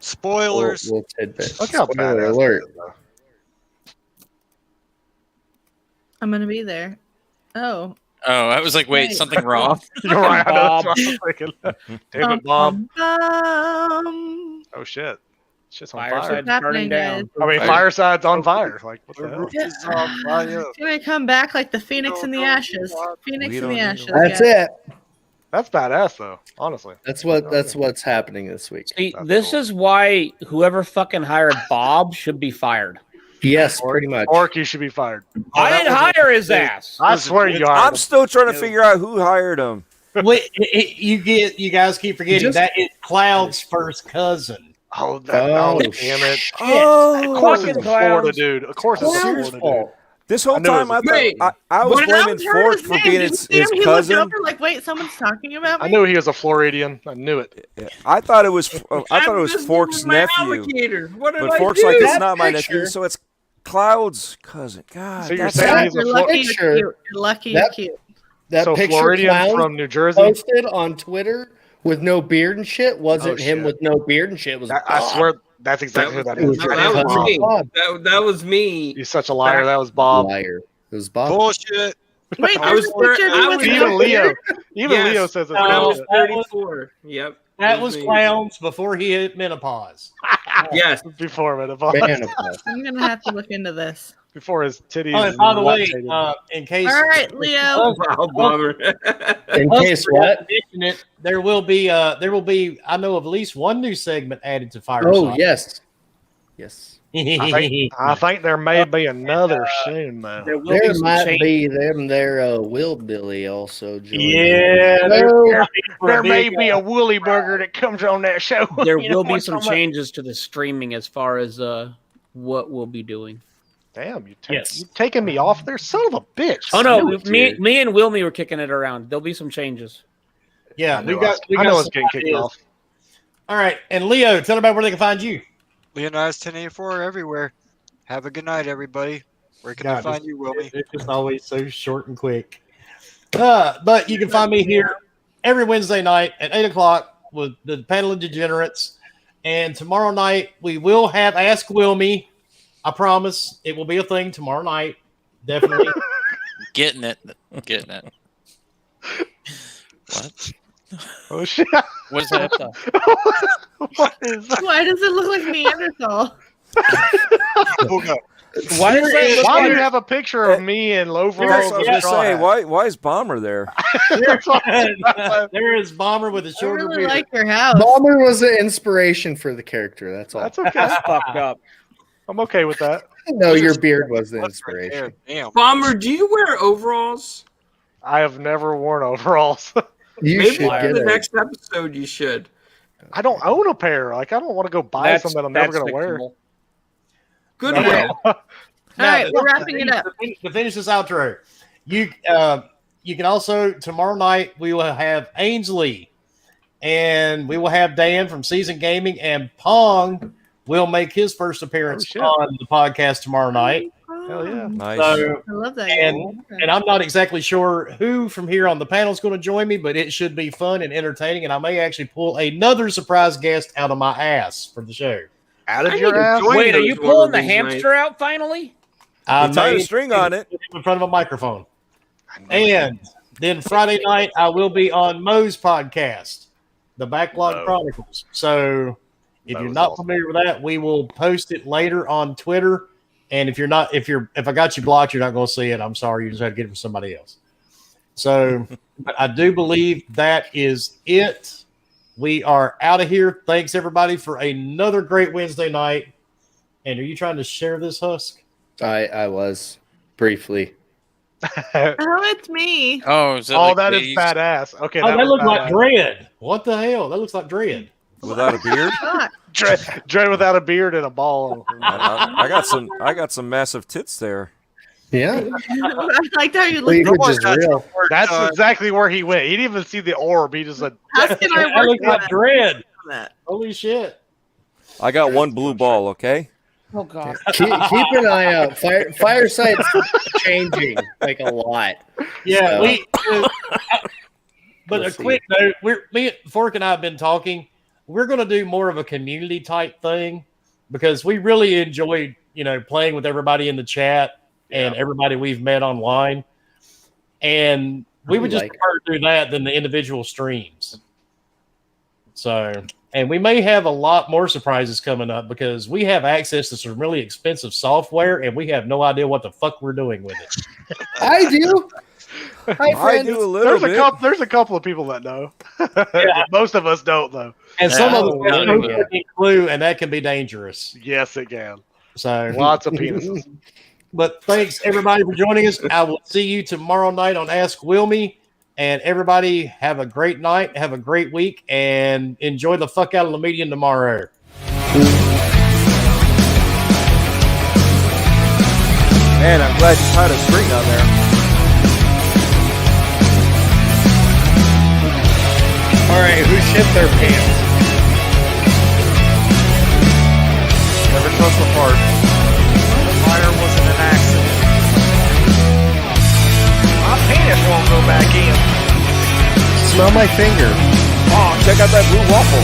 Spoilers. Little tidbit. Look how Spoiler badass alert. it is, though. I'm gonna be there. Oh. Oh, I was like, wait, something wrong? You're right. I know, Bob. that's what I was thinking. Damn it, Bob. Bum. Oh shit. Shit's on Fireside fire. What's happening, burning down. guys? I mean, Fireside's on fire. Like, what the The hell? roof is on fire. It's gonna come back like the phoenix in the ashes. Phoenix We in don't the need ashes. That's guys. it. That's badass, though. Honestly. That's what's happening this week. See, That's this cool. is why whoever fucking hired Bob should be fired. Yes, pretty much. Orc, you should be fired. I didn't hire his ass. I swear you I'm are. still trying to figure out who hired him. Wait, you guys keep forgetting Just- that is Cloud's first cousin. Oh, that, Oh, oh, damn it. Oh, Of course Fucking it's Florida, clowns. dude. Of course it's Clown's Florida, dude. fault. this whole I knew it time was I was When I blaming heard Fork his for name, being did his you see him? He looked cousin. over like, wait, someone's talking about me. I knew he was a Floridian. I knew it. Yeah, I thought it was I'm Fork's just my nephew, alligator. What did but I Fork's do? like it's That not my picture- nephew, so it's Cloud's cousin. God, So you're that's saying Guys, he's a you're Flor- lucky Picture- you're cute. You're lucky you're that- cute. That So picture Floridian Clown from New Jersey. posted on Twitter with no beard and shit wasn't Oh, him shit. with no beard and shit. It was I Bob. swear that's exactly who that is. No, That that is was Bob. me. Bob. That was me. You're such a liar. That was Bob. Liar. It was Bob. Bullshit. Wait, I there's was a picture of I you was with Even no Leo. beard? Even Yes. Leo says it's I No, was bullshit. 34. Yep. That it was me. Clowns before he hit menopause. Yes. Before menopause. Menopause. I'm gonna have to look into this. Before his titties. Oh, and by the way, lactated. in case All right, Leo. Wow, bummer. In Us case forgot what? to mention it, there will be I know of at least one new segment added to Fireside. Oh yes, yes. I think there may be another soon though. There will be There some might change. be them there Willbilly also joining. Yeah, There may be a Woolly Burger that comes on that show. There You know will be what some I'm talking about? changes to the streaming as far as what we'll be doing. Damn, you Yes. you taking me off there, son of a bitch. Oh no, Send it to me you. and Wilmy were kicking it around. There'll be some changes. yeah. I We know got. I know it's some getting kicked ideas. off. All right, and Leo, tell them about where they can find you. Leonidas 1084 everywhere. Have a good night, everybody. Where can I God, find you, Wilmy? It's just always so short and quick. But you can find me here every Wednesday night at 8:00 with the panel of degenerates. And tomorrow night we will have Ask Wilmy. I promise it will be a thing tomorrow night. Definitely. Getting it. What? Oh shit! What is that? What is that? Why does it look like Neanderthal? Why does that look Why do you like- have a picture of me in I was overalls? gonna and straw say, hat? why is Bomber there? There is Bomber with a I shorter really beard. like your house. Bomber was an inspiration for the character. That's all. That's okay. That's fucked up. I'm okay with that. No, your beard was the What's right inspiration. there? Damn. Bomber, do you wear overalls? I have never worn overalls. You Maybe should for get the a next episode you should. I don't own a pair. Like I don't want to go buy something I'm never gonna wear. fixable. Good No. man. All right, we're wrapping it up. To finish this outro, you can also tomorrow night we will have Ainsley, and we will have Dan from Season Gaming, and Pong will make his first appearance shit. on the podcast tomorrow night. Hell yeah. Nice. So, I love that. and I'm not exactly sure who from here on the panel is going to join me, but it should be fun and entertaining, and I may actually pull another surprise guest out of my ass for the show. Out of I your need to ass. join Wait, are those you one pulling of the these hamster out finally? I You tied a may string on it. in front of a microphone. And then Friday night, I will be on Mo's podcast, The Backlog Mo. Chronicles. So if Mo you're is not awesome. familiar with that, we will post it later on Twitter. And if I got you blocked, you're not going to see it. I'm sorry. You just had to get it from somebody else. So but I do believe that is it. We are out of here. Thanks, everybody, for another great Wednesday night. And are you trying to share this, Husk? I was briefly. Oh, it's me. Oh, is that Oh, like that is Dave's- badass. Okay, Oh, that was looks like badass. Dread. What the hell? That looks like Dread. Without a beard? God. Dread without a beard and a ball. I got some massive tits there. Yeah, I liked how you cleavage looked. is real. That's exactly where he went. He didn't even see the orb. He just said, Husk and I That looks worked like on Dread. that. Holy shit. I got one blue ball, okay? Oh god. Keep an eye out. Fireside's changing like a lot. Yeah, So- but We'll a see. quick note, Fork and I have been talking. We're going to do more of a community type thing because we really enjoyed, playing with everybody in the chat and everybody we've met online. And we would just like it. prefer to do that than the individual streams. So, and we may have a lot more surprises coming up because we have access to some really expensive software and we have no idea what the fuck we're doing with it. I do. Hi, I friends. do a little bit. there's a couple of people that know. Most of us don't, though. And some Yeah, of I them don't have know. no fucking clue, and that can be dangerous. Yes, it can. So, Lots of penises. but thanks everybody for joining us. I will see you tomorrow night on Ask Wilmy. And everybody have a great night, have a great week, and enjoy the fuck out of the medium tomorrow. Man, I'm glad you tied a string on there. All right, who shit their pants? Never trust the part. Fire wasn't an accident. My penis won't go back in. on my finger. Oh, check out that blue waffle.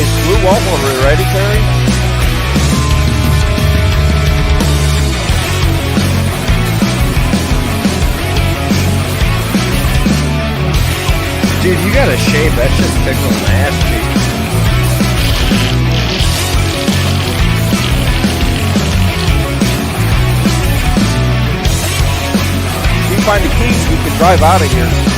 Is blue waffle ready, Terry? Dude, you gotta shave. That shit's tickling my ass cheeks. If we find the keys, we can drive out of here.